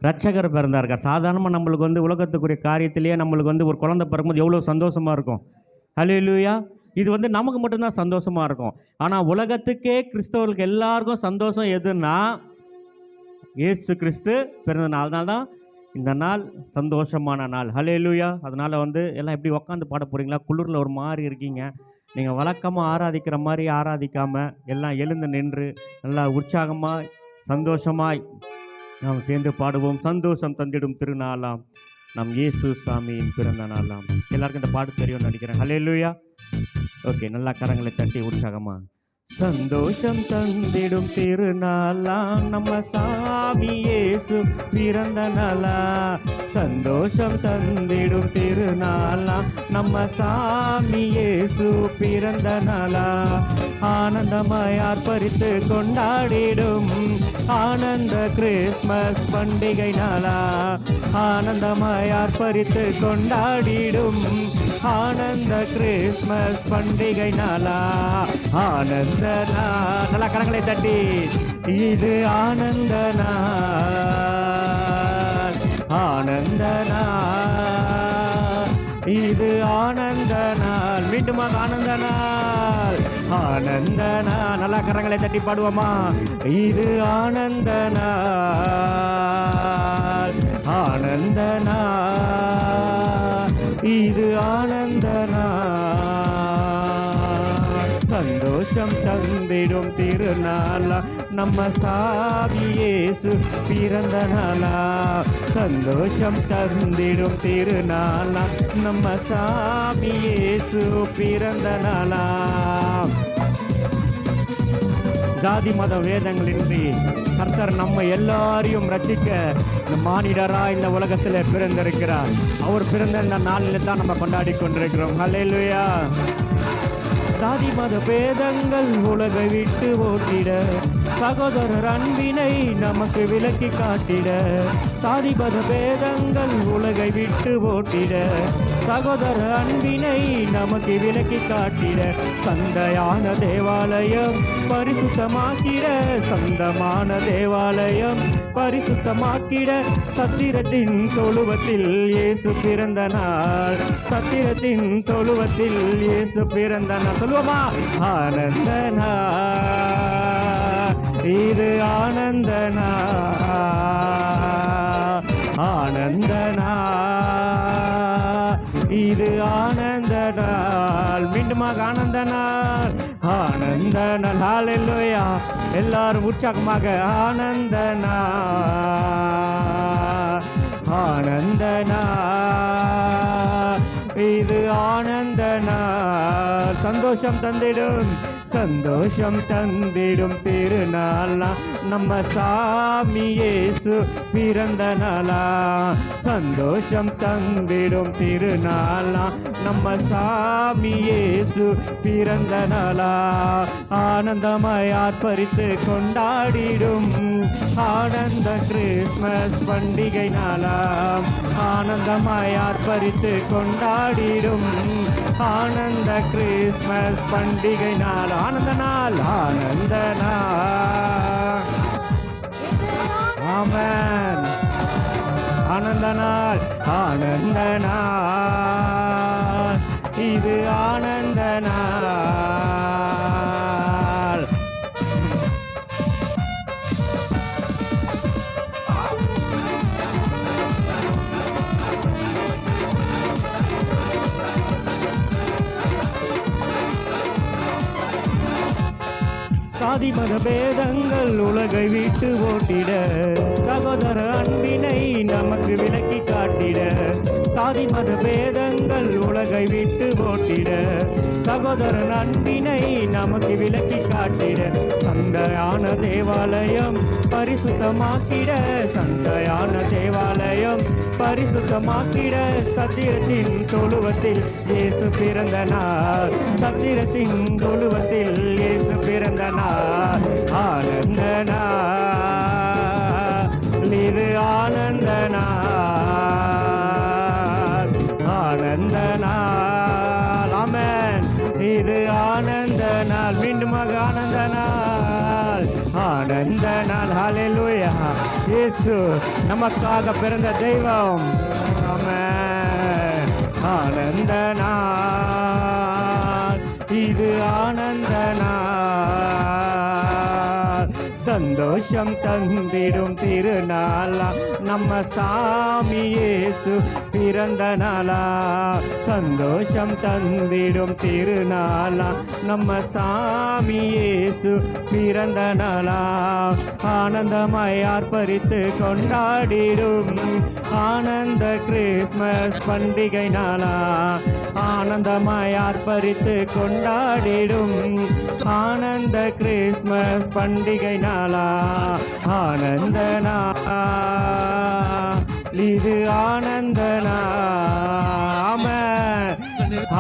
ரட்சகர் பிறந்தார்கள். சாதாரணமாக நம்மளுக்கு வந்து உலகத்துக்குரிய காரியத்திலேயே நம்மளுக்கு வந்து ஒரு குழந்தை பிறக்கும்போது எவ்வளோ சந்தோஷமாக இருக்கும். ஹல்லேலூயா. இது வந்து நமக்கு மட்டும்தான் சந்தோஷமாக இருக்கும். ஆனால் உலகத்துக்கே கிறிஸ்தவர்களுக்கு எல்லாருக்கும் சந்தோஷம் எதுன்னா இயேசு கிறிஸ்து பிறந்த நாள். தான் இந்த நாள் சந்தோஷமான நாள். ஹல்லேலூயா. அதனால் வந்து எல்லாம் எப்படி உட்காந்து பாட போகிறீங்களா? குளிரில் ஒரு மாதிரி இருக்கீங்க. நீங்கள் வழக்கமாக ஆராதிக்கிற மாதிரி ஆராதிக்காமல் எல்லாம் எழுந்து நின்று நல்லா உற்சாகமாய் சந்தோஷமாய் நாம் சேர்ந்து பாடுவோம். சந்தோஷம் தந்திடும் திருநாளாம் நம் இயேசு சாமியின் பிறந்த நாளாம். எல்லாருக்கும் இந்த பாட்டு தெரியும்னு நினைக்கிறேன். ஹல்லேலூயா. ஓகே, நல்லா கரங்களை தட்டி உற்சாகமா. சந்தோஷம் தந்திடும் திருநாளாம் நம்ம சாமி இயேசு பிறந்த நாளா. சந்தோஷம் தந்திடும் திருநாளாம் நம்ம சாமி இயேசு பிறந்த நாளா. ஆனந்தமாய் ஆர்ப்பரித்து கொண்டாடிடும் ஆனந்த கிறிஸ்மஸ் பண்டிகை நாளா. ஆனந்தமாய் ஆர்ப்பரித்து கொண்டாடிடும் ஆனந்த கிறிஸ்மஸ் பண்டிகை நாளா. ஆனந்த நாள். நல்லா கரங்களை தட்டி இது ஆனந்த நாள். ஆனந்த நாள். இது ஆனந்த நாள். மீண்டுமாக ஆனந்த நாள். ஆனந்த நாள். நல்லா கரங்களை தட்டி பாடுவோமா? இது ஆனந்த நாள். ஆனந்த நாள். இது ஆனந்த நாள். சந்தோஷம் தந்திடும் திருநாளா நம்ம சாமி இயேசு பிறந்த நாளா. சந்தோஷம் தந்திடும் திருநாளா நம்ம சாமி இயேசு பிறந்த நாளா. ஜாதி மத வேதங்களின்றி கர்த்தர் நம்ம எல்லாரையும் ரட்சிக்க இந்த மானிடரா இந்த உலகத்தில் பிறந்திருக்கிறார். அவர் பிறந்த இந்த நாளில் தான் நம்ம கொண்டாடி கொண்டிருக்கிறோம். ஹல்லேலூயா. ஜாதி மத பேதங்கள் உலகை விட்டு ஓட்டிட சகோதரர் அன்பினை நமக்கு விலக்கி காட்டிட. ஜாதி மத பேதங்கள் உலகை விட்டு ஓட்டிட சகோதர அன்பினை நமக்கு விலக்கி காட்டிட. சந்தையான தேவாலயம் பரிசுத்தமாக்கிட. சந்தமான தேவாலயம் பரிசுத்தமாக்கிட. சத்திரத்தின் தொழுவத்தில் இயேசு பிறந்த நாள். சத்திரத்தின் தொழுவத்தில் இயேசு பிறந்த நாள். சொல்லுவோமா? ஆனந்த நாள். இது ஆனந்த நாள். ஆனந்த நாள். இது ஆனந்த நாள். மீண்டுமாக ஆனந்த நாள். ஆனந்த நாள். ஹல்லேலூயா. எல்லாரும் உற்சாகமாக ஆனந்த நாள். ஆனந்த நாள். இது ஆனந்த நாள். சந்தோஷம் தந்திடும் சந்தோஷம் தந்திடும் திருநாளா நம்ம சாமி இயேசு பிறந்த நாளா. சந்தோஷம் தந்திடும் திருநாளா நம்ம சாமி இயேசு பிறந்த நாளா. ஆனந்தமாய் ஆர்ப்பரித்து கொண்டாடிடும் ஆனந்த கிறிஸ்மஸ் பண்டிகை நாளா. ஆனந்தமாய் ஆர்ப்பரித்து கொண்டாடிடும் ஆனந்த கிறிஸ்மஸ் பண்டிகை நாள். ஆனந்த நாள். ஆனந்த நாள். ஆமென். ஆனந்த நாள். ஆனந்த நாள். இது ஆனந்த நாள். சாதி மத பேதங்கள் உலகை விட்டு ஓட்டிட சகோதர அன்பினை நமக்கு விலக்கி காட்டிட. சாதி மத பேதங்கள் உலகை விட்டு ஓட்டிட சகோதரன் அன்பினை நமக்கு விலக்கி காட்டிட. சந்தையான தேவாலயம் பரிசுத்தமாக்கிட. சந்தையான தேவாலயம் பரிசுத்தமாக்கிட. சத்திரத்தின் தொழுவத்தில் இயேசு பிறந்த நாள். சத்திரத்தின் தொழுவத்தில் இயேசு பிறந்த நாள். ஆனந்த நாள். இது ஆனந்த நாள். ஆனந்த நாள். ஆமென். இது ஆனந்த நாள். மீண்டுமாக ஆனந்த நாள். நாள், ஆனந்த நாள். ஹல்லேலூயா. இயேசு நமக்காக பிறந்த தெய்வம். ஆமென். ஆனந்த நாள், இது ஆனந்த நாள், சந்தோஷம் தந்திடும் திருநாளா, நம்ம சாமி இயேசு பிறந்த நாளா. சந்தோஷம் தந்திடும் திருநாளா, நம்ம சாமி இயேசு பிறந்த நாளா. ஆனந்தமாய் ஆர்ப்பரித்து கொண்டாடிடும் ஆனந்த கிறிஸ்மஸ் பண்டிகை நாளா. ஆனந்தமாய் ஆர்ப்பரித்து கொண்டாடிடும் ஆனந்த கிறிஸ்மஸ் பண்டிகை நாளா. ஆனந்த நாள், இது ஆனந்த நாள்.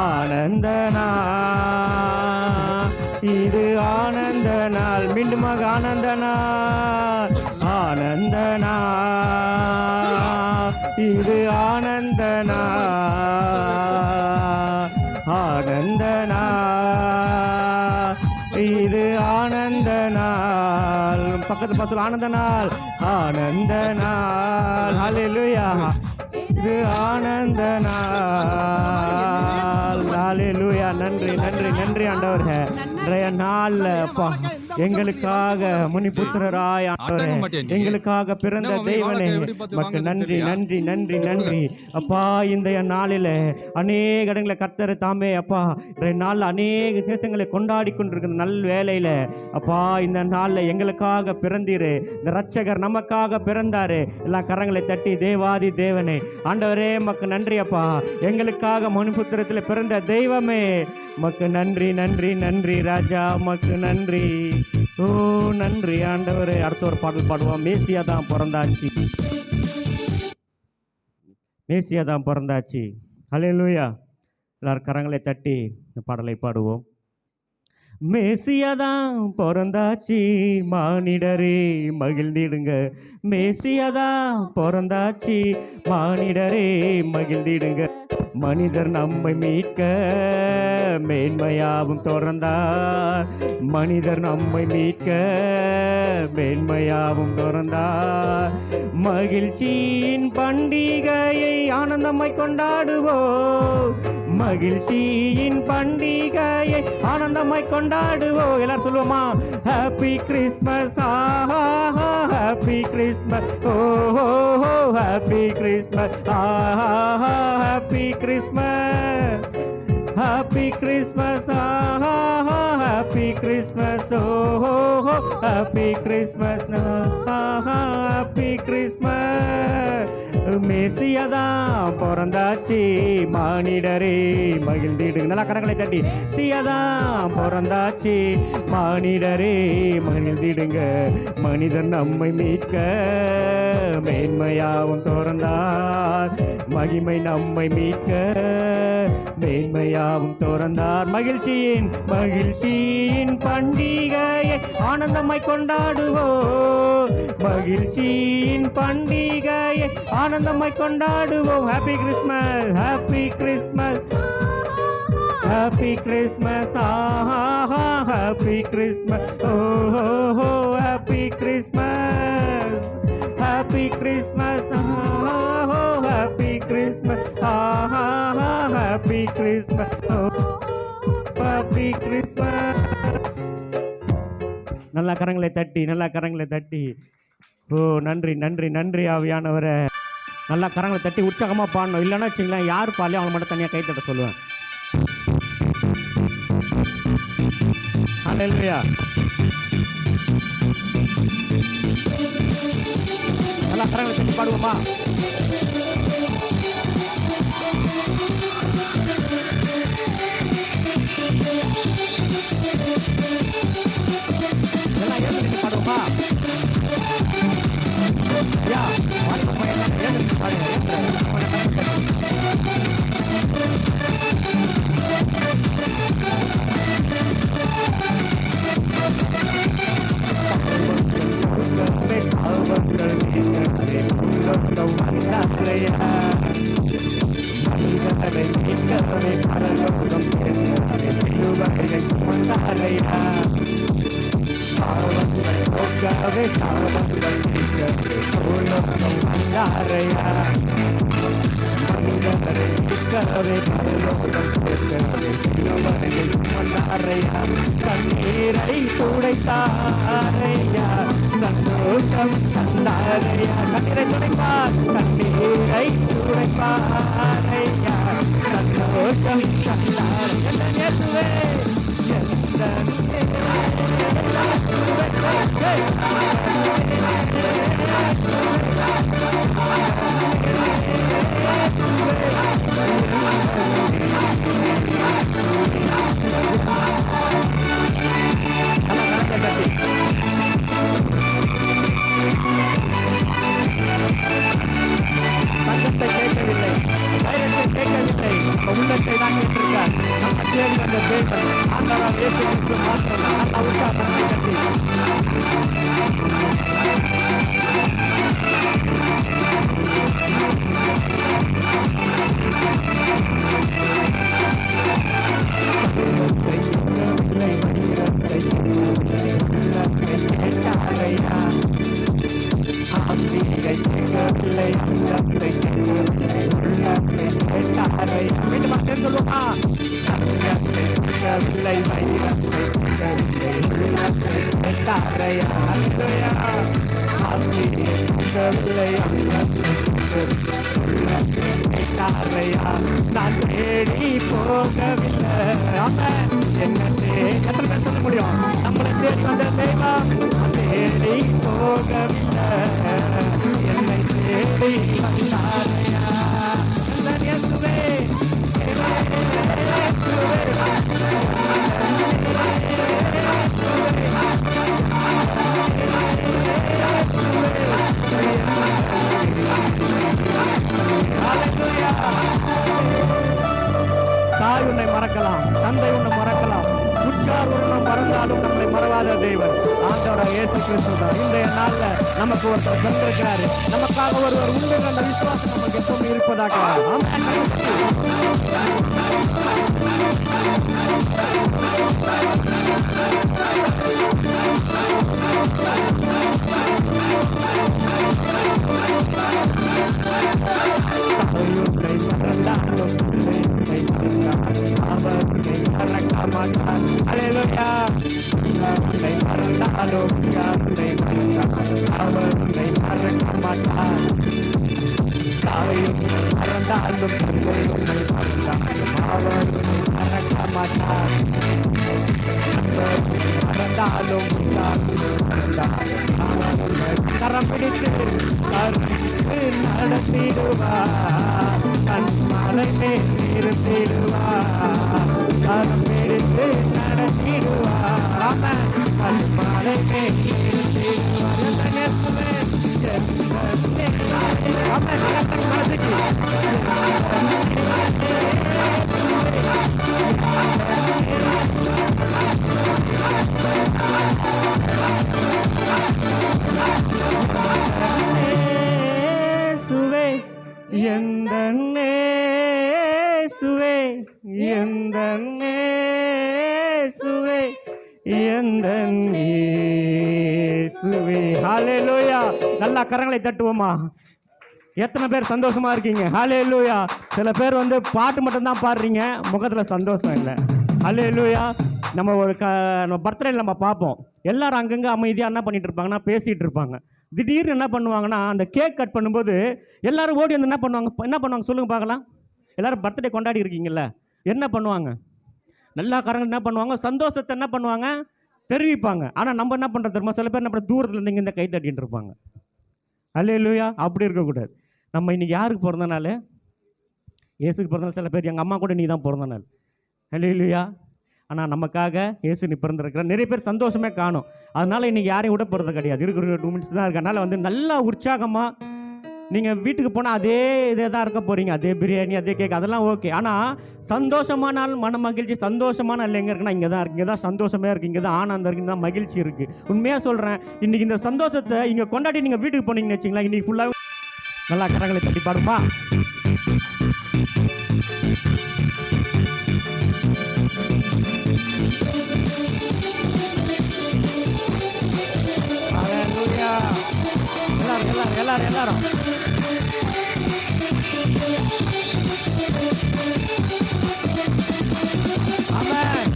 ஆனந்த நாள், இது ஆனந்த நாள். மீண்டுமாக ஆனந்த நாள், ஆனந்த நாள், இது ஆனந்த நாள். ஆனந்த நாள், இது ஆனந்த நாள். பக்கத்து பக்கத்தில் ஆனந்த நாள், ஆனந்த நாள். ஹல்லேலூயா. இது ஆனந்த நாள். ஹல்லேலூயா. நன்றி நன்றி நன்றி ஆண்டவரே. இன்றைய நாள்ல அப்பா எங்களுக்காக முனிபுத்திரராய் ஆண்டவரே, எங்களுக்காக பிறந்த தெய்வனே, உமக்கு நன்றி நன்றி நன்றி நன்றி அப்பா. இந்த நாளில் அநேக இடங்களை கர்த்தர் தாமே அப்பா இன்றைய நாளில் அநேக தேசங்களை கொண்டாடி கொண்டிருக்கிற நல் வேலையில் அப்பா இந்த நாளில் எங்களுக்காக பிறந்தீரு. இந்த ரட்சகர் நமக்காக பிறந்தாரு. எல்லா கரங்களை தட்டி தேவாதி தேவனே ஆண்டவரே உமக்கு நன்றி அப்பா. எங்களுக்காக முனிபுத்திரத்தில் பிறந்த தெய்வமே உமக்கு நன்றி நன்றி நன்றி ராஜா, உமக்கு நன்றி. ஓ நன்றி ஆண்டவரே. அடுத்த ஒரு பாடல் பாடுவோம். மேசியா தான் பிறந்தாச்சு, மேசியா தான் பிறந்தாச்சு. ஹல்லேலூயா. எல்லாரும் கரங்களை தட்டி இந்த பாடலை பாடுவோம். மேசியா தான் பிறந்தாச்சு, மானிடரே மகிழ்ந்திடுங்க. மேசியா தான் பிறந்தாச்சு, மானிடரே மகிழ்ந்திடுங்க. மனிதர் நம்மை மீட்க மேன்மையாவும் திறந்தார். மனிதர் நம்மை மீட்க மேன்மையாவும் திறந்தார். மகிழ்ச்சியின் பண்டிகையை ஆனந்தமாய் கொண்டாடுவோம். மகிழ்ச்சியின் பண்டிகையை ஆனந்தமாய் கொண்டாடுவோம். எல்லாரும் சொல்லுவோமா? Happy Christmas, happy Christmas, oh happy Christmas, happy Christmas, happy Christmas, happy Christmas, oh happy Christmas, happy Christmas. மேசியா தான் பிறந்தாச்சு, மானிடரே மகிழ்ந்திடுங்க. நல்லா கரங்களை தட்டி. மேசியா தான் பிறந்தாச்சு, மானிடரே மகிழ்ந்திடுங்க. மனிதன் நம்மை மீட்க மேன்மையாவும் திறந்தார். மகிமை நம்மை மீட்க மேன்மையாவும் திறந்தார். மகிழ்ச்சியின் பண்டிகையை ஆனந்தமாய் கொண்டாடுவோம். மகிழ்ச்சியின் பண்டிகையை ஆனந்தமாய் கொண்டாடுவோம். Happy Christmas, happy Christmas, happy Christmas, happy Christmas, oh happy Christmas, happy Christmas, happy Christmas, happy Christmas, happy Christmas. நல்லா கரங்களை தட்டி, நல்லா கரங்களை தட்டி. ஓ நன்றி நன்றி நன்றி ஆவியானவரை. நல்லா கரங்களை தட்டி உற்சாகமாக பாடணும். இல்லைன்னா வச்சுங்களேன், யார் பாலையும் அவங்களை மட்டும் தனியாக கை தட்ட சொல்லுவேன். ஹல்லேலூயா. நல்லா கரங்களை தட்டி பாடுவோமா? எல்லாம் ஏற்கனவே பாடுவோமா? யா சாபங்கள் நீக்கவே உலகம் வந்தாரையா, மனிதரை நிற்கவே பரலோகம் சேர்க்கவே சிலுவையில் வந்தாரையா, கண்ணீரை துடைத்தாரையா, சந்தோஷம் தந்தாரையா, கண்ணீரை துடைப்பார், கண்ணீரை துடைப்பாரையா, சந்தோஷம் தந்தார் எந்த இயேசுவே, சத்தத்தை கேட்கவில்லை, தைரியத்தை கேட்கவில்லை, உள்ளத்தை தான் கேட்டிருக்கார். நம்ம தேடி வந்த தேவன் ஆண்டவராக இயேசு கிறிஸ்து மாத்திரம். நல்லா உற்சாகத்தை கட்டி நான் தேடி போகவில்லை. என்ன எத்தனை பேர் சொல்ல முடியும்? நம்மளை தேடி வந்த தெய்வம் தேடி போகவில்லை, என்னை தேடி வந்தாரையா. தாய் உன்னை மறக்கலாம், தந்தை உன்னை மறக்கலாம், உற்றார் உன்னை மறந்தாலும் நம்மளை மறவாத தேவன் ஆண்டவராக இயேசு கிறிஸ்து தான். இன்றைய நாள்ல நமக்கு ஒருத்தர் தந்திருக்கிறாரு, நமக்காக ஒருவர் உண்டு என்ற விசுவாசம் நமக்கு எப்பவும் இருப்பதாக. கரம் பிடித்து நடத்திடுவார், கண்மலை மேல் நிறுத்திடுவார், கரம் பிடித்து நடத்திடுவார், கண்மலை மேல் நிறுத்திடுவார். ஹல்லேலூயா. நல்லா கரங்களை தட்டுவோமா? எத்தனை பேர் சந்தோஷமா இருக்கீங்க? ஹல்லேலூயா. சில பேர் பாட்டு மட்டும்தான் பாடுறீங்க, முகத்துல சந்தோஷம் இல்லை. ஹல்லேலூயா. நம்ம நம்ம பர்த்டேல நம்ம பார்ப்போம், எல்லாரும் அங்கங்கே அமைதியாக என்ன பண்ணிட்டு இருப்பாங்கன்னா பேசிகிட்டு இருப்பாங்க. திடீர்னு என்ன பண்ணுவாங்கன்னா அந்த கேக் கட் பண்ணும்போது எல்லாரும் ஓடி என்ன பண்ணுவாங்க சொல்லுங்க பார்க்கலாம். எல்லாரும் பர்த்டே கொண்டாடி இருக்கீங்கல்ல, என்ன பண்ணுவாங்க? நல்லா கரங்கள் என்ன பண்ணுவாங்க? சந்தோஷத்தை என்ன பண்ணுவாங்க? தெரிவிப்பாங்க. ஆனால் நம்ம என்ன பண்ணுறது தெரியுமா? சில பேர் என்ன பண்ணுற, தூரத்தில் இருந்து இந்த கை தட்டின்னு இருப்பாங்க. ஹல்லேலூயா. அப்படி இருக்கக்கூடாது. நம்ம இன்னைக்கு யாருக்கு பிறந்த நாள்? இயேசுக்கு பிறந்த நாள். சில பேர் எங்கள் அம்மா கூட நீ தான் பிறந்த நாள். ஹல்லேலூயா. ஆனால் நமக்காக இயேசு நீ பிறந்திருக்கிற நிறைய பேர் சந்தோஷமே காணும். அதனால் இன்றைக்கி யாரையும் விட போகிறது கிடையாது. இருக்கிற 2 மினிட்ஸ் தான் இருக்கு. அதனால் நல்லா உற்சாகமாக நீங்கள் வீட்டுக்கு போனால் அதே இதே தான் இருக்க போகிறீங்க, அதே பிரியாணி அதே கேக் அதெல்லாம் ஓகே. ஆனால் சந்தோஷமான மன மகிழ்ச்சி, சந்தோஷமான இல்லை எங்கே இருக்குன்னா இங்கே தான் இருக்குது. இங்கே தான் சந்தோஷமே இருக்குது, இங்கே தான் ஆனந்தம் இருக்குது, இங்கே தான் மகிழ்ச்சி இருக்குது. உண்மையாக சொல்கிறேன், இன்றைக்கி இந்த சந்தோஷத்தை இங்கே கொண்டாடி நீங்கள் வீட்டுக்கு போனீங்கன்னு வச்சிங்களா, இன்றைக்கி ஃபுல்லாக நல்லா கரங்களை தட்டி பாடுமா? Hallelujah. எல்லாரும் ஆமென்.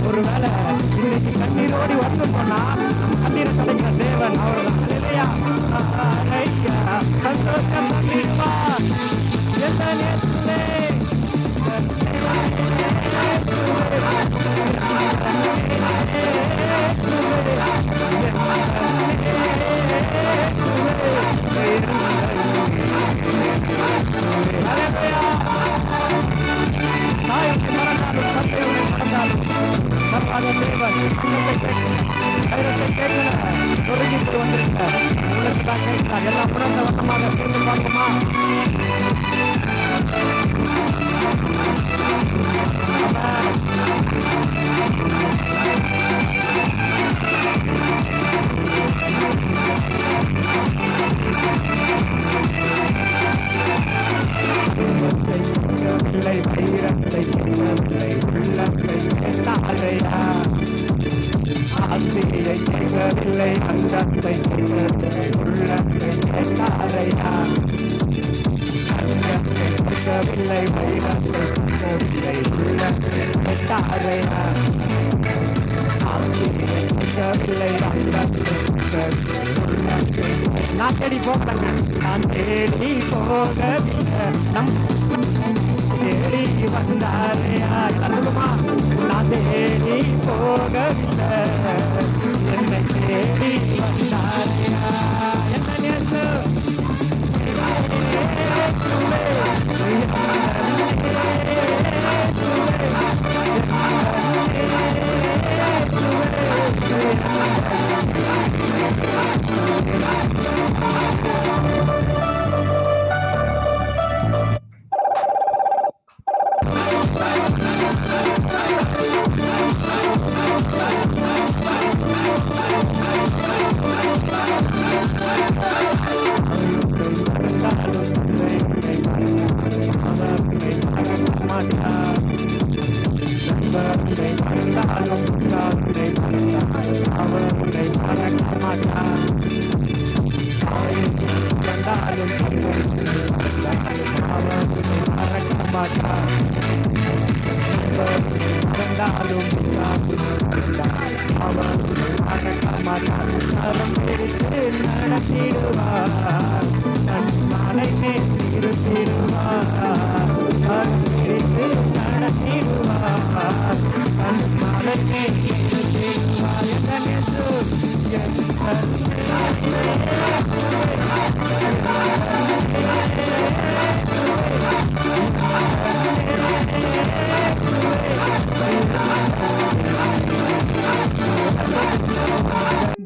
ஒருவேளை இன்னைக்கு கண்ணீரோடி வந்து போனா கண்ணீர் கிடைக்கிற தேவன் அவர்தான். இல்லையா? சந்தோஷம் பண்ணிடுவா எந்த நேரத்திலே எல்லாம் உணர்ந்த வண்ணமாக சேர்ந்து பார்ப்போமா? வைரத்தை உள்ளத்தை ஆசையை கேட்கவில்லை, அந்தத்தை கேட்கவில்லை, உள்ளத்தை கேட்காதையா. அந்தத்தை கேட்கவில்லை, வைரத்தை கேட்கவில்லை, உள்ளத்தை கேட்காதையா. ஆசையை கேட்கவில்லை, அந்தத்தை கேட்கவில்லை, உள்ளத்தை நான் தேடி போகலங்க, நான் தேடி போகவில்லை, நம் தேடி வந்தாரையா. சொல்லுமா, நான் தேடி போகவில்லை, என்னை தேடி வந்தாரையா. என்ன நேசு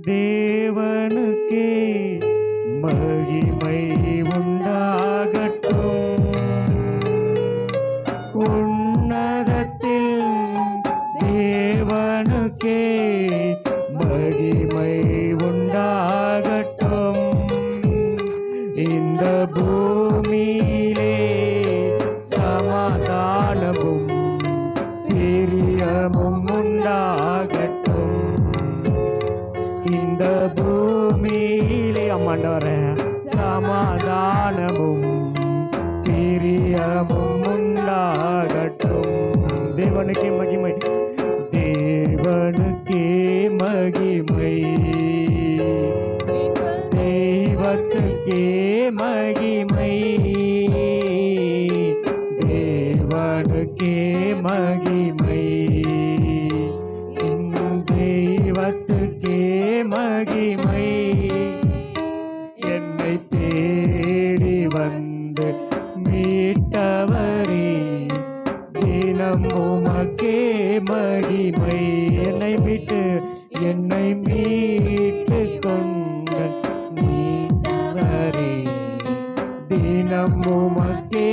தேவனுக்கே மகிமை உண்டாகட்டும், உன்னதத்தில் தேவனுக்கே மகிமை உண்டாகட்டும். இந்த பூமியிலே சமாதானமும் பிரியமும் உண்டாகட்டும். இந்த பூமியிலே அம்மாண்டவரே சமாதானமும் பிரியமும் உண்டாகட்டும். தேவனுக்கே மகிமை, தேவனுக்கே மகிமை, தெய்வத்துக்கே மகிமை, தேவனுக்கே மகிமை, தெய்வத்துக்கே மகிமை. என்னை தேடி வந்து மீட்ட உமக்கே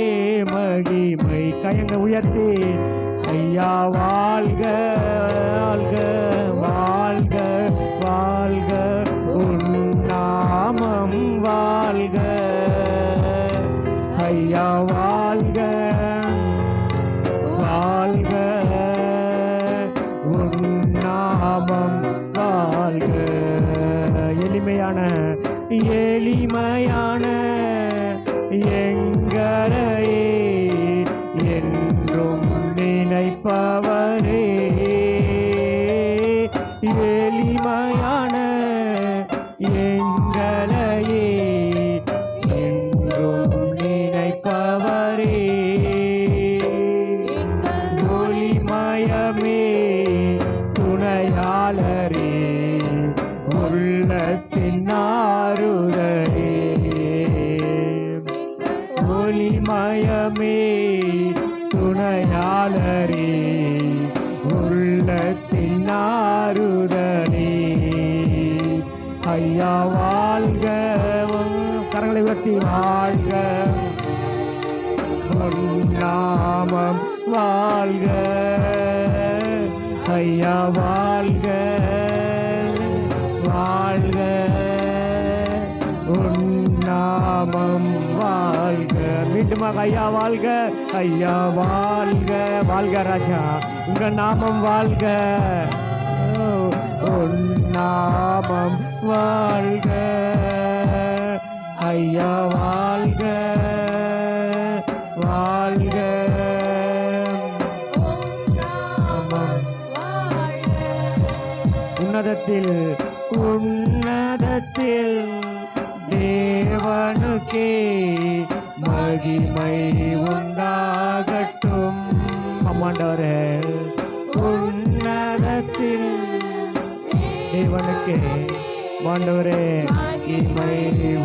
மகிமை. கையங்க உயர்த்தி ஐயா வாழ்க வாழ்க வாழ்க வாழ்க உன்னாமம் வாழ்க. ஐயா வாழ்க வாழ்க உன்னாமம் வாழ்க. எளிமையான எளிமையான எங்களையே என்றும் நினைப்பவரே. எளிமையான எங்களையே என்றும் நினைப்பவரே. ஒளிமயமே துணையாளரே உள்ளத்தின் ஆறுதலே. ஒளிமயமே துணையாளரே உள்ளத்தின் ஆறுதலே. ஐயா வாழ்க கரங்களை உயர்த்தி வாழ்க நாமம் வாழ்க. ஐயா வாழ்க வாழ்க நாமம் வாழ்க. மீண்டுமாக ஐயா வாழ்க ஐயா வாழ்க வாழ்க ராஜா உங்க நாமம் வாழ்க. நாமம் வாழ்க ஐயா வாழ்க வாழ்க. உன்னதத்தில் உன்னதத்தில் தேவனுக்கே மகிமை உண்டாகட்டும். ஆமாண்டவரே உன்னதத்தில் தேவனுக்கே ஆண்டவரே மகிமை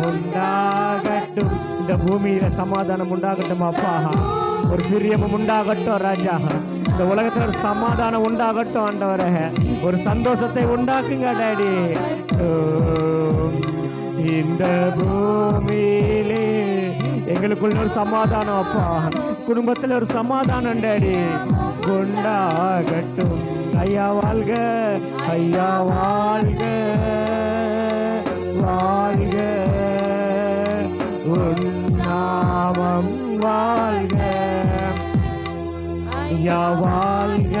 உண்டாகட்டும். இந்த பூமியில சமாதானம் உண்டாகட்டும் அப்பா. ஒரு பிரியமும் உண்டாகட்டும் ராஜா. இந்த உலகத்துல ஒரு சமாதானம் உண்டாகட்டும் ஆண்டவரே. ஒரு சந்தோஷத்தை உண்டாக்குங்க டாடி. இந்த பூமியிலே எங்களுக்குள்ள ஒரு சமாதானம் அப்பா. குடும்பத்தில் ஒரு சமாதானம் டாடி உண்டாகட்டும். ஐயா வாழ்க ஐயா வாழ்க வாழ்க உன்னாமம் வாழ்க. ஐயா வாழ்க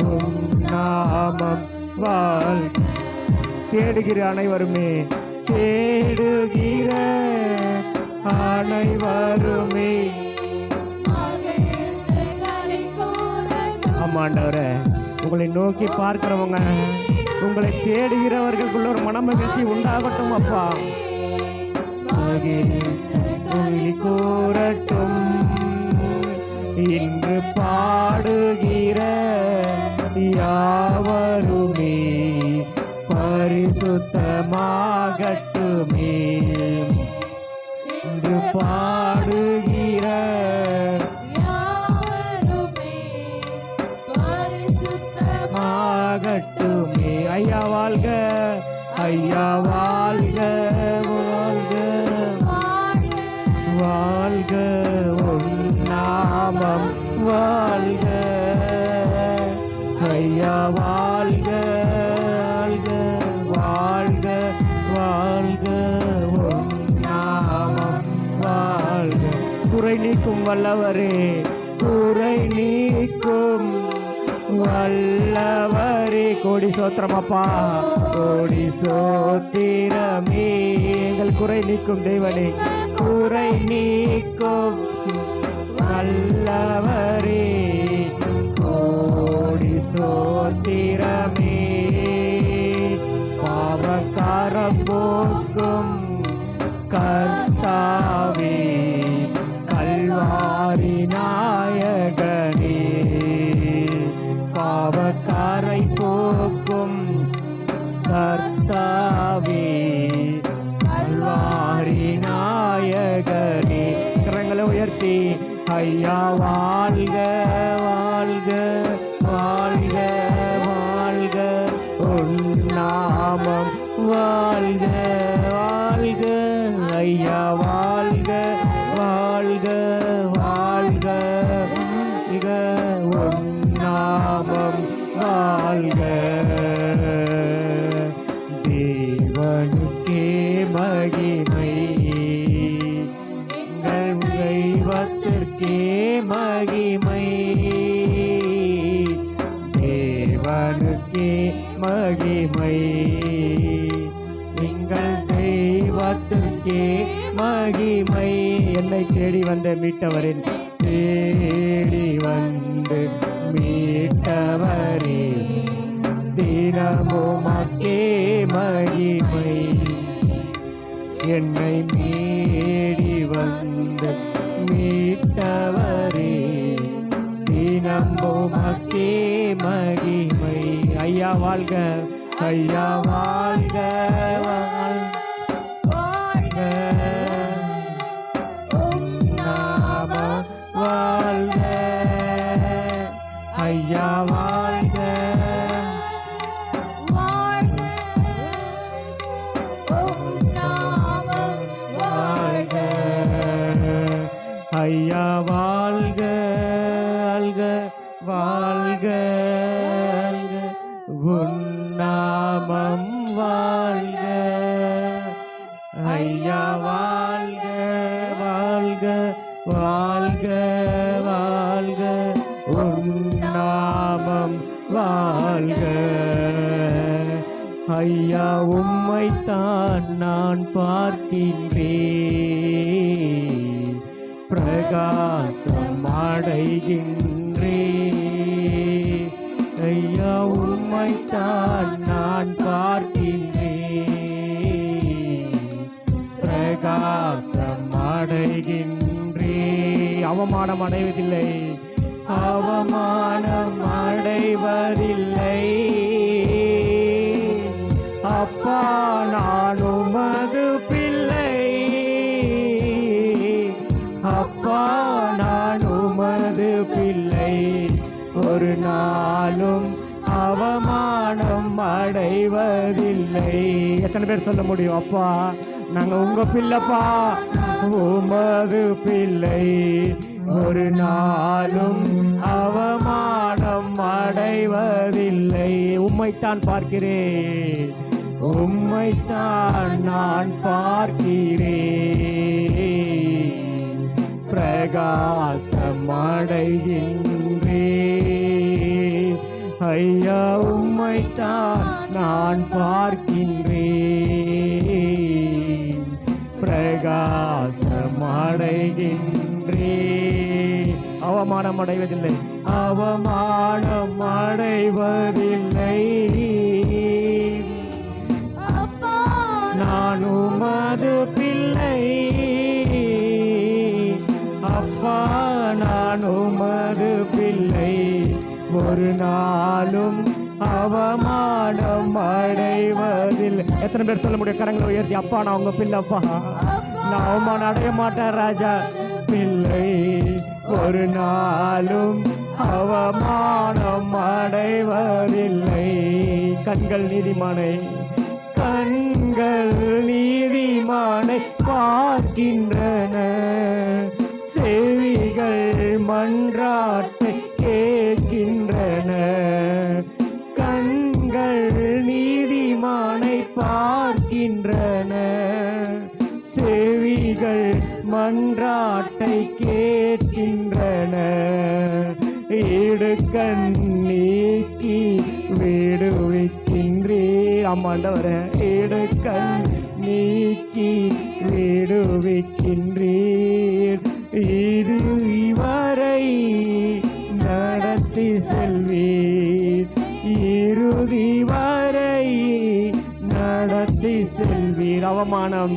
உன்னாமம் வாழ்க. தேடுகிற அனைவருமே தேடுகிற அனைவருமே ஆமாண்டவரே உங்களை நோக்கி பார்க்கிறவங்க உங்களை தேடுகிறவர்களுக்குள்ள ஒரு மனமகிழ்ச்சி உண்டாகட்டும் அப்பா. கூறட்டும் இன்று பாடுகிற யாவருமே பரிசுத்தமாகட்டுமே. இன்று பாடுகிற ஆகட்டுமே. ஐயா வாழ்க ஐயா வாழ்க வாழ்க வாழ்க உன்னாமம் வாழ்க. ஐயா வாழ்க வாழ்க வாழ்க உன்னாமம் வாழ்க. குறை நீக்கும் வல்லவரே குறை நீக்கும் வல்லவரே. கோடி சோத்திரம் அப்பா கோடி சோத்திரமே. எங்கள் குறை நீக்கும் தேவனே குறை நீக்கும் வல்லவரே கோடி சோத்திரமே. பாவக்காரம் போக்கும் கர்த்தாவே கல்வாரி நாயகனே. பாவக்காரை போக்கும் கர்த்தாவே கல்வாரி நாயகனே. கரங்களை உயர்த்தி ஐயா வாழ்க வாழ்க வாழ்க வாழ்க உன்னாமம் வாழ்க. மகிமை, எங்கள் தெய்வத்துக்கே மகிமை. என்னை தேடி வந்த மீட்டவரின், தேடி வந்து மீட்டவரே, தினமுமக்கே மகிமை. என்னை தேடி வந்து மீட்டவரே, தினமுமக்கே மகிமை. ஐயா வாழ்க, ஐயா வாழ்க, வாழ்க, நாமம் வாழ்க. ஐயா வாழ்க, ஐயா வாழ்க, அல்க வாழ்க, உன் நாமம் வாழ்க. ஐயா வாழ்க, வாழ்க, வாழ்க, வாழ்க, உன் நாமம் வாழ்க. ஐயா உம்மைத்தான் நான் பார்க்கின்றேன், பிரகாசம் அடைகின்றேன். ஐயா உம்மைத்தான் நான் பார்க்கின்றேன், பிரகாசம் அடைகின்றேன். அவமானம் அடைவதில்லை, அவமானம் அடைவதில்லை. அப்பா நான் உமது பிள்ளை, அப்பா நான் உமது பிள்ளை. ஒரு நாளும் அவமானம் அடைவதில்லை. எத்தனை பேர் சொல்ல முடியும், அப்பா நாங்க உங்க பிள்ளைப்பா, உமது பிள்ளை. ஒரு நாளும் அவமானம் அடைவதில்லை. உம்மைத்தான் பார்க்கிறேன், உம்மைத்தான் நான் பார்க்கிறேன், பிரகாசம் அடைகின்றேன். ஐயா உம்மைத்தான் நான் பார்க்கின்றேன், பிரகாசம் அடைகின்றேன். அவமானம் அடைவதில்லை, அவமானம் அடைவதில்லை. நான் உமது பிள்ளை, அப்பா நான் உமது பிள்ளை. ஒரு நாளும் அவமானம் அடைவதில்லை. எத்தனை பேர் சொல்ல முடியும், கரங்களை உயர்த்தி, அப்பா நான் உங்க பிள்ளைப்பா, நான் அவமானம் அடைய மாட்டேன் ராஜா பிள்ளை. ஒரு நாளும் அவமானம் அடைவதில்லை. கண்கள் நீதிமானை, கண்கள் நீதிமானை பார்க்கின்றன, செவிகள் மன்றாட்டை கேட்கின்றன. கண்கள் நீதிமானை பார்க்கின்றன, செவிகள் மன்றாட்டை கேட்கின்றன. இடுக்கண் நீக்கி விடுவிக்கின்றீர். ஆமாண்டவர, இடுக்கண் நீக்கி விடுவிக்கின்றீர். இது இவரை நடத்தி செல்வீர், இறுதி வரை நடத்தி செல்வீர். அவமானம்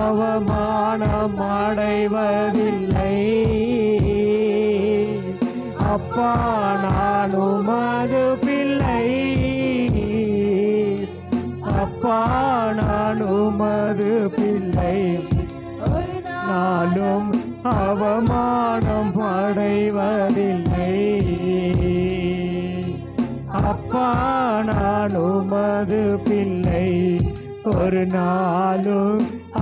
அவமானம் அடைவதில்லை. அப்பா நான் உமது பிள்ளை, அப்பா நான் உமது பிள்ளை. நாளும் அவமானம் அடைவதில்லை. அப்பா நான் உமது பிள்ளை. ஒரு நாளும்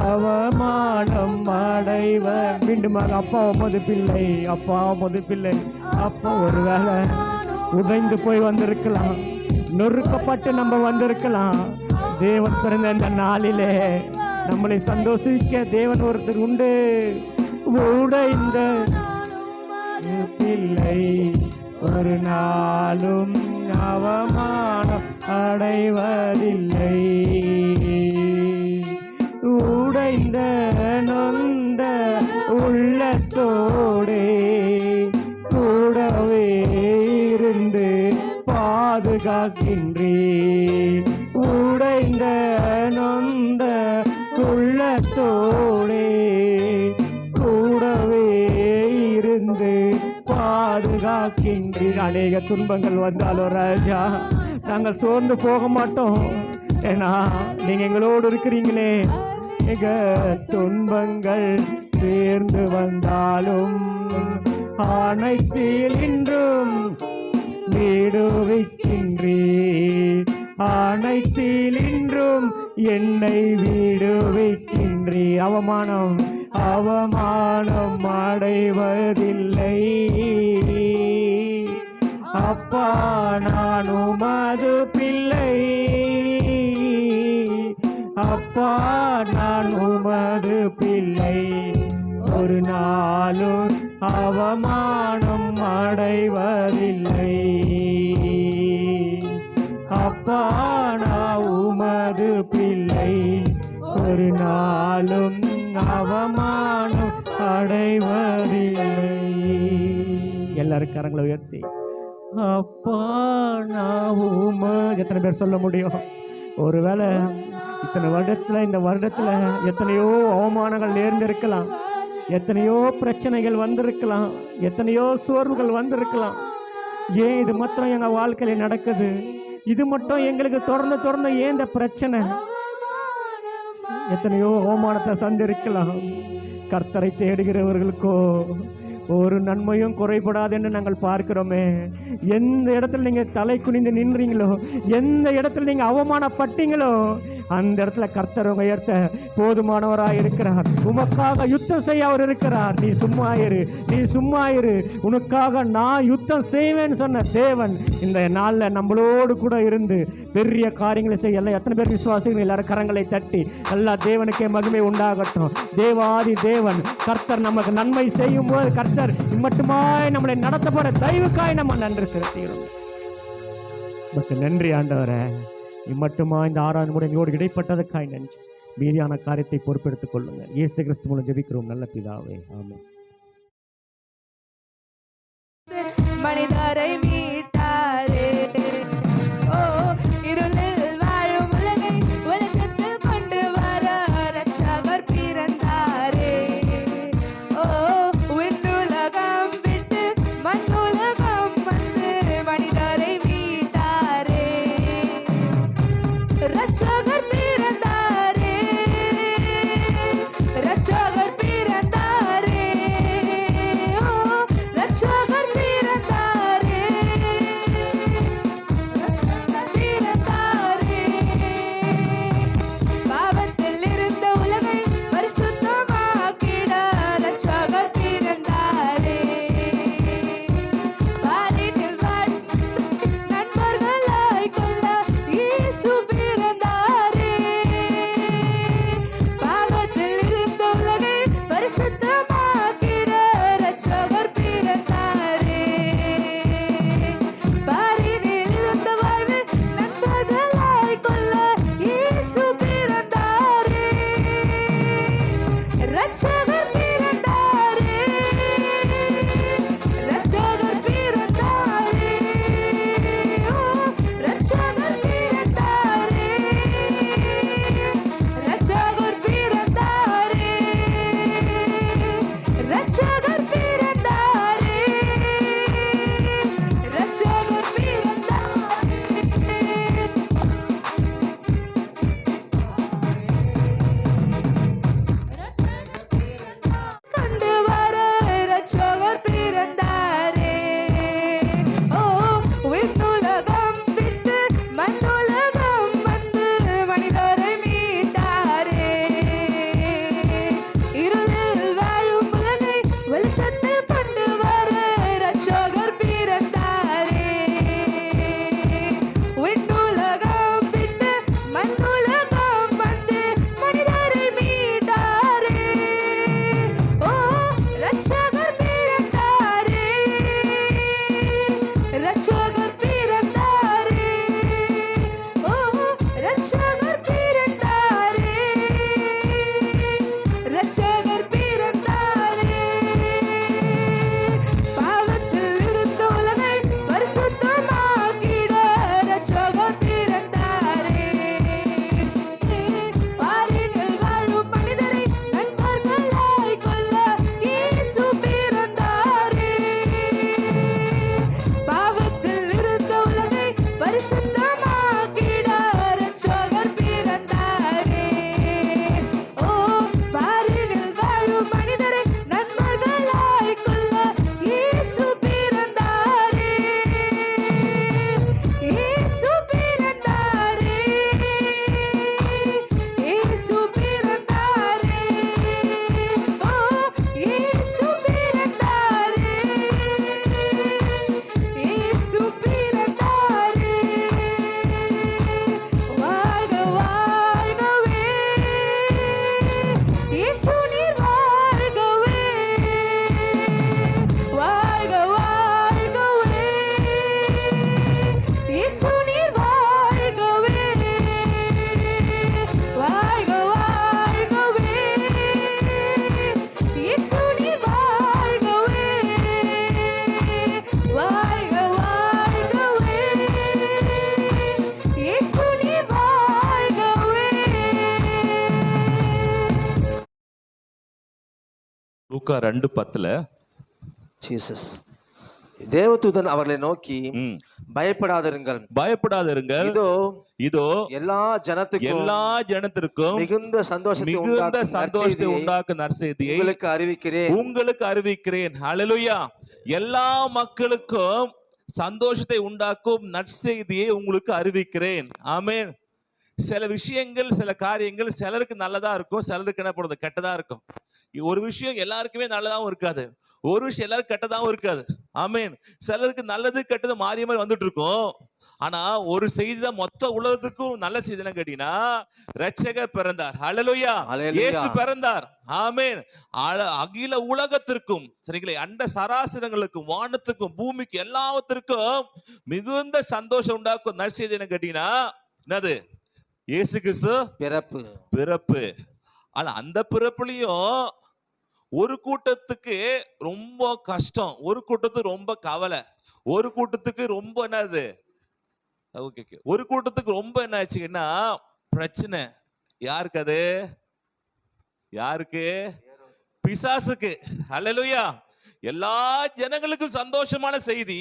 அவமானம் அடைவ. மீண்டும் அப்பா உமது பிள்ளை, அப்பா உமது பிள்ளை. அப்பா ஒருவேளை உடைந்து போய் வந்திருக்கலாம், நொறுக்கப்பட்டு நம்ம வந்திருக்கலாம். தேவன் பிறந்த இந்த நாளிலே நம்மளை சந்தோஷிக்க தேவன் ஒருத்தர் உண்டு. உடைந்த பிள்ளை ஒரு நாளும் அவமானம் அடைவதில்லை. உடைந்த நொந்த உள்ளத்தோடே கூடவே இருந்து பாதுகாக்கின்றேன். உடைந்த நொந்த உள்ளத்தோடே கூடவே இருந்து பாதுகாக்கின்றேன். அநேக துன்பங்கள் வந்தாலும் ராஜா நாங்கள் சோர்ந்து போக மாட்டோம். ஏன்னா நீங்க எங்களோடு இருக்கிறீங்களே. எங்க துன்பங்கள் சேர்ந்து வந்தாலும் அனைத்தில் இன்றும் விடுவிக்கின்றீர். அனைத்தில் இன்றும் என்னை விடுவிக்கின்றீர். அவமானம் அடைவதில்லை. அப்பா நான் உமது பிள்ளை. அப்பா நான் உமது பிள்ளை. ஒரு நாளும் அவமானம் அடைவதில்லை. அப்பா நான் உமது பிள்ளை. ஒரு நாளும் அவமானம் அடைவதில்லை. எல்லாரும் கரங்களை உயர்த்தி அப்பா நான் உமது. எத்தனை பேர் சொல்ல முடியும்? ஒருவேளை இத்தனை வருடத்துல இந்த வருடத்துல எத்தனையோ அவமானங்கள் நேர்ந்திருக்கலாம், எத்தனையோ பிரச்சனைகள் வந்திருக்கலாம், எத்தனையோ சோர்வுகள் வந்திருக்கலாம். ஏன் இது மாத்திரம் எங்க வாழ்க்கையில நடக்குது? இது மட்டும் எங்களுக்கு தொடர்ந்து ஏன் இந்த பிரச்சனை? எத்தனையோ அவமானத்தை சந்திருக்கலாம். கர்த்தரை தேடுகிறவர்களுக்கோ ஒரு நன்மையும் குறைபடாது என்று நாங்கள் பார்க்கிறோமே. எந்த இடத்துல நீங்க தலை குனிந்து நின்றீங்களோ, எந்த இடத்துல நீங்க அவமானப்பட்டீங்களோ, அந்த இடத்துல கர்த்தர் உயர்த்த போதுமானவராய் இருக்கிறார். உமக்காக யுத்தம் செய்ய அவர் இருக்கிறார். நீ சும்மா இரு, உனக்காக நான் யுத்தம் செய்வேன்னு சொன்ன தேவன் இந்த நாள்ல நம்மளோடு கூட இருந்து பெரிய காரியங்களை செய்ய. எல்லாம் எத்தனை பேர் விசுவாசிகள்? எல்லாரும் கரங்களை தட்டி எல்லா தேவனுக்கே மகிமை உண்டாகட்டும். தேவாதி தேவன் கர்த்தர் நமக்கு நன்மை செய்யும் போது கர்த்தர் மட்டுமாய் நம்மளை நடத்தப்பட தயவுக்காய் நம்ம நன்றி செலுத்துகிறோம். நன்றி ஆண்டவரே. இம்மட்டுமா இந்த 6ஆம் முறை எங்களோடு இடைப்பட்டதுக்காய் நன்றி. மீதியான காரியத்தை பொறுப்பெடுத்துக் கொள்ளுங்க. இயேசு கிறிஸ்து மூலம் ஜெபிக்கிறோம் நல்ல பிதாவே, ஆமென். மனிதரை மீட்டாரே, ஓ இருளில் வாழும் உலகை வெளிச்சத்தில் கொண்டு வர ரட்சகர் பிறந்தாரே. ஓ விண்ணுலகம் விட்டு மண்ணுலகம் வந்து மனிதரை மீட்டாரே. ரட்சகர் பிறந்தாரே, ரட்சகர் பிறந்தாரே, ஓ ரட்சகர் பிறந்தாரே, ரட்சகர் பிறந்தாரே. பாவத்தில் இருந்த உலகை பரிசுத்தமாக்கிட ரட்சகர் பிறந்தாரே. பாரினில் வாழும் நண்பர்களாய் கொள்ள இயேசு பிறந்தாரே. லூக்கா 2:10. ஜீசஸ் தேவதூதன் அவர்களை நோக்கி, ம். பயப்படாதிருங்கள், பயப்படாதிருங்கள், இதோ இதோ எல்லா ஜனத்துக்கும் எல்லா ஜனத்திற்கும் மிகுந்த சந்தோஷத்தை மிகுந்த உண்டாக்கும் சந்தோஷத்தை நற்செய்தியை உண்டாக்கும் நற்செய்தியை உங்களுக்கு அறிவிக்கிறேன். உங்களுக்கு அறிவிக்கிறேன். ஹல்லேலூயா. எல்லா மக்களுக்கும் சந்தோஷத்தை உண்டாக்கும் நற்செய்தியை உங்களுக்கு அறிவிக்கிறேன். ஆமென். சில விஷயங்கள், சில காரியங்கள் சிலருக்கு நல்லதா இருக்கும், சிலருக்கு என்ன பண்ணுறது கெட்டதா இருக்கும். ஒரு விஷயம் எல்லாருக்குமே நல்லதாகவும் இருக்காது, ஒரு விஷயம் எல்லாருக்கும் கெட்டதாகவும் இருக்காது. ஆமென். சிலருக்கு நல்லது கெட்டது மாறி மாறி வந்துட்டு இருக்கும். ஆனா ஒரு செய்தி தான் மொத்த உலகத்துக்கும் நல்ல செய்தி என்ன கேட்டீங்கன்னா, இரட்சகர் பிறந்தார். ஹல்லேலூயா. ஹல்லேலூயா. இயேசு பிறந்தார். ஆமென். அகில உலகத்திற்கும், சரிங்களா, அண்ட சராசரங்களுக்கும், வானத்துக்கும், பூமிக்கு, எல்லாவற்றிற்கும் மிகுந்த சந்தோஷம் உண்டாக்கும் நற்செய்தி என்ன கேட்டீங்கன்னா, என்னது? இயேசு கிறிஸ்து பிறப்பு. ஆனா அந்த பிறப்புலயும் ஒரு கூட்டத்துக்கு ரொம்ப கஷ்டம், ஒரு கூட்டத்துக்கு ரொம்ப கவலை, ஒரு கூட்டத்துக்கு ரொம்ப என்னது, ஒரு கூட்டத்துக்கு ரொம்ப என்ன ஆச்சுன்னா பிரச்சனை. யாருக்கு அது? யாருக்கு? பிசாசுக்கு. ஹல்லேலூயா. எல்லா ஜனங்களுக்கும் சந்தோஷமான செய்தி,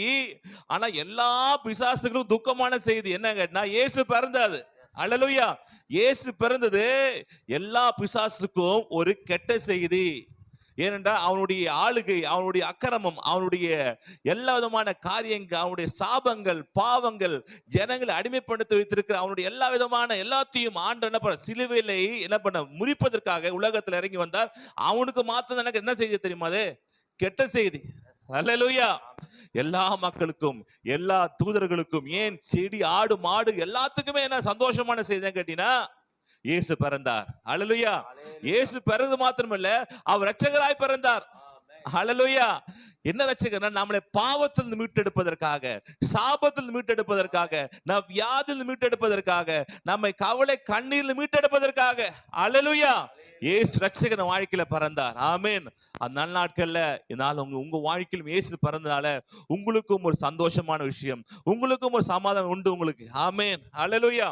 ஆனா எல்லா பிசாசுகளுக்கும் துக்கமான செய்தி. என்ன கேட்டா, இயேசு பிறந்தாது. ஹல்லேலூயா. இயேசு பிறந்தது எல்லா பிசாசுக்கும் ஒரு கெட்ட செய்தி. ஏனென்றால் அவனுடைய ஆளுகை, அவனுடைய அக்கிரமம், அவனுடைய எல்லா விதமான காரியங்கள், அவனுடைய சாபங்கள், பாவங்கள், ஜனங்களை அடிமைப்படுத்தி வைத்திருக்கிற அவனுடைய எல்லா விதமான எல்லாத்தையும் ஆண்டு என்ன பண்ண, சிலுவையிலே என்ன பண்ண, முறிப்பதற்காக உலகத்தில் இறங்கி வந்தார். அவனுக்கு மாத்திரம் எனக்கு என்ன செய்தி தெரியுமா? அது கெட்ட செய்தி. ஹல்லேலூயா. எல்லா மக்களுக்கும், எல்லா தூதர்களுக்கும், ஏன் செடி, ஆடு, மாடு எல்லாத்துக்குமே என்ன சந்தோஷமான செய்தி கேட்டீங்கன்னா, இயேசு பிறந்தார். ஹல்லேலூயா. இயேசு பிறந்தது மாத்திரமல்ல, அவர் இரட்சகராய் பிறந்தார். ஹல்லேலூயா. என்ன ரட்சகர்னா, நம்மளை பாவத்திலிருந்து மீட்டெடுப்பதற்காக, சாபத்திலிருந்து மீட்டெடுப்பதற்காக, நம் வியாதியிலிருந்து மீட்டெடுப்பதற்காக, நம்மை கவலை கண்ணீரில் மீட்டெடுப்பதற்காக. ஹல்லேலூயா. இயேசு ரட்சகர் வாழ்க்கையில பிறந்தார். ஆமென். அந்த நல்ல நாட்கள்ல இதனால உங்க வாழ்க்கையிலும் இயேசு பிறந்தனால உங்களுக்கும் ஒரு சந்தோஷமான விஷயம், உங்களுக்கும் ஒரு சமாதானம் உண்டு உங்களுக்கு. ஆமென். ஹல்லேலூயா.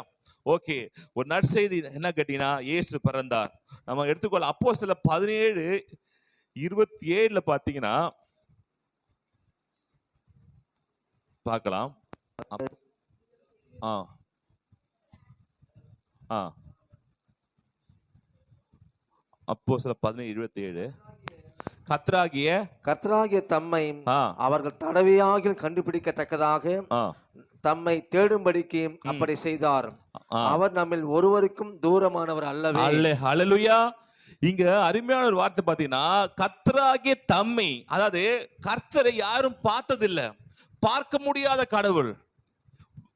ஓகே, ஒரு நற்செய்தி என்ன கேட்டீங்கன்னா, இயேசு பிறந்தார். நம்ம எடுத்துக்கொள்ள அப்போஸ்தலர் 17:27 பாத்தீங்கன்னா பார்க்கலாம். அப்போஸ்தலர் 17:27 கர்த்தராகிய தம்மை அவர்கள் தடவையாக கண்டுபிடிக்கத்தக்கதாக தம்மை தேடும்படிக்கு அப்படி செய்தார். அவர் நம்மில் ஒருவருக்கும் தூரமானவர் அல்லவே. ஹல்லேலூயா. இங்க அருமையான ஒரு வார்த்தை பாத்தீங்கன்னா, கர்த்தராகிய தம்மை, அதாவது கர்த்தரை யாரும் பார்த்ததில்லை, பார்க்க முடியாத கடவுள்,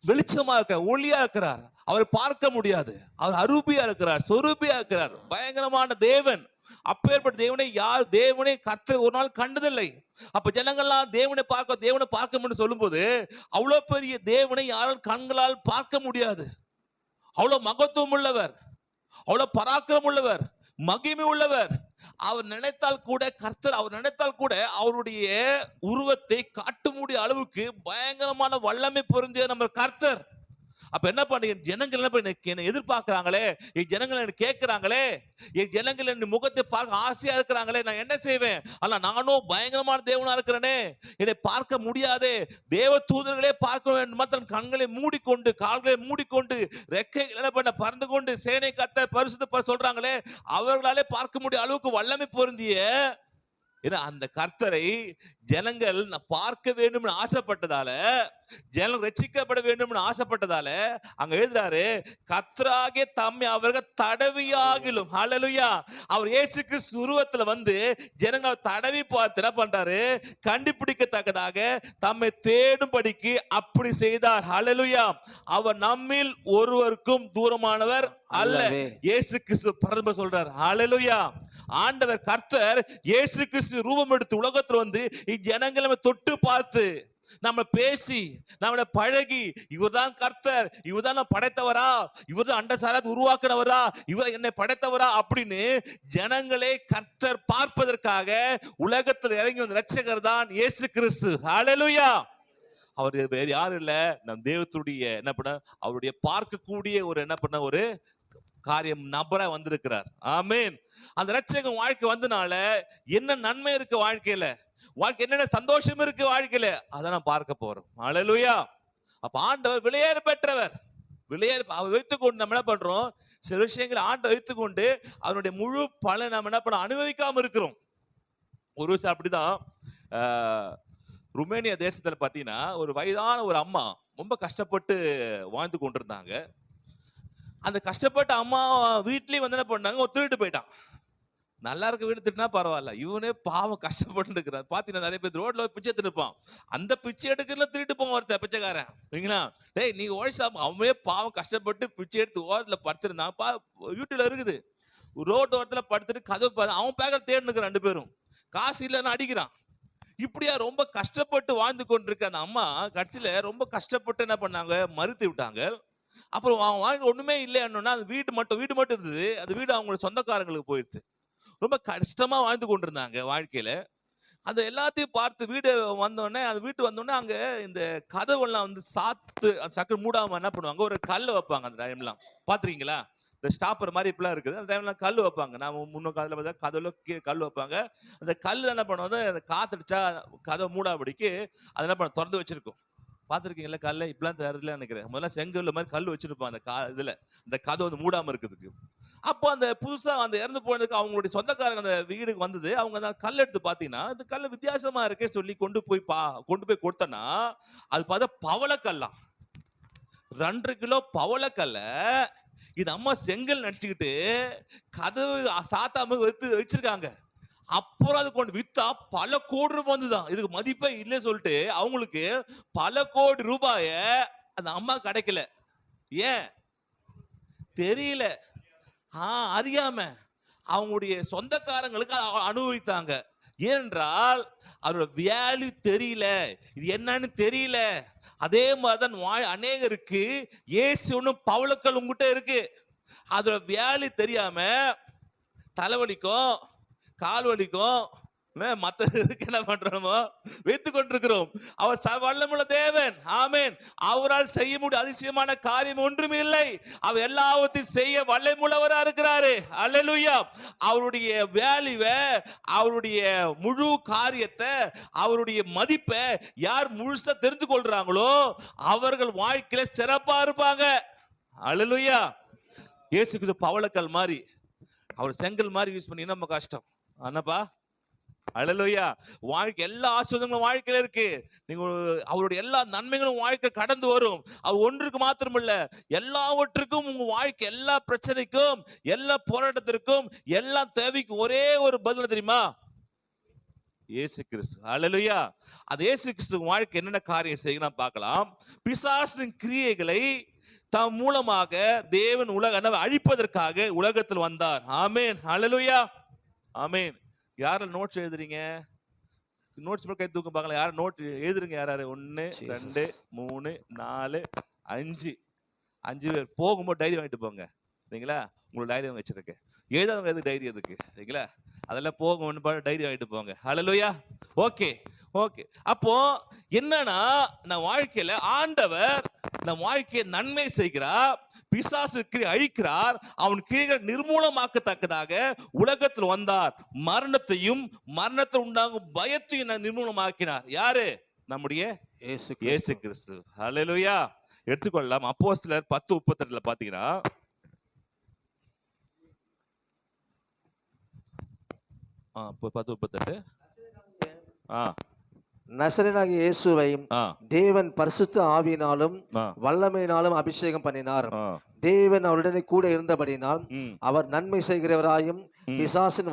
வெளிச்சமா இருக்க, ஒளியா இருக்கிறார். அவர் பார்க்க முடியாது, அவர் அரூபியா இருக்கிறார், சொரூபியா இருக்கிறார், பயங்கரமான தேவன். அப்பேற்பட்ட தேவனை கர்த்தர் ஒரு நாள் கண்டதில்லை. அப்ப ஜனங்கள்லாம் தேவனை பார்க்க சொல்லும் போது, அவ்வளவு பெரிய தேவனை யாரால் கண்களால் பார்க்க முடியாது. அவ்வளவு மகத்துவம் உள்ளவர், அவ்வளவு பராக்கிரம் உள்ளவர், மகிமை உள்ளவர். அவர் நினைத்தால் கூட, கர்த்தர் அவர் நினைத்தால் கூட அவருடைய உருவத்தை காட்ட முடிய அளவுக்கு பயங்கரமான வல்லமை பொருந்திய நம்ம கர்த்தர். அப்ப என்ன பண்ண, ஜனங்கள் என்ன எதிர்பார்க்கிறாங்களே, என் ஜனங்கள் என்ன கேட்கிறாங்களே, என் ஜனங்கள் என் முகத்தை பார்க்க ஆசையா இருக்கிறாங்களே, நான் என்ன செய்வேன்? அல்ல, நானும் பயங்கரமான தேவனா இருக்கிறேனே, என்னை பார்க்க முடியாதே. தேவ தூதர்களே பார்க்க வேண்டும், தன் கண்களை மூடிக்கொண்டு, கால்களை மூடிக்கொண்டு, ரெக்கைகள் என்ன பண்ண பறந்து கொண்டு சேனை கர்த்தர் பரிசுத்த சொல்றாங்களே, அவர்களாலே பார்க்க முடிய அளவுக்கு வல்லமை பொருந்திய அந்த கர்த்தரை ஜனங்கள் பார்க்க வேண்டும் ஆசைப்பட்டதால, ஜனம் ரட்சிக்கப்பட வேண்டும் ஆசைப்பட்டதால அங்க எழுதுறாரு, கர்த்தராகிய தம்மை அவர்கள் தடவியாகிலும். ஹல்லேலூயா. அவர் இயேசு கிறிஸ்து உருவத்துல வந்து ஜனங்கள் தடவி பார்த்து என்ன பண்றாரு, கண்டுபிடிக்கத்தக்கதாக தம்மை தேடும்படிக்கு அப்படி செய்தார். ஹல்லேலூயா. அவர் நம்மில் ஒருவருக்கும் தூரமானவர் அல்ல. இயேசு கிறிஸ்து பரம சொல்றார். ஹல்லேலூயா. ஆண்டவர் கர்த்தர் இயேசு கிறிஸ்து ரூபம் எடுத்து உலகத்துல வந்து ஜனங்களை தொட்டு பார்த்து, நம்ம பேசி, நம்மளை பழகி, இவர்தான் கர்த்தர், இவர்தான் நான் படைத்தவரா, இவர்தான் அண்டசாரத்தை உருவாக்குனவரா, இவர் என்னை படைத்தவரா அப்படின்னு ஜனங்களே கர்த்தர் பார்ப்பதற்காக உலகத்தில் இறங்கி வந்த ரட்சகர் தான் இயேசு கிறிஸ்து. ஹல்லேலூயா. அவர் வேறு யாரும் இல்ல, நம் தேவத்துடைய என்ன பண்ண, அவருடைய பார்க்கக்கூடிய ஒரு என்ன பண்ண ஒரு காரியம் நபரா வந்திருக்கிறார். ஆமென். அந்த ரட்சகன் வாழ்க்கை வந்தனால என்ன நன்மை இருக்கு வாழ்க்கையில, வாழ்க்கை என்னென்ன சந்தோஷம் இருக்கு வாழ்க்கையில, அதை நான் பார்க்க போறோம். ஹல்லேலூயா. அப்ப ஆண்டவர் விலையேற பெற்றவர். அவர் வைத்துக்கொண்டு நம்ம என்ன பண்றோம், சில விஷயங்களை ஆண்டவர் வைத்துக்கொண்டு அதனுடைய முழு பலனை நம்ம என்ன பண்ண அனுபவிக்காம இருக்கிறோம். ஒரு விஷயம் அப்படிதான். ருமேனியா தேசத்துல பாத்தீங்கன்னா ஒரு வயதான ஒரு அம்மா ரொம்ப கஷ்டப்பட்டு வாழ்ந்து கொண்டிருந்தாங்க. அந்த கஷ்டப்பட்ட அம்மா வீட்லயும் வந்து என்ன பண்ணாங்க, ஒரு திருட்டு போயிட்டான். நல்லா இருக்க வீடு திட்டினா பரவாயில்ல, இவனே பாவம் கஷ்டப்பட்டு இருக்கிறான். பாத்தீங்கன்னா நிறைய பேர் ரோட்ல பிச்சை எடுத்துருப்பான். அந்த பிச்சை எடுக்கிறதுல திருட்டு போவான் ஒருத்தர் பிச்சைக்காரன். சரிங்களா, டேய் நீங்க ஓய்சாம அவனே பாவம் கஷ்டப்பட்டு பிச்சை எடுத்து ஓரத்துல படுத்திருந்தான். யூடியூப்ல இருக்குது. ரோட்டு ஓரத்துல படுத்துட்டு கதவு அவன் பேக்கர் தேடினுக்கிறான். 2 பேரும் காசு இல்லைன்னு அடிக்கிறான். இப்படியா ரொம்ப கஷ்டப்பட்டு வாழ்ந்து கொண்டிருக்க அந்த அம்மா கடைசியில ரொம்ப கஷ்டப்பட்டு என்ன பண்ணாங்க, மறுத்து விட்டாங்க. அப்புறம் அவன் வாழ்க்கை ஒண்ணுமே இல்லைன்னா அந்த வீடு மட்டும் இருந்தது. அந்த வீடு அவங்களோட சொந்தக்காரங்களுக்கு போயிடுது. ரொம்ப கஷ்டமா வாழ்ந்து கொண்டிருந்தாங்க வாழ்க்கையில. அந்த எல்லாத்தையும் பார்த்து வீடு வந்தோடனே, அந்த வீட்டு வந்தோடனே அங்க இந்த கதவெல்லாம் வந்து சாத்து அந்த சக்கரை மூடாம என்ன பண்ணுவாங்க, ஒரு கல் வைப்பாங்க. அந்த டைம்லாம் பாத்துருக்கீங்களா, இந்த ஸ்டாப்பர் மாதிரி இப்பெல்லாம் இருக்குது. அந்த டைம்ல கல் வைப்பாங்க. நான் முன்ன காலத்துல பார்த்தா கதவுல கீழே கல் வைப்பாங்க. அந்த கல் என்ன பண்ணுவோம், அந்த காத்தடிச்சா கதவை மூடாபடிக்கு அதை என்ன பண்ண திறந்து வச்சிருக்கோம். பாத்துருக்கீங்களா கல்ல இப்பெல்லாம் தரல நினைக்கிறேன். முதல்ல செங்கல்ல மாதிரி கல் வச்சிருப்பான் அந்த இதுல, இந்த கதை வந்து மூடாம இருக்கிறதுக்கு. அப்போ அந்த புதுசா அந்த இறந்து போனதுக்கு அவங்களுடைய சொந்தக்காரங்க அந்த வீடுக்கு வந்தது. அவங்க அந்த கல் எடுத்து பாத்தீங்கன்னா இந்த கல் வித்தியாசமா இருக்கே சொல்லி கொண்டு போய் கொடுத்தனா, அது பார்த்தா பவளக்கல்லாம். 2 கிலோ பவளக்கல்ல இது அம்மா செங்கல் நடிச்சுக்கிட்டு கதவு சாத்தாம வச்சிருக்காங்க. அப்புறம் அது கொண்டு வித்தா பல கோடி ரூபாய் வந்துதான். இதுக்கு மதிப்பே இல்லை சொல்லிட்டு அவங்களுக்கு பல கோடி ரூபாய அந்த அம்மா கிடைக்கல. ஏன் தெரியல, அறியாம அவங்களுடைய சொந்தக்காரங்களுக்கு அனுபவித்தாங்க. ஏனென்றால் அதோட வேல்யூ தெரியல, இது என்னன்னு தெரியல. அதே மாதிரிதான் அநேகருக்கு இயேசு ஒன்னும் பவளக்கல் உங்ககிட்ட இருக்கு, அதோட வேல்யூ தெரியாம தலைவலிக்கும் கால் வலிக்கும் மத்த என்ன பண்றோமோ வைத்துக் கொண்டிருக்கிறோம். அவர் வல்லமுள்ள தேவன். ஆமென். அவரால் செய்ய முடிய அதிசயமான காரியம் ஒன்றும் இல்லை. அவர் எல்லாவற்றையும் செய்ய வல்லமுள்ளவரா இருக்கிறாரு. அல்லேலூயா. அவருடைய வேல்யூவை, அவருடைய முழு காரியத்தை, அவருடைய மதிப்பை யார் முழுசா தெரிந்து கொள்றாங்களோ அவர்கள் வாழ்க்கையில சிறப்பா இருப்பாங்க. அல்லேலூயா. இயேசுக்கு பவளக்கல் மாதிரி, அவர் செங்கல் மாதிரி யூஸ் பண்ணி நம்ம கஷ்டம் அண்ணப்பா. அல்லேலூயா. வாழ்க்கை எல்லா ஆசீர்வாதங்களும் வாழ்க்கையில இருக்கு. நீங்க அவருடைய எல்லா நன்மைகளும் வாழ்க்கை கடந்து வரும். அது ஒன்றுக்கு மாத்திரம் இல்ல, எல்லாவற்றுக்கும் உங்க வாழ்க்கை, எல்லா பிரச்சனைக்கும், எல்லா போராட்டத்திற்கும், எல்லா தேவைக்கும் ஒரே ஒரு பதில் தெரியுமா, இயேசு கிறிஸ்து. அல்லேலூயா. அது இயேசு கிறிஸ்து வாழ்க்கை என்னென்ன காரியம் செய்யலாம் பார்க்கலாம். பிசாசின் கிரியைகளை தம் மூலமாக தேவன் உலக அழிப்பதற்காக உலகத்தில் வந்தார். ஆமென். அல்லேலூயா. ஆமென். யார நோட்ஸ் எழுதுறீங்க? நோட்ஸ் கை தூக்க பார்க்கலாம். யார நோட் எழுதுறீங்க? யாராரு? 1 2 3 4 5 பேர் போகும்போது டைரி வாங்கிட்டு போங்க. சரிங்களா, உங்களுக்கு டைரி வாங்க வச்சிருக்கேன். எழுதாதவங்க எதுக்கு டைரி எதுக்கு? சரிங்களா, அதெல்லாம் போக ஒன்று டைரி வாங்கிட்டு போங்க. ஹல்லேலூயா. Okay okay. அப்போ என்னன்னா, நம்ம வாழ்க்கையில ஆண்டவர் நம் வாழ்க்கையை நன்மை செய்கிறார், பிசாசு அழிக்கிறார், அவன் கீழே நிர்மூலமாக்கத்தக்கதாக உலகத்தில் வந்தார். மரணத்தையும் மரணத்தில் உண்டாகும் பயத்தையும் நிர்மூலமாக்கினார். யாரு? நம்முடைய இயேசு கிறிஸ்து. ஹல்லேலூயா. எடுத்துக்கொள்ளலாம். அப்போஸ்தலர் 10:32 பாத்தீங்கன்னா, இப்போ 10:38 நசரேயனாகிய இயேசுவை தேவன் பரிசுத்த ஆவியினாலும் வல்லமையினாலும் அபிஷேகம் பண்ணினார். தேவன் அவருடனே கூட இருந்தபடியினால் அவர் நன்மை செய்கிறவராயும் பிசாசின்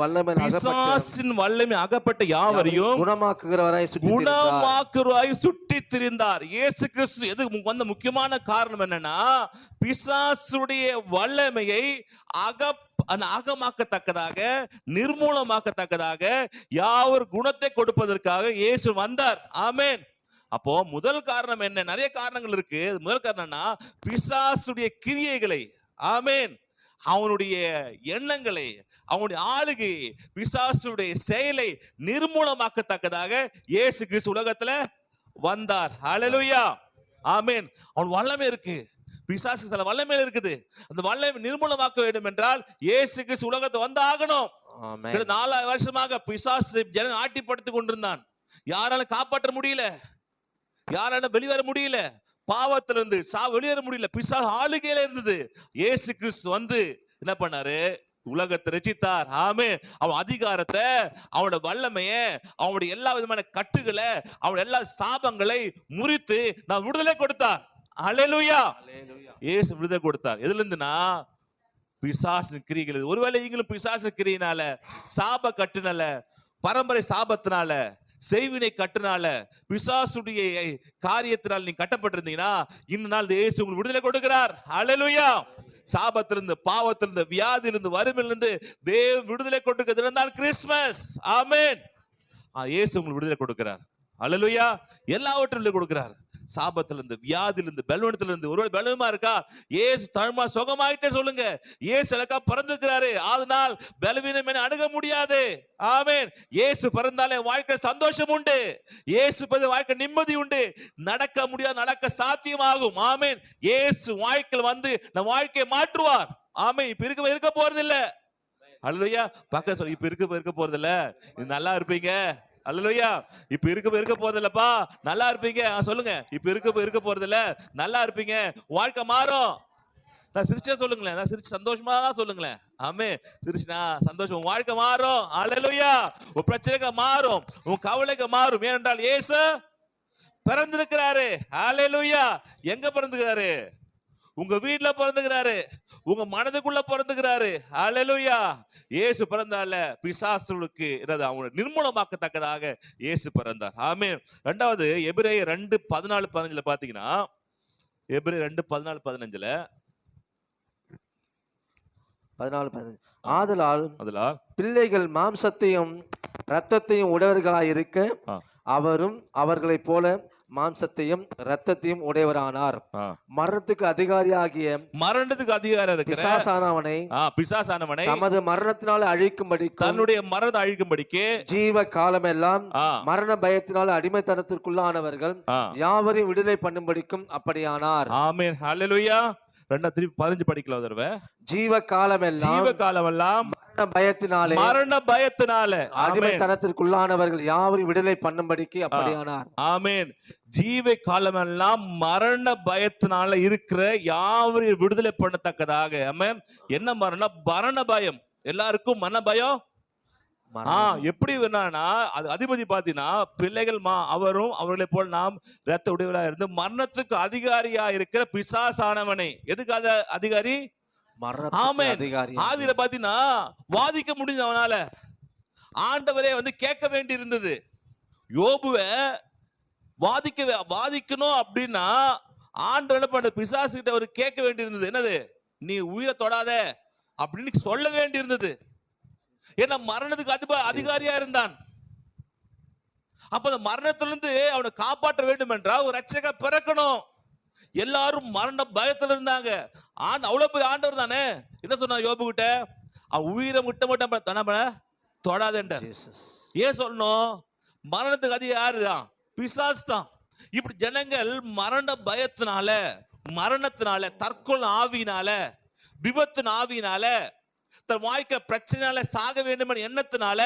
வல்லமை அகப்பட்ட யாவரையும் குணமாக்குகிறவராய் சுற்றி திரிந்தார். இயேசு கிறிஸ்து எதுக்கு வந்த முக்கியமான காரணம் என்னன்னா, பிசாசுடைய வல்லமையை அகமாக்கத்தக்கதாக, நிர்மூலமாக்கத்தக்கதாக, யாவர் குணத்தை கொடுப்பதற்காக இயேசு வந்தார். ஆமென். அப்போ முதல் காரணம் என்ன? நிறைய காரணங்கள் இருக்கு. முதல் காரணம்னா பிசாசுடைய கிரியைகளை, ஆமென், அவனுடைய எண்ணங்களை, அவனுடைய ஆளுகை, பிசாசுடைய செயலை நிர்மூலமாக்கத்தக்கதாக இயேசு கிறிஸ்து உலகத்துல வந்தார். ஹல்லேலூயா. ஆமென். அவன் வல்லமை இருக்கு. பிசாசு சில வல்லமையில இருக்குது. அந்த வல்லமை நிர்மூலமாக்க வேண்டும் என்றால் இயேசு கிறிஸ்து உலகத்தை வந்து ஆகணும். ஆமென். 4000 வருஷமாக பிசாசு ஜனம் ஆட்டிப்படுத்திக் கொண்டிருந்தான். யாராலும் காப்பாற்ற முடியல, யாராலும் வெளிவர முடியல, பாவத்திலிருந்து வெளியேற முடியல, பிசாசு ஆளுகையில இருந்தது. இயேசு கிறிஸ்து வந்து என்ன பண்ணாரு? உலகத்தை ரட்சித்தார். ஆமென். அவன் அதிகாரத்தை, அவனோட வல்லமைய, அவனுடைய எல்லா விதமான கட்டுகளை, அவனுடைய எல்லா சாபங்களை முறித்து நான் விடுதலை கொடுத்தார். அல்லேலூயா. இயேசு விடுதலை கொடுத்தார். எதுல இருந்துனா? பிசாசு கிரிகள். ஒருவேளை நீங்களும் பிசாசு கிரியினால, சாப கட்டுனால, பரம்பரை சாபத்தினால, செய்வினை கட்டுனால, பிசாசுடைய காரியத்தினால் நீங்க கட்டப்பட்டிருந்தீங்கன்னா இந்த நாள் இயேசு உங்களுக்கு விடுதலை கொடுக்கிறார். அல்லேலூயா. சாபத்திலிருந்து, பாவத்திலிருந்து, வியாதியிலிருந்து, வறுமையிலிருந்து தேவ விடுதலை கொடுக்கிற தினம் தான் கிறிஸ்துமஸ். ஆமென். இயேசு உங்களுக்கு விடுதலை கொடுக்கிறார். அல்லேலூயா. எல்லாவற்றிலும் கொடுக்கிறார். சாபத்திலிருந்து, வியாதியிலிருந்து, பலவீனத்திலிருந்து. ஒருவேளை பலவீனமா இருக்கா? இயேசு தழும்பா சுகமாயிட்டே சொல்லுங்க. இயேசு எனக்கா பிறந்திருக்கிறாரு, அதனால் பலவீனம் என அணுக முடியாது. ஆமென். இயேசு பிறந்தாலே வாழ்க்கை சந்தோஷம் உண்டு. இயேசு பிறந்த வாழ்க்கை நிம்மதி உண்டு. நடக்க முடியாது, நடக்க சாத்தியமாகும். ஆமென். இயேசு வாழ்க்கையில் வந்து நம் வாழ்க்கையை மாற்றுவார். ஆமென். இப்ப இருக்க போறது இல்ல. அல்லேலூயா. பக்கத்துல சொல்லி இப்ப இருக்க போறது இல்ல, இது நல்லா இருப்பீங்க. அல்லேலூயா. இப்ப இருக்க போறது இல்லப்பா, நல்லா இருப்பீங்க. சொல்லுங்க. இப்ப இருக்க போறது இல்ல, நல்லா இருப்பீங்க. வாழ்க்கை மாறும். நான் சிரிச்சா சொல்லுங்களேன், நான் சிரிச்சு சந்தோஷமா சொல்லுங்களேன். ஆமே. சிரிச்சுனா சந்தோஷம். உன் வாழ்க்கை மாறும். அல்லேலூயா. உன் பிரச்சனைகள் மாறும், உன் கவலைகள் மாறும். ஏனென்றால் இயேசு பிறந்திருக்கிறாரு. அல்லேலூயா. எங்க பிறந்திருக்கிறாரு? உங்க வீட்டுல பிறந்துக்கிறாரு, உங்க மனதுக்குள்ள பிறந்துக்கிறாரு. அல்லேலூயா. இயேசு பிறந்தால பிசாசுகளுக்கு அவனை நிர்மூலமாக்கத்தக்கதாக இயேசு பிறந்தார். ஆமென். இரண்டாவது எபிரேயர் 2:14-15 பாத்தீங்கன்னா, எபிரேயர் 2:14-15 ஆதலால் பிள்ளைகள் மாம்சத்தையும் இரத்தத்தையும் உடையவர்களாய் இருக்க அவரும் அவர்களைப் போல மாம்சத்தையும் இரத்தத்தையும் உடையவரானார். மரணத்துக்கு அதிகாரியாகிய பிசாசானவனை தமது மரணத்தினால் அழிக்கும்படி, தன்னுடைய மரணத்தை அழிக்கும்படிக்கு ஜீவ காலமெல்லாம் மரண பயத்தினால் அடிமைத்தனத்திற்குள்ளானவர்கள் யாவரையும் விடுதலை பண்ணும்படிக்கும் அப்படியானார். ஆமென். ஹல்லேலூயா. 2:15 படிக்கலாம் ஒரு தடவை. ஜீவ காலமெல்லாம் மரண பயத்தினாலே அடிமைத்தனத்திற்குள்ளானவர்கள் யாவரையும் விடுதலை பண்ணும்படிக்கு அப்படியானார். ஆமென். ஜீவ காலமெல்லாம் மரண பயத்தினால இருக்கிற யாவரையும் விடுதலை பண்ணத்தக்கதாக. ஆமென். என்ன மரணம்? மரண பயம். எல்லாருக்கும் மரண பயம். எப்படி வேணானா, அது அதிபதி பாத்தீங்கன்னா பிள்ளைகள் அவரும் அவர்களை போல் நாம் இரத்த உடையவராக இருந்து மரணத்துக்கு அதிகாரியா இருக்கிற பிசாசானவனை. எதுக்கு அதிகாரி? ஆமென். ஆதியில பாத்தீங்கன்னா வாதிக்க முடிஞ்சது அவனால. ஆண்டவரே வந்து கேட்க வேண்டி இருந்தது. யோபுவை வாதிக்கணும் அப்படின்னா ஆண்டவர் பண்ண பிசாசு கிட்ட அவர் கேட்க வேண்டி இருந்தது. என்னது? நீ உயிரை தொடாத அப்படின்னு சொல்ல வேண்டி இருந்தது. ஏன்னா மரணத்துக்கு அதிகாரியா இருந்தான். அப்ப அந்த மரணத்திலிருந்து அவனை காப்பாற்ற வேண்டும் என்றால் ஒரு ரட்சக பிறக்கணும். எல்லாரும் மரண பயத்துல இருந்தாங்க. அவ்வளவு பெரிய ஆண்டவர் தானே. என்ன சொன்னா யோபு கிட்ட? அவன் உயிரை மட்டும் தொடாத என்றார். ஏன் சொல்லணும்? மரணத்துக்கு அதிகம் யாருதான்? பிசாசு தான். இப்படி ஜனங்கள் மரண பயத்தினால, மரணத்தினால, தற்கொலை ஆவியினால, விபத்து ஆவியினால, தன் வாழ்க்கை பிரச்சனையால சாக வேண்டும் என்ற எண்ணத்தினால,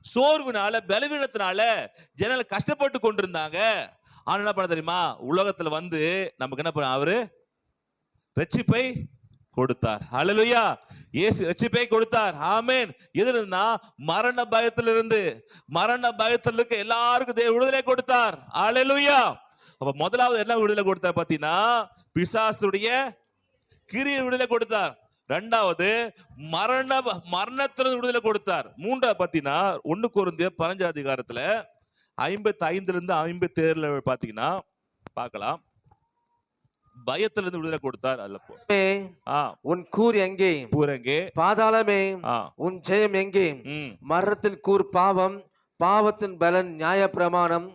சோர்வுனால, பலவீனத்தினால ஜனங்கள் கஷ்டப்பட்டு கொண்டிருந்தாங்க. ஆனா என்ன பண்ண தெரியுமா? உலகத்துல வந்து நமக்கு என்ன பண்ண? அவரு ரட்சிப்பை கொடுத்தார். ஹல்லேலூயா. இயேசு ரட்சிப்பை கொடுத்தார். ஆமென். எதிலிருந்தா? மரண பயத்திலிருந்து. மரண பயத்தில் இருக்க எல்லாருக்கும் தேவ விடுதலை கொடுத்தார். ஹல்லேலூயா. அப்ப முதலாவது என்ன விடுதலை கொடுத்தார் பாத்தீங்கன்னா, பிசாசுடைய கிரியை விடுதலை கொடுத்தார். இரண்டாவது மரணத்திலிருந்து விடுதலை கொடுத்தார். மூன்றாவது பாத்தீங்கன்னா 1 கொரிந்தியர் 15 55-57 பாத்தீங்கன்னா பார்க்கலாம். பயத்திலிருந்து விடுதலை கொடுத்தார். உன் கூர் எங்கே? பாதாளமே உன் ஜெயம் எங்கே? மரணத்தின் கூர் பாவம், பாவத்தின் பலன் நியாய பிரமாணம்.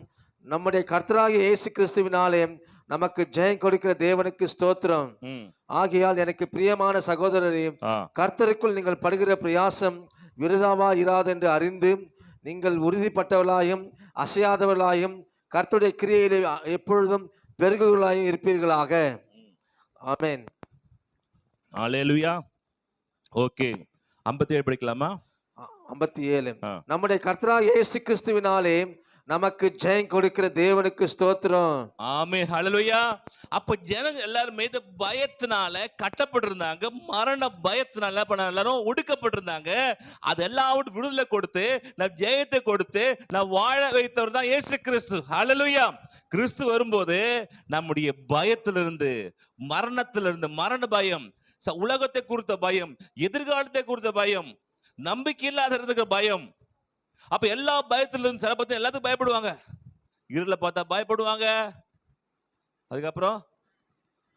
நம்முடைய கர்த்தராகிய இயேசு கிறிஸ்துவினாலே நமக்கு ஜெயம் கொடுக்கிற தேவனுக்கு ஸ்தோத்திரம். ஆகையால் எனக்கு பிரியமான சகோதரரே, கர்த்தருக்குள் நீங்கள் படுகிற பிரயாசம் விருதாவா இராது என்று அறிந்து நீங்கள் உறுதிப்பட்டவர்களாயும் அசையாதவர்களாயும் கர்த்தருடைய கிரியையிலே எப்பொழுதும் பெருகுகளாயும் இருப்பீர்களாக. ஆமென். ஹalleluya. ஓகே, 57 படிக்கலாமா? 57. ஆ. நம்முடைய கர்த்தராகிய இயேசு கிறிஸ்துவினாலே நமக்கு ஜெயம் கொடுக்கிற தேவனுக்கு ஸ்தோத்திரம். ஆமென், ஹalleluya. அப்ப ஜனங்க எல்லாரும் மீது பயத்தினால கட்டப்பட்டிருந்தாங்க, மரண பயத்தினால என்ன பண்ண எல்லாரும் ஒடுக்கப்பட்டிருந்தாங்க. அதெல்லாம் விடுதலை கொடுத்து நம் ஜெயத்தை கொடுத்து நாம் வாழ வைத்தவர் தான் இயேசு கிறிஸ்து. ஹalleluya. கிறிஸ்து வரும்போது நம்முடைய பயத்திலிருந்து, மரணத்திலிருந்து, மரண பயம், உலகத்தை குறித்த பயம், எதிர்காலத்தை குறித்த பயம், நம்பிக்கை இல்லாத இருக்கிற பயம், அப்ப எல்லா பயத்திலிருந்து சில பத்தி எல்லாத்துக்கும் பயப்படுவாங்க. இருள பார்த்தா பயப்படுவாங்க. அதுக்கப்புறம்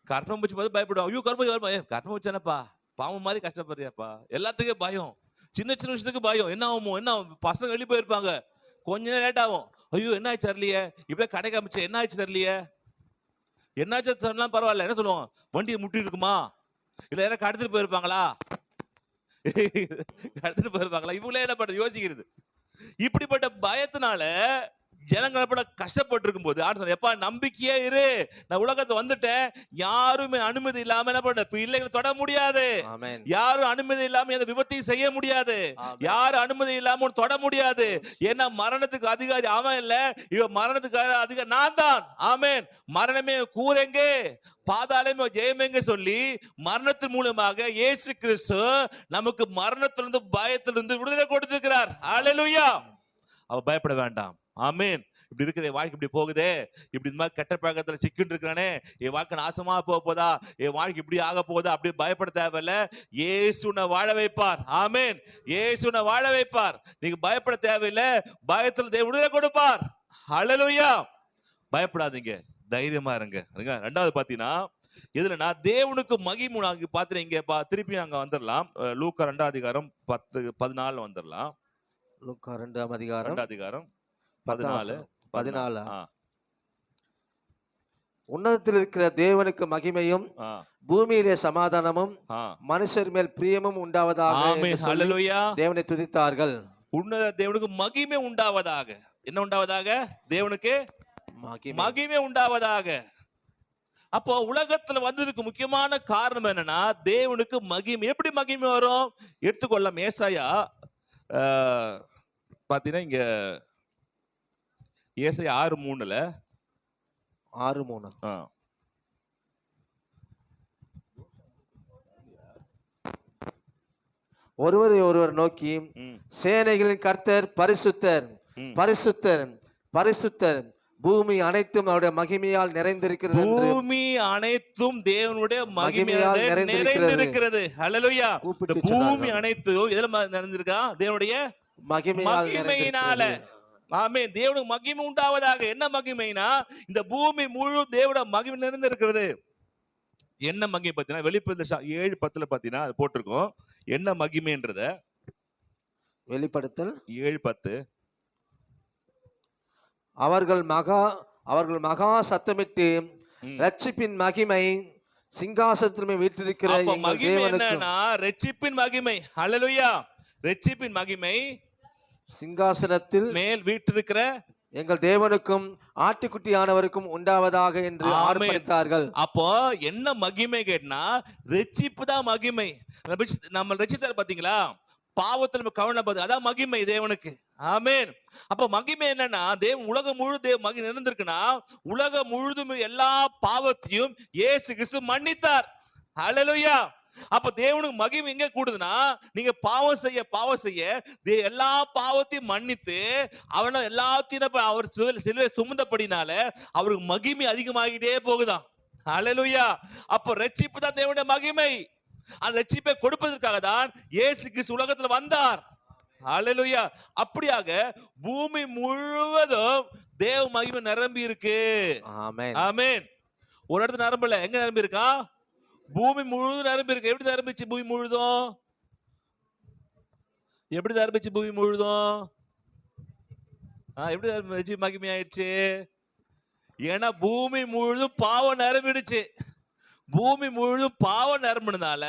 கர்ப்பம் பூச்சி பார்த்து பயப்படுவாங்க. ஐயோ கர்ப்பம் பூச்சானப்பா, பாவம் மாதிரி கஷ்டப்படுறியாப்பா. எல்லாத்துக்கும் பயம், சின்ன சின்ன விஷயத்துக்கு பயம். என்ன ஆகுமோ, என்ன பசங்க வெளியே போயிருப்பாங்க, கொஞ்ச நேரம் லேட் ஆகும். ஐயோ என்ன ஆச்சு தெரியலையே, இப்படியே கடை காமிச்சு என்ன ஆச்சு தெரியலையே, என்னாச்சு சொன்னா பரவாயில்ல. என்ன சொல்லுவோம், வண்டியை முட்டி இருக்குமா, இல்ல யாரும் கடத்திட்டு போயிருப்பாங்களா, கடத்திட்டு போயிருப்பாங்களா, இவங்களே என்ன பண்றது யோசிக்கிறது. இப்படிப்பட்ட பயத்தினால ஜனங்கள கஷ்டப்பட்டு இருக்கும் போது ஆண்டு எப்பா நம்பிக்கையே இரு, நான் உலகத்தை வந்துட்டேன், யாருமே அனுமதி இல்லாம என்ன பண்ண பிள்ளைகளை தொட முடியாது, யாரும் அனுமதி இல்லாம எந்த விபத்தையும் செய்ய முடியாது, யாரும் அனுமதி இல்லாம தொட முடியாது. ஏன்னா மரணத்துக்கு அதிகாரி அவன் இல்ல, இவன் மரணத்துக்கு அதிகாரி நான் தான். ஆமென். மரணமே கூரெங்கே, பாதாளமே ஜெயமெங்க சொல்லி மரணத்தின் மூலமாக இயேசு கிறிஸ்து நமக்கு மரணத்திலிருந்து பயத்திலிருந்து விடுதலை கொடுத்திருக்கிறார். ஹalleluya. அவ பயப்பட வேண்டாம். ஆமென். இப்படி இருக்கிற வாழ்க்கை இப்படி போகுதே, இப்படி இந்த மாதிரி கெட்ட பழக்கத்துல சிக்கிட்டு இருக்கிறானே, என் வாழ்க்கை நாசமா போதா, என் வாழ்க்கை இப்படி ஆக போதா, அப்படி பயப்பட தேவையில்ல. இயேசுனை வாழ வைப்பார். ஆமென். இயேசுனை வாழ வைப்பார். நீங்க பயப்பட தேவையில்லை. பயத்துல தேவன் விடுதலை கொடுப்பார். ஹalleluya. பயப்படாதீங்க, தைரியமா இருங்க. ரெண்டாவது பாத்தீங்கன்னா எதுலனா தேவனுக்கு மகிமை. பாத்தீங்க இங்க திருப்பி அங்க வந்துடலாம். லூக்கா 2 அதிகாரம் 10-14 வந்துடலாம். லூக்கா 2 அதிகாரம் 14. உன்னதத்தில் இருக்கிற தேவனுக்கு மகிமையும் பூமியிலே சமாதானமும் மனுஷர் மேல் பிரியமும் உண்டாவதாக தேவனை துதித்தார்கள். உன்னத தேவனுக்கு மகிமை உண்டாவதாக. என்ன உண்டாவதாக? தேவனுக்கு மகிமை உண்டாவதாக. அப்போ உலகத்துல வந்ததுக்கு முக்கியமான காரணம் என்னன்னா தேவனுக்கு மகிமை. எப்படி மகிமை வரும்? எடுத்துக்கொள்ளலாம். ஏசாயா பாத்தீங்கன்னா இங்க ஏசாயா 6:3 ஒருவரை ஒருவர் நோக்கி சேனைகளின் கர்த்தர் பரிசுத்தர் பரிசுத்தர் பரிசுத்தர், பூமி அனைத்தும் அவருடைய மகிமையால் நிறைந்திருக்கிறது. பூமி அனைத்தும் தேவனுடைய மகிமையால் நிறைந்திருக்கிறது. ஹல்லேலூயா. பூமி அனைத்தும் எதுல நிறைந்திருக்கா? தேவனுடைய மகிமையினால. ஆமென். தேவனுக்கு மகிமை உண்டாவதாக. என்ன மகிமைனா இந்த பூமி முழு தேவனுடைய மகிமை நிறைந்திருக்கிறது. என்ன மகிமை பார்த்தீங்கன்னா வெளிப்படுத்தல் 7:10 பார்த்தீங்கன்னா அது போட்டிருக்கோம். என்ன மகிமைன்றத வெளிப்படுத்தல் 7:10 அவர்கள் மகா சத்தமிட்டு ரட்சிப்பின் மகிமை சிங்காசனத்தின் மேல் வீற்றிருக்கிற எங்கள் மகிமை என்னன்னா ரட்சிப்பின் மகிமை. ஹல்லேலூயா. ரட்சிப்பின் மகிமை சிங்காசனத்தில் மேல் வீற்றிருக்கிற எங்கள் தேவனுக்கும் ஆட்டுக்குட்டியானவருக்கும் உண்டாவதாக என்று ஆர்ப்பரித்தார்கள். அப்போ என்ன மகிமை கேட்டா ரட்சிப்பு தான் மகிமை. நம்ம ரட்சித்தார் பாத்தீங்களா? பாவத்தில் நம்ம கவனம், அதான் மகிமை தேவனுக்கு. ஆமென். அப்ப மகிமை என்னன்னா தேவன் உலகம் முழு மகிமை நிறைந்திருக்குன்னா உலகம் முழுதும் எல்லா பாவத்தையும் இயேசு கிறிஸ்து மன்னித்தார். ஹல்லேலூயா. அப்ப தேவனுக்கு மகிமை எங்க கூடுதுன்னா நீங்க பாவம் செய்ய எல்லா பாவத்தையும் மன்னித்து அவனை எல்லாத்தையும் அவர் சிலுவை சுமந்தபடினால அவருக்கு மகிமை அதிகமாகிட்டே போகுதான். ஹல்லேலூயா. அப்ப ரட்சிப்பு தான் தேவனுடைய மகிமை. அந்த ரட்சிப்பை கொடுப்பதற்காக தான் இயேசு கிறிஸ்து உலகத்துல வந்தார். ஹல்லேலூயா. அப்படியாக பூமி முழுவதும் தேவ மகிமை நிரம்பி இருக்கு. ஆமென். ஒரு இடத்துல நிரம்பல, எங்க நிரம்பி இருக்கா? பூமி முழுவதும் நிரம்பி இருக்கு. எப்படி நிரம்பிச்சு பூமி முழுதும்? எப்படி நிரம்பிச்சு பூமி முழுதும்? எப்படி நிரம்பிச்சு மகிமை ஆயிடுச்சு? ஏன்னா பூமி முழுதும் பாவம் நிரம்பிடுச்சு. பூமி முழுதும் பாவம் நிரம்பினதால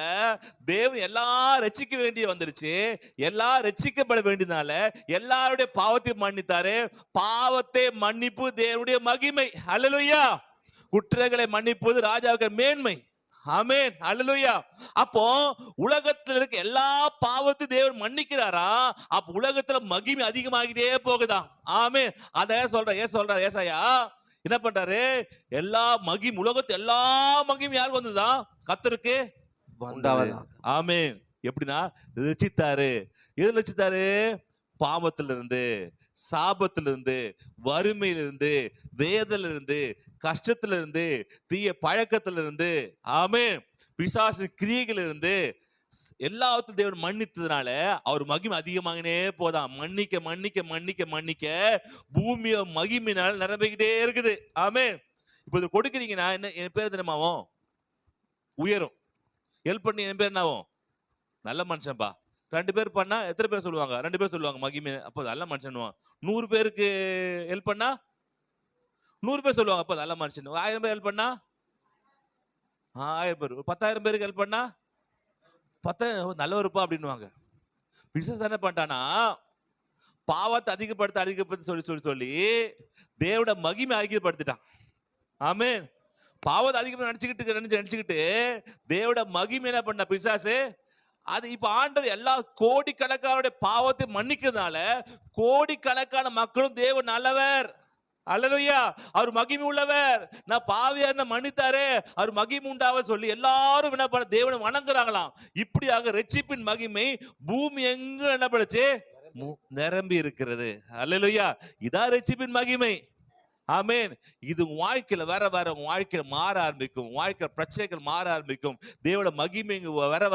தேவன் எல்லாரும் ரட்சிக்க வேண்டிய வந்துருச்சு. எல்லாரும் ரட்சிக்கப்பட வேண்டியதுனால எல்லாருடைய பாவத்தையும் மன்னித்தாரு. பாவத்தை மன்னிப்பு தேவனுடைய மகிமை. ஹல்லேலூயா. குற்றங்களை மன்னிப்பது ராஜாவுக்கு மேன்மை. ஆமென், அல்லேலூயா. அப்போ உலகத்துல இருக்க எல்லா பாவத்தையும் தேவன் மன்னிக்கிறாரா, அப்ப உலகத்துல மகிமை அதிகமாகிட்டே போகுதா. ஆமென். அத சொல்ற ஏசாயா என்ன பண்றாரு, எல்லா மகிமை உலகத்து எல்லா மகிமை யாருக்கு வந்ததா, கர்த்தருக்கு வந்தது. ஆமென். எப்படின்னா ரட்சித்தாரு. எது ரட்சித்தாரு? பாவத்திலிருந்து, சாபத்திலிருந்து, வறுமையிலிருந்து, வேதனையிலிருந்து, கஷ்டத்திலிருந்து, தீய பழக்கத்திலிருந்து, ஆமென், பிசாசு கிரியைகளிலிருந்து எல்லாத்தையும் தேவன் மன்னித்ததுனால அவர் மகிமை அதிகமாகினே போதான். மன்னிக்க மன்னிக்க மன்னிக்க மன்னிக்க பூமிய மகிமையினால் நிரம்பிக்கிட்டே இருக்குது. ஆமென். இப்போ இது கொடுக்குறீங்கன்னா என்ன, என் பேர் தினமாவும் உயரும். ஹெல்ப் பண்ணி என் பேர் என்னாவும் நல்ல மனுஷன்பா. 2 பேர் பண்ணா எத்தனை பேர் சொல்லுவாங்க? 2 பேர் சொல்லுவாங்க மகிமை. அப்போ நல்ல மனுஷன். 100 பேருக்கு ஹெல்ப் பண்ணா 100 பேர் சொல்லுவாங்க அப்போ நல்ல மனுஷன். 1000 பேர் ஹெல்ப் பண்ணா 1000 பேர். 10,000 பேருக்கு ஹெல்ப் பண்ணா 10 நல்லவருப்பா அப்படின்னுவாங்க. பிசினஸ் என்ன பண்ணிட்டானா, பாவத்தை அதிகப்படுத்த சொல்லி தேவோட மகிமை அதிகப்படுத்திட்டான். ஆமென். பாவத்தை அதிகப்படுத்த நினைச்சுக்கிட்டு தேவோட மகிமை என்ன பண்ண பிசாசு, அது இப்ப ஆண்டவர் எல்லா கோடிக்கணக்கான பாவத்தை மன்னிக்கிறதுனால கோடிக்கணக்கான மக்களும் தேவன் நல்லவர். அல்லேலூயா. அவர் மகிமை உள்ளவர். நான் பாவியா இருந்த மன்னித்தாரே, அவர் மகிமை உண்டாவ சொல்லி எல்லாரும் என்ன பண்ண தேவனை வணங்குறாங்களாம். இப்படியாக ரட்சிப்பின் மகிமை பூமி எங்க என்ன பண்ணுச்சு, நிரம்பி இருக்கிறது. அல்லேலூயா. இதான் ரட்சிப்பின் மகிமை. ஆமென். இது வாழ்க்கையில வர வாழ்க்கையில மாற ஆரம்பிக்கும். வாழ்க்கையில பிரச்சனைகள் மாற ஆரம்பிக்கும். தேவோட மகிமை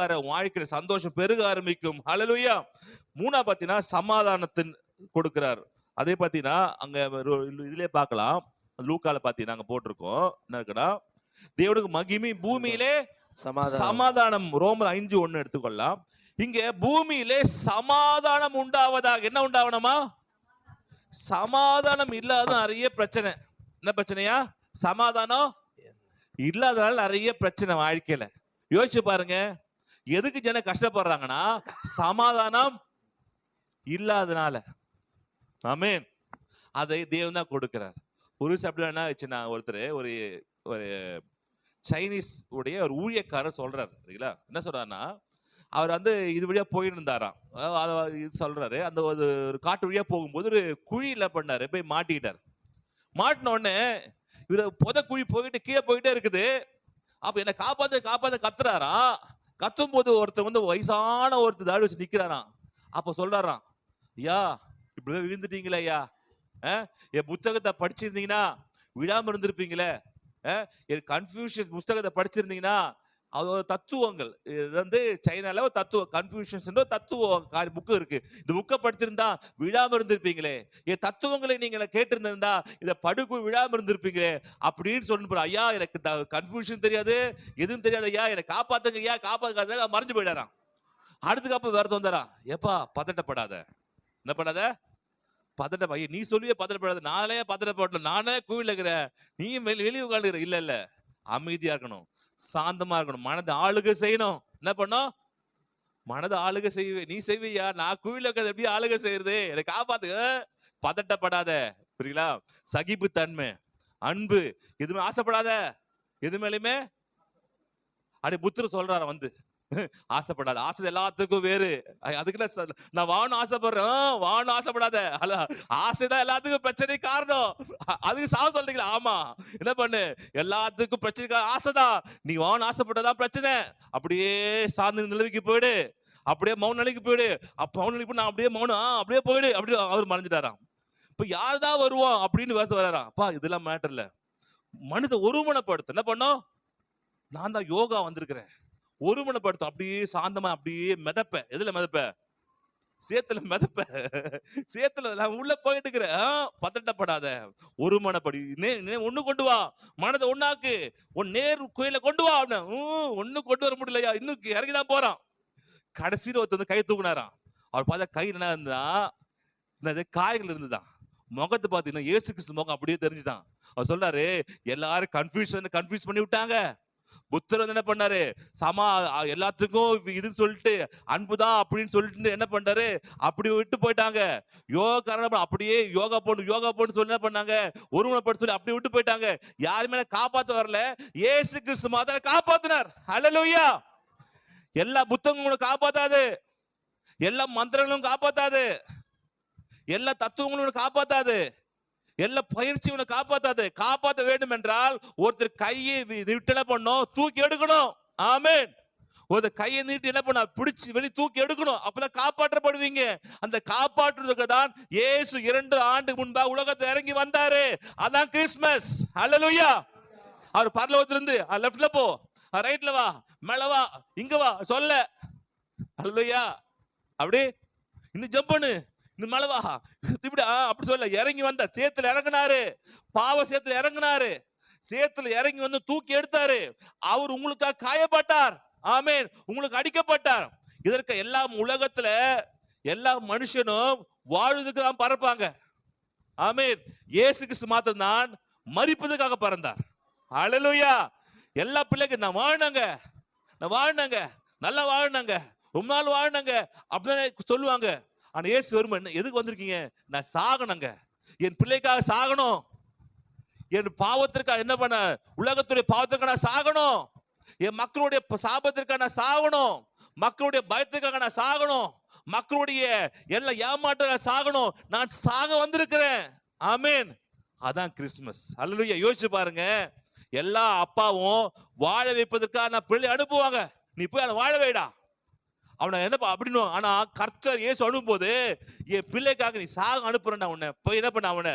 வர வாழ்க்கையில சந்தோஷம் பெருக ஆரம்பிக்கும். அல்லேலூயா. 3 பாத்தீங்கன்னா சமாதானத்தின் கொடுக்கிறார். அதே பாத்தீங்கன்னா அங்க இதுலயே பார்க்கலாம், லூக்கால பாத்தீங்கன்னா அங்க போட்டிருக்கோம் என்ன இருக்குன்னா, தேவனுக்கு மகிமை பூமியிலே சமாதானம். ரோமர் 5:1 எடுத்துக்கொள்ளலாம். இங்க பூமியிலே சமாதானம் உண்டாவதாக. என்ன உண்டாவணுமா? சமாதானம் இல்லாத நிறைய பிரச்சனை. என்ன பிரச்சனையா? சமாதானம் இல்லாதனால நிறைய பிரச்சனை வாழ்க்கையில. யோசிச்சு பாருங்க, எதுக்கு ஜன கஷ்டப்படுறாங்கன்னா சமாதானம் இல்லாதனால. ஆமென். அதை தேவன் தான் கொடுக்கிறார். ஒரு அப்படின்னா வச்சுன்னா ஒருத்தர் ஒரு சைனீஸ் உடைய ஒரு ஊழியக்காரர் சொல்றாரு சரிங்களா. என்ன சொல்றாருன்னா, அவர் வந்து இது வழியா போயிட்டு இருந்தாராம். இது சொல்றாரு, அந்த ஒரு காட்டு வழியா போகும்போது ஒரு குழியில பண்ணாரு, போய் மாட்டிக்கிட்டார். மாட்டின உடனே இவரு குழி போயிட்டு கீழே போயிட்டே இருக்குது. அப்ப என்ன காப்பாத்த கத்துறாராம். கத்தும் போது ஒருத்தர் வந்து வயசான ஒருத்தர் தாடி வச்சு நிக்கிறாராம். அப்ப சொல்றாராம், ஐயா இப்படிதான் விழுந்துட்டீங்களே ஐயா, என் புத்தகத்தை படிச்சிருந்தீங்கன்னா விழாம இருந்திருப்பீங்களே, என் கன்ஃபியூஷன் புத்தகத்தை படிச்சிருந்தீங்கன்னா அதோட தத்துவங்கள், இது வந்து சைனால ஒரு தத்துவ கன்ஃபியூஷன்ஸ் தத்துவ புக்கு இருக்கு, இந்த புக்கை படிச்சிருந்தா விழாம இருந்திருப்பீங்களே, என் தத்துவங்களை நீங்க கேட்டிருந்திருந்தா இதை படுக்கு விழாம இருந்திருப்பீங்களே அப்படின்னு சொல்லி, ஐயா எனக்கு கன்ஃபியூஷன் தெரியாது, எதுவும் தெரியாது ஐயா, என்னை காப்பாத்துங்க ஐயா, காப்பாத்துக்காக மறைஞ்சு போயிடாராம். அடுத்துக்கு அப்ப வேற தோந்தரா, ஏப்பா பதட்டப்படாத, என்ன பண்ணாத பதட்ட, நீ சொல்லியே பதட்டப்படாத, நானே பதட்டப்படல, நானே கோவில இருக்கிறேன், நீயும் வெளியே உட்காந்துக்கிற. இல்ல அமைதியா இருக்கணும், சாந்தமா இருக்கணும், மனதை ஆளுகை செய்யணும். என்ன பண்ணும்? மனதை ஆளுகை செய்வே. நீ செய்வியா? நான் கோவில இருக்கிறது எப்படி ஆளுகை செய்யறது? எனக்கு காப்பாத்து. பதட்டப்படாத. புரியுங்களா? சகிப்பு தன்மை, அன்பு, எதுவுமே ஆசைப்படாத. எது மேலுமே அப்படி புத்தர் சொல்றாரு வந்து, ஆசைப்படாத. ஆசை எல்லாத்துக்கும் வேறு. அதுக்கு நான் வாழணும் ஆசைப்படுறேன், வாழணும் ஆசைப்படாத. ஆசைதான் எல்லாத்துக்கும் பிரச்சனை காரணம். அதுக்கு சாவ சொல்றீங்களா? ஆமா. என்ன பண்ணு, எல்லாத்துக்கும் பிரச்சனை ஆசைதான். நீ வாழணும் ஆசைப்பட்டதான் பிரச்சனை. அப்படியே சார்ந்த நிலைக்கு போயிடு, அப்படியே மௌன நிலைக்கு போயிடு. அப்ப மௌன நிலைக்கு நான் அப்படியே மௌனம் அப்படியே போயிடு. அப்படி அவர் மறைஞ்சிட்டாராம். இப்ப யாருதான் வருவோம் அப்படின்னு வேச வராராம். அப்பா இதெல்லாம் மேட்டர் இல்ல, மனித ஒருமனப்படுத்த என்ன பண்ணும், நான் தான் யோகா வந்திருக்கிறேன், ஒருமனப்படுத்தும். அப்படியே சாந்தமா அப்படியே மிதப்ப. எதுல மிதப்ப? சேத்துல மிதப்ப. சேத்துல நான் உள்ள போயிட்டு இருக்கிறேன். பதட்டப்படாத, ஒருமனப்படி. ஒண்ணு கொண்டு வா, மனதை ஒண்ணாக்கு, உன் நேர் கோயில கொண்டு வா. ஒண்ணு கொண்டு வர முடியலையா, இன்னும் இறங்கிதான் போறான். கடைசியில் ஒருத்தர் வந்து கை தூக்குனாராம். அவர் பார்த்தா கை என்ன இருந்தா, காய்கள் இருந்துதான். முகத்தை பார்த்தீங்கன்னா இயேசு கிறிஸ்து முகம் அப்படியே தெரிஞ்சுதான். அவர் சொல்றாரு, எல்லாரும் கன்ஃபியூஸ் பண்ணி விட்டாங்க, புத்தர் வந்து என்ன பண்ணாரு, எல்லாத்துக்கும் இதுன்னு சொல்லிட்டு அன்புதான் அப்படின்னு சொல்லிட்டு என்ன பண்றாரு, அப்படி விட்டு போயிட்டாங்க. யோகா அப்படியே யோகா போட்டு சொல்லி என்ன பண்ணாங்க, ஒருமுனைப்பட்டு சொல்லி அப்படி விட்டு போயிட்டாங்க. யாருமே காப்பாத்த வரல, இயேசு கிறிஸ்து மாத்திரம் காப்பாத்தினார். ஹல்லேலூயா. எல்லா புத்தகங்களும் காப்பாத்தாது, எல்லா மந்திரங்களும் காப்பாத்தாது, எல்லா தத்துவங்களும் காப்பாத்தாது, எல்லா பயிற்சியும் காப்பாத்தாது. காப்பாற்ற வேண்டும் என்றால் ஒருத்தர் கையை விட்டு என்ன பண்ணணும், தூக்கி எடுக்கணும். ஆமென். ஒருத்தர் கையை நீட்டி என்ன பண்ண, பிடிச்சு வெளியே தூக்கி எடுக்கணும். அப்பதான் காப்பாற்றப்படுவீங்க. அந்த காப்பாற்றுறதுக்கு தான் இயேசு 2 ஆண்டு முன்பாக உலகத்தை இறங்கி வந்தாரு. அதான் கிறிஸ்மஸ். ஹல்லேலூயா. அவர் பரலோகத்திலிருந்து லெஃப்ட்ல போ, ரைட்ல வா, மேல வா, இங்க வா சொல்ல. ஹல்லேலூயா. அப்படி இன்னும் ஜம்ப் பண்ணு, இன்னும் மேல வா, இப்படி அப்படி சொல்ல. இறங்கி வந்த சேத்துல இறங்கினாரு, பாவ சேத்துல இறங்கினாரு, சேத்துல இறங்கி வந்து தூக்கி எடுத்தாரு. அவர் உங்களுக்காக காயப்பட்டார். ஆமென். உங்களுக்கு அடிக்கப்பட்டார். இதற்கு எல்லாம் உலகத்துல எல்லா மனுஷனும் வாழ்வதற்கு தான் பறப்பாங்க. ஆமென். இயேசு கிறிஸ்து மாத்திரம் தான் மரிப்பதற்காக பறந்தார். ஹல்லேலூயா. எல்லா பிள்ளைங்க நான் வாழ்னாங்க, நல்லா வாழ்னாங்க, ரொம்ப நாள் வாழ்னாங்க அப்படின்னு சொல்லுவாங்க. ஆனா இயேசு வரும், எதுக்கு வந்திருக்கீங்க, நான் சாகணுங்க, என் பிள்ளைக்காக சாகணும், என் பாவத்திற்காக என்ன பண்ண, உலகத்துடைய பாவத்திற்காக நான் சாகணும், என் மக்களுடைய சாபத்திற்காக நான் சாகணும், மக்களுடைய பயத்திற்காக நான் சாகணும், மக்களுடைய எல்லா ஏமாற்ற சாகணும், நான் சாக வந்திருக்கிறேன். ஆமென். அதான் கிறிஸ்துமஸ். அல்லேலூயா. யோசிச்சு பாருங்க, எல்லா அப்பாவும் வாழ வைப்பதற்காக நான் பிள்ளை அனுப்புவாங்க, நீ போய் அவனை வாழ வைடா, அவனை என்னப்பா அப்படின்னு. ஆனா கர்த்தர் இயேசு அனுப்பும்போது, என் பிள்ளைக்காக நீ சாக அனுப்புறேன், உன்னை போய் என்ன பண்ண, அவனை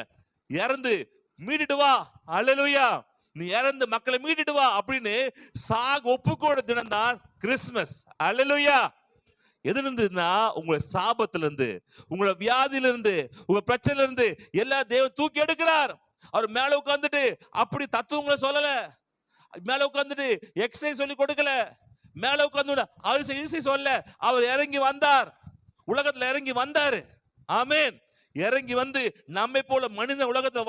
இறந்து மீட்டுட்டு வா. அல்லேலூயா. நீ இறந்து மக்களை மீட்டுட்டு வா அப்படின்னு சாக ஒப்புக்கொண்ட தினம் தான் கிறிஸ்துமஸ். அல்லேலூயா. எதுல இருந்துன்னா, உங்களை சாபத்துல இருந்து, உங்களை வியாதியில இருந்து, உங்க பிரச்சனையில இருந்து எல்லா தேவன் தூக்கி எடுக்கிறார். அவர் மேல உட்கார்ந்துட்டு அப்படி தத்துவங்களை சொல்லல, மேல உட்கார்ந்துட்டு எக்ஸசைஸ் சொல்லி கொடுக்கல, மேல உட்கார்ந்து அது சொல்ல. அவர் இறங்கி வந்தார், உலகத்துல இறங்கி வந்தாரு. ஆமென். இறங்கி வந்து நம்மை போல மனித உலகத்துல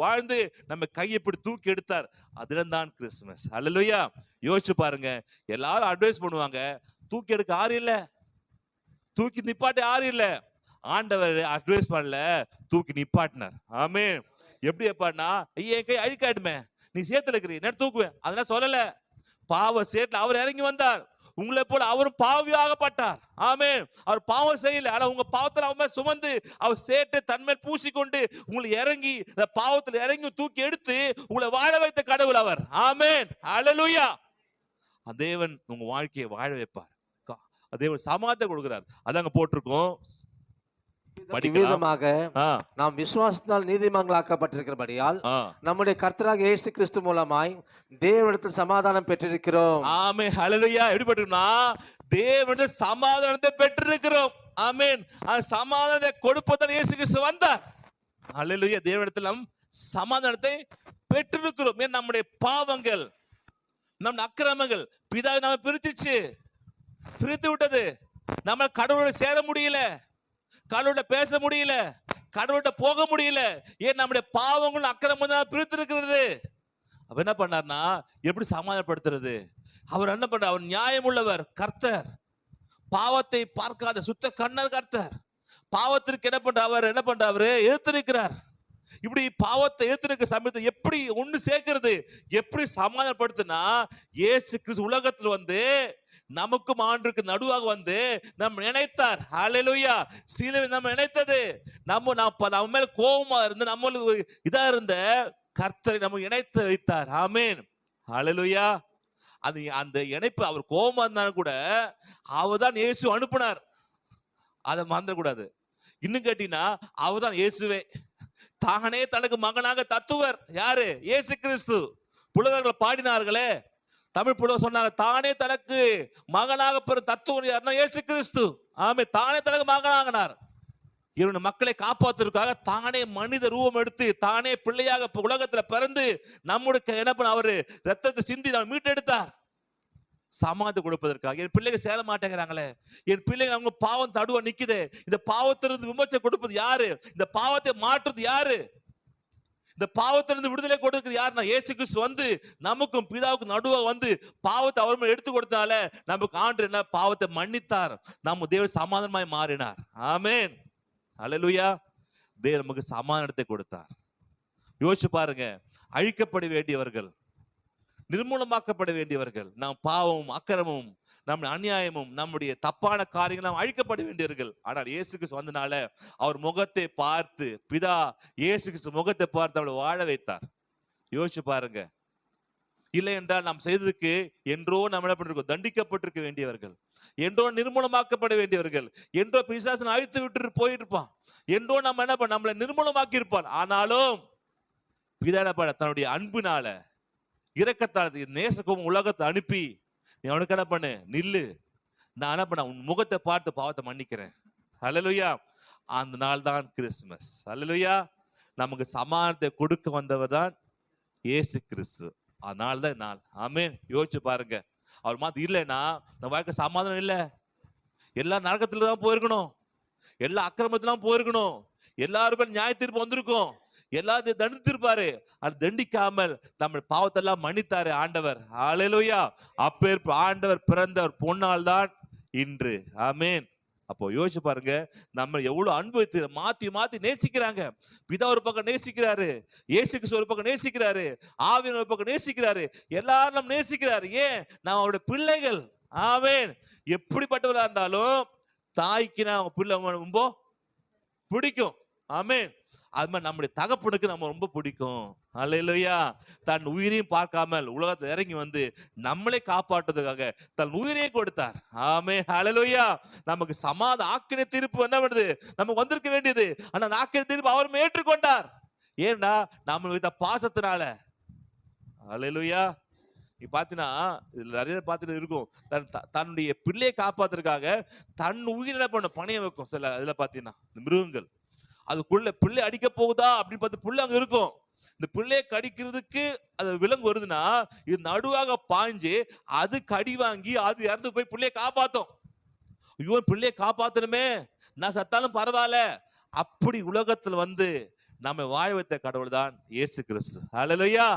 வாழ்ந்து நம்ம கையை இப்படி தூக்கி எடுத்தார். அதுதான் கிறிஸ்துமஸ். அல்லேலூயா. யோசிச்சு பாருங்க, எல்லாரும் அட்வைஸ் பண்ணுவாங்க, தூக்கி எடுக்க ஆறு இல்ல, தூக்கி நிப்பாட்ட ஆறு இல்ல. ஆண்டவர் அட்வைஸ் பண்ணல, தூக்கி நிப்பாட்டினார். ஆமென். எப்படி எப்பாடினா, என் கை அழுக்காயிடுமே, நீ சேத்துல இருக்கிறீ, நான் தூக்குவேன், அதெல்லாம் சொல்லல. பாவ சேத்துல அவர் இறங்கி வந்தார். உங்களை போல அவரும் பாவியாகப்பட்டார். ஆமென். அவர் பாவம் செய்யல, ஆனா உங்க பாவத்துல அவர் சுமந்து அவர் சேட்டை தன்மேல் பூசிக்கொண்டு உங்களை இறங்கி பாவத்துல இறங்கி தூக்கி எடுத்து உங்களை வாழ வைத்த கடவுள் அவர். ஆமென். அல்லேலூயா. தேவன் உங்க வாழ்க்கையை வாழ வைப்பார். தேவன் சமாதானத்தை கொடுக்கிறார். அதாங்க போட்டிருக்கோம். நாம் விசுவாசத்தால் நீதிமங்களாக்கப்பட்டிருக்கிறபடியால் நம்முடைய கர்த்தராக இயேசு கிறிஸ்து மூலமாய் தேவனிடத்தில் சமாதானம் பெற்றிருக்கிறோம். ஆமென். ஹல்லேலூயா. எப்படி பெற்றிருக்கோம்னா, தேவனிடத்தில் சமாதானத்தை பெற்றிருக்கிறோம். ஆமென். அந்த சமாதானத்தை கொடுப்பதற்கு இயேசு கிறிஸ்து வந்தார். ஹல்லேலூயா. தேவனிடத்தில் நாம் சமாதானத்தை பெற்றிருக்கிறோம். நம்முடைய பாவங்கள், நம் அக்கிரமங்கள் பிதாவை நாம பிரித்து விட்டது. நம்ம கடவுளோட சேர முடியல, கடவுளோட பேச முடியல, கடவுள்கிட்ட போக முடியல. ஏன் நம்முடைய பாவங்கள் அக்கிரமம் தான் பிரித்து இருக்கிறது. அப்ப என்ன பண்ணார்னா, எப்படி சமாதானப்படுத்துறது? அவர் என்ன பண்றார்? அவர் நியாயம் உள்ளவர் கர்த்தர், பாவத்தை பார்க்காத சுத்த கண்ணர் கர்த்தர். பாவத்திற்கு என்ன பண்ற அவர் எதிர்த்திருக்கிறார். இப்படி பாவத்தை எதிர்த்திருக்க சமயத்தை எப்படி ஒண்ணு சேர்க்கிறது, எப்படி சமாதானப்படுத்தினா, இயேசு கிறிஸ்து உலகத்தில் வந்து நமக்கும் ஆண்டுக்கு நடுவாக வந்து நம்ம நினைத்தார். ஹல்லேலூயா. சிலுவை நம்ம நினைத்தது, நம்ம மேல கோபமா இருந்து நம்மளுக்கு இதா இருந்த கர்த்தரை நம்ம இணைத்து வைத்தார். ஆமென். ஹல்லேலூயா. அந்த இணைப்பு, அவர் கோபமா இருந்தாலும் கூட அவர் தான் இயேசு அனுப்பினார், அதை மறந்துடக்கூடாது. இன்னும் கேட்டீங்கன்னா, அவர் தான் இயேசுவே. தானே தனக்கு மகனாக தத்துவர் யாரு? இயேசு கிறிஸ்து. புலவர்கள் பாடினார்களே, தமிழ் புலவர் சொன்னாங்க, தானே தனக்கு மகனாக பெறும் தத்துவம் யாருன்னா இயேசு கிறிஸ்து. ஆமே. தானே தனக்கு மகனாகினார். இவருடைய மக்களை காப்பாற்றுவதற்காக தானே மனித ரூபம் எடுத்து தானே பிள்ளையாக உலகத்துல பிறந்து நம்முடைய என்ன பண்ண, அவரு ரத்தத்தை சிந்தி நம்ம மீட்டெடுத்தார். சமாதி கொடுப்பதற்காக. என் பிள்ளைங்க சேர மாட்டேங்கிறாங்களே, என் பிள்ளைங்க அவங்க பாவம் தடுவா நிக்குது, இந்த பாவத்திலிருந்து விமோசனம் கொடுப்பது யாரு? இந்த பாவத்தை மாற்றுறது யாரு? இந்த பாவத்திலிருந்து விடுதலை கொடுக்கிறது யாருன்னா இயேசு கிறிஸ்து வந்து நமக்கும் பிதாவுக்கும் நடுவா வந்து பாவத்தை அவர் மேல் எடுத்து கொடுத்தனால நமக்கு ஆண்டு என்ன பாவத்தை மன்னித்தார், நம்ம தேவன் சமாதானமாய் மாறினார். ஆமென், அல்லேலூயா. தேவன் நமக்கு சமாதானத்தை கொடுத்தார். யோசிச்சு பாருங்க, அழிக்கப்பட வேண்டியவர்கள், நிர்மூலமாக்கப்பட வேண்டியவர்கள், நாம் பாவமும் அக்கிரமும் நம்முடைய அநியாயமும் நம்முடைய தப்பான காரியங்கள் நாம் அழிக்கப்பட வேண்டியவர்கள். ஆனால் இயேசு கிறிஸ்து வந்தனால அவர் முகத்தை பார்த்து, பிதா இயேசு கிறிஸ்து முகத்தை பார்த்து அவளை வாழ வைத்தார். யோசிச்சு பாருங்க. இல்லை என்றால் நாம் செய்ததுக்கு என்றோ நம்ம என்ன பண்ணிருக்கோம், தண்டிக்கப்பட்டிருக்க வேண்டியவர்கள், என்றோ நிர்மூலமாக்கப்பட வேண்டியவர்கள், என்றோ பிசாசன் அழித்து விட்டு போயிருப்பான், என்றோ நம்ம என்ன பண்ண நம்மளை நிர்மூலமாக்கி இருப்பான். ஆனாலும் பிதா என்ன பண்ண தன்னுடைய அன்பினால இரக்கத்தால் நேசக்கும் உலகத்தை அனுப்பி, நீ அவனுக்கு என்ன பண்ணு, நில்லு, நான் என்ன பண்ண உன் முகத்தை பார்த்து பாவத்தை மன்னிக்கிறேன். அல்லேலூயா. அந்த நாள் தான் கிறிஸ்துமஸ். அல்லேலூயா. நமக்கு சமாதானத்தை கொடுக்க வந்தவர் தான் இயேசு கிறிஸ்து. அதனால தான் நாள். ஆமென். யோசிச்சு பாருங்க, அவர் மாத்திரம் இல்லைன்னா நம்ம வாழ்க்கை சமாதானம் இல்லை. எல்லா நரகத்துல தான் போயிருக்கணும், எல்லா அக்கிரமத்திலாம் போயிருக்கணும், எல்லாருமே நியாய தீர்ப்பு வந்திருக்கும், எல்லாத்தையும் தண்டித்திருப்பாரு. அது தண்டிக்காமல் நம்ம பாவத்தெல்லாம் மன்னித்தாரு ஆண்டவர். ஹல்லேலூயா. அப்பேர் ஆண்டவர் பிறந்தவர் பொன்னாள் தான் இன்று. ஆமென். அப்போ யோசிச்சு பாருங்க, நம்ம எவ்வளவு அன்பு மாத்தி மாத்தி நேசிக்கிறாங்க. பிதா ஒரு பக்கம் நேசிக்கிறாரு, இயேசு கிறிஸ்து ஒரு பக்கம் நேசிக்கிறாரு, ஆவியானவர் ஒரு பக்கம் நேசிக்கிறாரு, எல்லாரும் நம்ம நேசிக்கிறாரு. ஏன்? நம்ம அவருடைய பிள்ளைகள். ஆமென். எப்படிப்பட்டவர்களா இருந்தாலும் தாய்க்கு நான் அவங்க பிள்ளை ரொம்ப பிடிக்கும். ஆமென். அது மாதிரி நம்முடைய தகப்பனுக்கு நம்ம ரொம்ப பிடிக்கும். அல்லேலூயா. தன் உயிரையும் பார்க்காமல் உலகத்தை இறங்கி வந்து நம்மளே காப்பாற்றுவதற்காக தன் உயிரையே கொடுத்தார். ஆமென். அல்லேலூயா. நமக்கு ஆக்கினை தீர்ப்பு என்ன பண்ணுது, நமக்கு வந்திருக்க வேண்டியது. ஆனா அந்த ஆக்கினை தீர்ப்பு அவர் ஏற்றுக்கொண்டார். ஏன்னா நம்ம வைத்த பாசத்தினால. அல்லேலூயா. நீ பாத்தீங்கன்னா இதுல நிறைய பார்த்துட்டு இருக்கும், தன்னுடைய பிள்ளையை காப்பாத்துறதுக்காக தன் உயிரிழ பண்ண பணைய வைக்கும். சில இதுல பாத்தீங்கன்னா இந்த மிருகங்கள் அதுக்குள்ள பிள்ளை அடிக்க போகுதா அப்படின்னு பார்த்து பிள்ளை அங்க இருக்கும். இந்த பிள்ளையை கடிக்கிறதுக்கு அது விலங்கு வருதுன்னா இது நடுவாக பாய்ஞ்சு அது கடி வாங்கி அது இறந்து போய் பிள்ளையை காப்பாத்தும். ஐயோ பிள்ளையை காப்பாத்தணுமே, நான் சத்தாலும் பரவாயில்ல, அப்படி உலகத்துல வந்து நம்ம வாழ வைத்த கடவுள் தான் இயேசு கிறிஸ்து. அல்லேலூயா.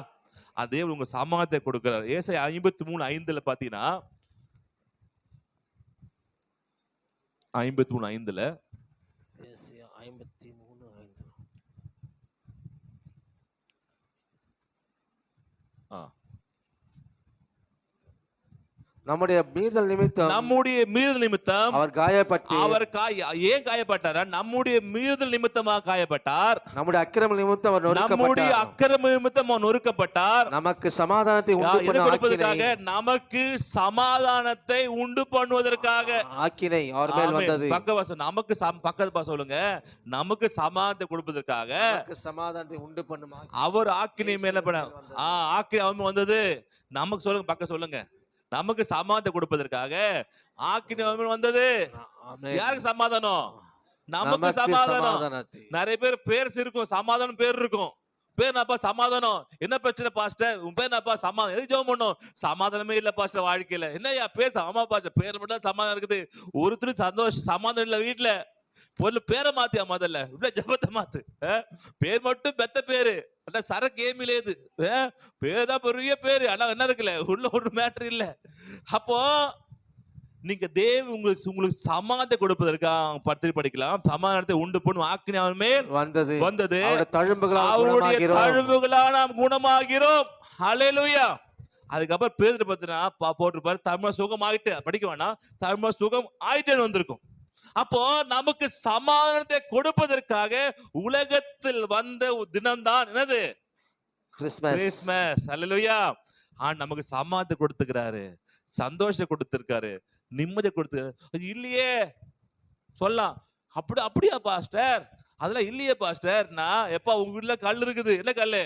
அதே உங்க சமாதானத்தை கொடுக்கிறார். ஏசாயா 53:5 பாத்தீங்கன்னா 53:5 நம்முடைய மீறுதல் நிமித்தம் அவர் காயப்பட்டு, ஏன் காயப்பட்டார்? நம்முடைய மீறுதல் நிமித்தமாக காயப்பட்டார், நம்முடைய அக்கிரம நிமித்தம் அவர் நொறுக்கப்பட்டார், நமக்கு சமாதானத்தை நமக்கு சமாதானத்தை உண்டு பண்ணுவதற்காக ஆக்கினை அவர் மேல் வந்தது. நமக்கு பக்கத்து சொல்லுங்க, நமக்கு சமாதானத்தை கொடுப்பதற்காக, சமாதானத்தை உண்டு பண்ணும் அவர் ஆக்கினை மேல ஆக்கினை வந்தது. நமக்கு சொல்லுங்க, பக்கம் சொல்லுங்க, நமக்கு சமாதானத்தை கொடுப்பதற்காக ஆக்கினை வந்தது. யாருக்கு சமாதானம்? நமக்கு சமாதானம். நிறைய பேர் இருக்கும், சமாதானம் பேர் இருக்கும். பேர் என்னப்பா சமாதானம், என்ன பிரச்சனை பாஸ்டர், உன் பேர் என்னப்பா சமாதானம், எது ஜெபம் பண்ணும்? சமாதானமே இல்ல பாஸ்டர் வாழ்க்கையில. என்னையா பேர்? ஆமா பாஸ்டர் பேர் மட்டும் சமாதானம் இருக்குது, ஒருத்தரும் சந்தோஷம் சமாதானம் இல்ல வீட்டுல. பொண்ணு பேரை மாத்தியா முதல்ல, இப்ப ஜபத்தை மாத்து. பேர் மட்டும் பெத்த பேரு, சரக்கு ஏமிலேது பேர் தான் பெரிய பேரு, ஆனா என்ன இருக்குல்ல உள்ள ஒரு மேட்டர் இல்ல. அப்போ நீங்க உங்களுக்கு சமாதானத்தை கொடுப்பதற்காக பத்திரி படிக்கலாம். சமாதானத்தை உண்டு பண்ணும் ஆக்கினை அவர் மேல் வந்தது, அவருடைய தழும்புகளால் நாம் குணமாகிறோம். ஹல்லேலூயா. அதுக்கப்புறம் பேதுரு பார்த்தீங்கன்னா போட்டிருப்பாரு, தமிழ் சுகம் ஆயிட்டு, படிக்க வேணாம், தமிழ் சுகம் ஆயிட்டேன்னு வந்திருக்கும். அப்போ நமக்கு சமாதானத்தை கொடுப்பதற்காக உலகத்தில் வந்த தினம்தான் என்னது? கிறிஸ்மஸ். அல்லேலூயா. நமக்கு சமாதானத்தை கொடுத்துக்கிறாரு, சந்தோஷம் கொடுத்திருக்காரு, நிம்மதி கொடுத்துருக்காரு. இல்லையே சொல்லலாம், அப்படியா பாஸ்டர், அதெல்லாம் இல்லையே பாஸ்டர். நான் எப்ப உங்க வீட்டுல கல் இருக்குது, என்ன கல்லு?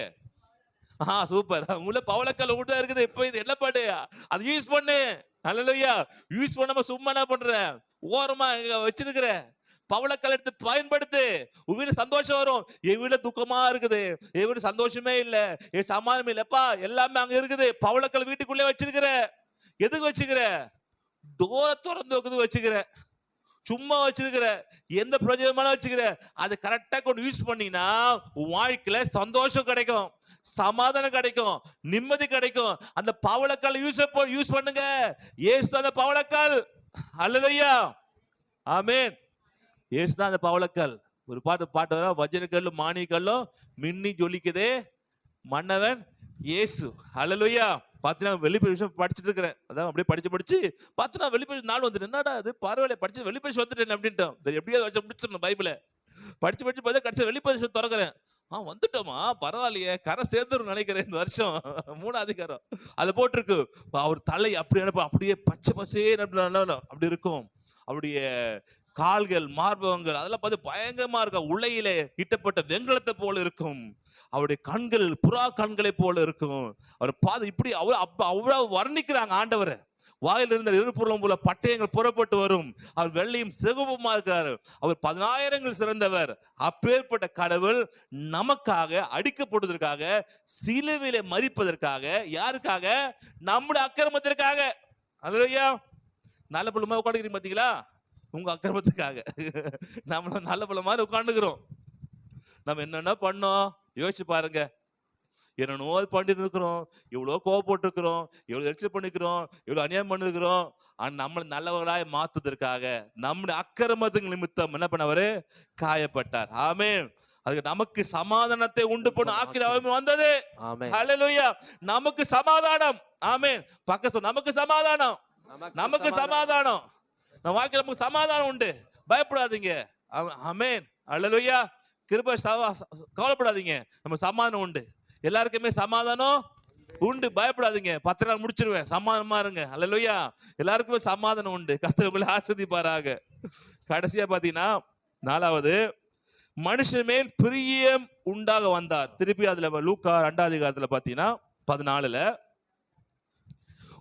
சூப்பர், உள்ள பவளக்கல் கூட இருக்குது. இப்ப இது என்ன பாடு, அது யூஸ் பண்ணு. அல்லேலூயா. யூஸ் பண்ணாம சும்மா என்ன பண்ற, ஓரமா வச்சிருக்கிற பவளக்கல் எடுத்து பயன்படுத்து. உன் வீடு சந்தோஷம் வரும். என் வீட்டுல துக்கமா இருக்குது, என் வீடு சந்தோஷமே இல்ல, என் சமாதானம் இல்லப்பா, எல்லாமே அங்க இருக்குது. பவளக்கல் வீட்டுக்குள்ளே வச்சிருக்கிற, எதுக்கு வச்சுக்கிற? டோரை திறந்து வச்சுக்கிற. சும்மா வச்சிருக்கிற, எந்த பிரயோஜனமான வச்சுக்கிற, அதை கரெக்டா கொண்டு யூஸ் பண்ணீங்கன்னா உன் வாழ்க்கையில சந்தோஷம் கிடைக்கும், சமாதானம் கிடைக்கும், நிம்மதி கிடைக்கும். அந்த பவளக்கால் யூஸ் பண்ணுங்க. இயேசு அந்த பவளக்கால். அல்லேலூயா, ஆமென். இயேசு தான் அந்த பவளக்கால். ஒரு பாட்டு வர, வஜ்ரக்கல்லும் மாணிக்கல்லும் மின்னி ஜொலிக்குதே மன்னவன் இயேசு. அல்லேலூயா. பார்த்தீங்கன்னா வெளிப்படைச்சு படிச்சுட்டு இருக்கிறேன். அதான் அப்படியே படிச்சு பார்த்தா வெளிப்படைச்சு நாள் வந்துட்டு, என்னடா அது பரவாயில்ல படிச்சு வெளிப்படைச்சு வந்துட்டேன் அப்படின்ட்டோம். எப்படியாவது வச்சு முடிச்சிடணும் பைபிளை. படிச்சு பார்த்தா கடைசி வெளிப்படைச்சு திறக்கிறேன். வந்துட்டோமா, பரவாயில்லையே, கரை சேர்ந்துரும் நினைக்கிறேன் இந்த வருஷம். 3ஆம் அதிகாரம் அது போட்டிருக்கு. அவர் தலை அப்படி அனுப்ப, அப்படியே பச்சை அப்படி இருக்கும். அவருடைய கால்கள், மார்பகங்கள் அதெல்லாம் பார்த்து பயங்கரமா இருக்கும். உலையிலே இட்டப்பட்ட வெண்கலத்தை போல இருக்கும். அவருடைய கண்கள் புறா கண்களை போல இருக்கும். அவர் பாது இப்படி அவ்வளவு வர்ணிக்கிறாங்க ஆண்டவரை. வாயில் இருந்த இருபுறம் போல பட்டயங்கள் புறப்பட்டு வரும். அவர் வெள்ளையும் சிவப்புமா இருக்காரு. அவர் 10,000 சிறந்தவர். அப்பேற்பட்ட கடவுள் நமக்காக அடிக்கப்படுவதற்காக, சிலுவையிலே மரிப்பதற்காக, யாருக்காக? நம்முடைய அக்கிரமத்திற்காக. அல்லேலூயா. நல்ல புள்ளமா உட்காந்துக்கிறீங்க பாத்தீங்களா? உங்க அக்கிரமத்துக்காக. நம்ம நல்ல புள்ள மாதிரி உட்காந்துக்கிறோம். நம்ம என்னென்ன பண்ணோம் யோசிச்சு பாருங்க. என்னென்னோ பண்ணிட்டு இருக்கிறோம், எவ்வளோ கோவப்பட்டு இருக்கிறோம், எவ்வளவு எரிச்சல் பண்ணிக்கிறோம், எவ்வளவு அநியாயம் பண்ணிருக்கிறோம். ஆனா நம்மளை நல்லவர்களாய் மாத்துவதற்காக நம்முடைய அக்கிரமத்துக்கு நிமித்தம் என்ன பண்ணவரு? காயப்பட்டார். ஆமென். அதுக்கு நமக்கு சமாதானத்தை உண்டு பண்ண ஆக்கிரமம் வந்தது. ஹல்லேலூயா. நமக்கு சமாதானம். ஆமென். பக்கத்துல நமக்கு சமாதானம், நமக்கு சமாதானம். நம்ம வாழ்க்கையில நமக்கு சமாதானம் உண்டு. பயப்படாதீங்க. ஆமென். ஹல்லேலூயா. கிருபை, கவலைப்படாதீங்க. நம்ம சமாதானம் உண்டு. எல்லாருக்குமே சமாதானம் உண்டு. பயப்படாதீங்க. 10 நாள் முடிச்சிருவேன், சமாதானமா இருங்க. அல்லேலூயா. எல்லாருக்குமே சமாதானம் உண்டு. கர்த்தர் உங்களை ஆசீர்வதிப்பாராக. கடைசியா பாத்தீங்கன்னா 4வது, மனுஷன் மேல் பிரியம் உண்டாக வந்தார். திருப்பி அதுல லூக்கா 2ஆம் அதிகாரத்துல பாத்தீங்கன்னா 14ல,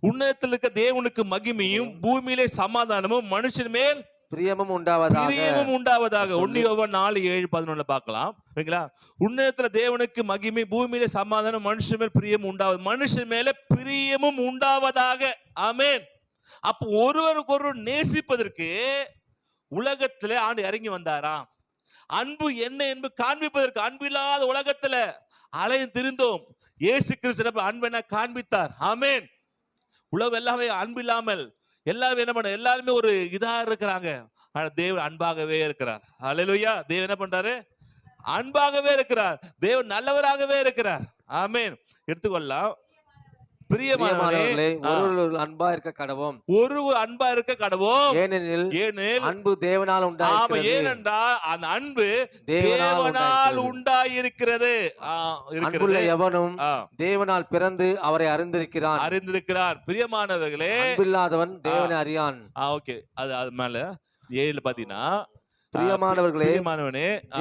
உன்னதத்தில் இருக்க தேவனுக்கு மகிமையும் பூமியிலே சமாதானமும் மனுஷன் மேல் பிரியமும் உண்டாவதாக. 1 யோவான் 4:7-11 பார்க்கலாம். சரிங்களா? உன்னதத்துல தேவனுக்கு மகிமை, பூமியில சமாதானம், மனுஷன் மேல் பிரியமும் உண்டாவது. மனுஷன் மேல பிரியமும் உண்டாவதாக. ஆமென். அப்ப ஒருவருக்கு ஒருவர் நேசிப்பதற்கு உலகத்துல ஆண்டு இறங்கி வந்தாராம். அன்பு என்ன என்பது காண்பிப்பதற்கு. அன்பு இல்லாத உலகத்துல அலையும் திரிந்தோம். இயேசு கிறிஸ்து அன்பு என்ன காண்பித்தார். ஆமென். உலகம் எல்லாமே அன்பு இல்லாமல் எல்லாரும் என்ன பண்ண, எல்லாருமே ஒரு இதா இருக்கிறாங்க. ஆனா தேவன் அன்பாகவே இருக்கிறார். அல்லேலூயா. தேவன் என்ன பண்றாரு? அன்பாகவே இருக்கிறார். தேவன் நல்லவராகவே இருக்கிறார். ஆமென். எடுத்துக்கொள்ளலாம். பிரியமானவர்களே, ஒருவர் அன்பா இருக்க கடவோம். ஒரு அன்பா இருக்க கடவோம். ஏனெனில் அன்பு தேவனால் உண்டாயிருக்கிறது. ஏனென்றால் அந்த அன்பு தேவனால் உண்டாயிருக்கிறது. அன்புள்ள எவனும் தேவனால் பிறந்து அவரை அறிந்திருக்கிறான். பிரியமானவர்களே, அன்பில்லாதவன் தேவனை அறியான். ஓகே. அது மேல 7 பாத்தீங்கன்னா, பிரியமானவர்களே,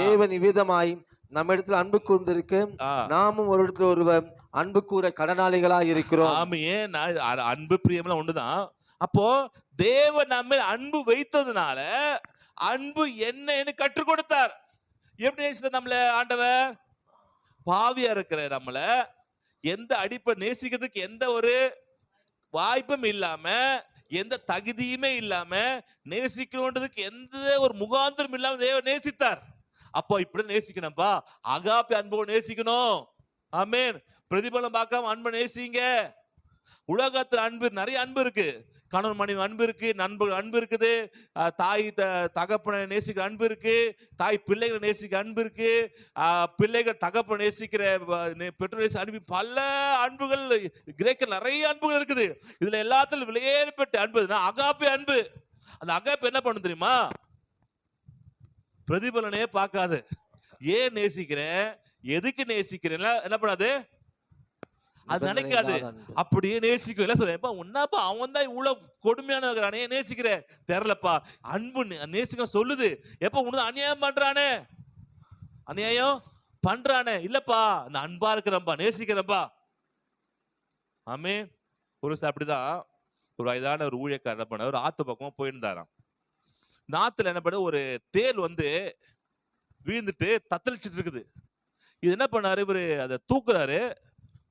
தேவன் இவ்விதமாய் நம்மிடத்தில் அன்பு கூர்ந்திருக்கு, நாமும் ஒரு இடத்துல ஒருவர் அன்பு கூற கடனாளிகளாய் இருக்கிறோம். ஆமென். அன்பு பிரியம்லாம் ஒண்ணுதான். அப்போ தேவன் நம்ம அன்பு வைத்ததுனால அன்பு என்னன்னு கற்றுக் கொடுத்தார். எப்படி நேசித்தார் நம்மள ஆண்டவர்? பாவியா இருக்கிற நம்மள எந்த அடிப்படை நேசிக்கிறதுக்கு எந்த ஒரு வாய்ப்பும் இல்லாம, எந்த தகுதியுமே இல்லாம, நேசிக்கணுன்றதுக்கு எந்த ஒரு முகாந்திரம் இல்லாம தேவன் நேசித்தார். அப்போ இப்படி நேசிக்கணும்பா, அகாப்பே அன்போடு நேசிக்கணும். ஆமென். பிரதிபலம் பார்க்காம அன்பை நேசிங்க. உலகத்துல அன்பு நிறைய அன்பு இருக்கு. கணவன் மனைவி அன்பு இருக்கு, நண்பர்கள் அன்பு இருக்குது, தாய் தகப்பனை நேசிக்கிற அன்பு இருக்கு, தாய் பிள்ளைகளை நேசிக்கிற அன்பு இருக்கு, பிள்ளைகள் தகப்பனை நேசிக்கிற பெற்றோர் அன்பு, பல அன்புகள் கிரேக்க நிறைய அன்புகள் இருக்குது. இதுல எல்லாத்திலும் விலையேறப்பட்ட அன்பு அகாப்பே அன்பு. அந்த அகாப்பே என்ன பண்ணும் தெரியுமா? பிரதிபலனே பார்க்காது. ஏன் நேசிக்கிறேன், எதுக்கு நேசிக்கிறேன் என்ன பண்ணாது, அது நினைக்காது. அப்படியே நேசிக்கும். எல்லாம் சொல்றேன், உன்னாப்பா அவன் தான் இவ்வளவு கொடுமையான நேசிக்கிற தெரியலப்பா. அன்பு நேசிக்க சொல்லுது. எப்ப உனது அநியாயம் பண்றானே, அநியாயம் பண்றானே, இல்லப்பா அந்த அன்பா இருக்கிறப்பா, நேசிக்கிறப்பா. ஆமென். ஒரு அப்படிதான் ஒரு வயதான ஒரு ஊழியக்காரர் என்ன பண்ண, ஒரு ஆத்து பக்கமா போயிருந்தாராம். நாத்துல என்ன பண்ண, ஒரு தேல் வீழ்ந்துட்டு தத்தளிச்சுட்டு இருக்குது. இது என்ன பண்ணாரு, இவரு அதை தூக்குறாரு.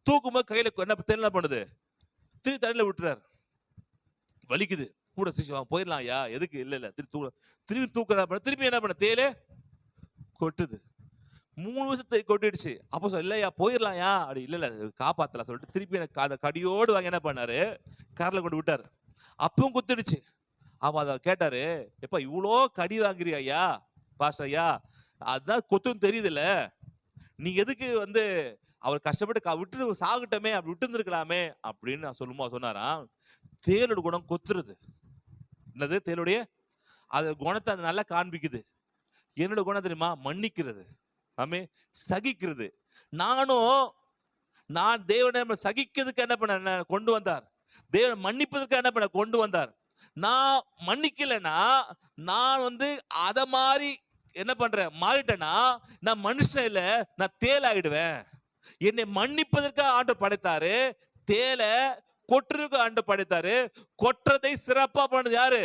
தூக்கும்போது கையில என்ன தேல் என்ன பண்ணுது, தண்ணியில விட்டுறாரு. வலிக்குது, கூட போயிடலாம் ஐயா, எதுக்கு? இல்ல திருப்பி தூக்குற, திருப்பி என்ன பண்ண, தேலே கொட்டுது. 3 வருஷத்தை கொட்டிடுச்சு. அப்போ இல்லையா போயிடலாம்யா, அப்படி இல்ல காப்பாத்தலாம் சொல்லிட்டு திருப்பி எனக்கு அந்த கடியோடு வாங்கி என்ன பண்ணாரு, கார்ல கொண்டு விட்டாரு. அப்பவும் குத்துடுச்சு. அப்ப அத கேட்டாரு, எப்ப இவ்வளோ கடி வாங்குறியா ஐயா பாஸ்டர் ஐயா, அதுதான் கொத்துன்னு தெரியுதுல்ல, நீ எதுக்கு வந்து அவர் கஷ்டப்பட்டு விட்டு சாகட்டமே, அப்படி விட்டு இருந்திருக்கலாமே அப்படின்னு நான் சொன்னாராம். தேலோட குணம் கொத்துறது. என்னது தேலுடைய அது குணத்தை அது நல்லா காண்பிக்குது. என்னோட குணம் தெரியுமா? மன்னிக்கிறது, ஆமே, சகிக்கிறது. நான் தேவனை சகிக்கிறதுக்கு என்ன பண்ண கொண்டு வந்தார், தேவன் மன்னிப்பதற்கு என்ன பண்ண கொண்டு வந்தார். நான் மன்னிக்கலைன்னா நான் வந்து அத மாதிரி என்ன பண்றேன், மாறிட்டேன்னா நான் மனுஷன் இல்ல, நான் தேல் ஆயிடுவேன். என்னை மன்னிப்பதற்காக ஆண்டு படைத்தாரு, தேலை கொட்டுறதுக்கு ஆண்டு படைத்தாரு. கொட்டுறதை சிறப்பா பண்ணது யாரு?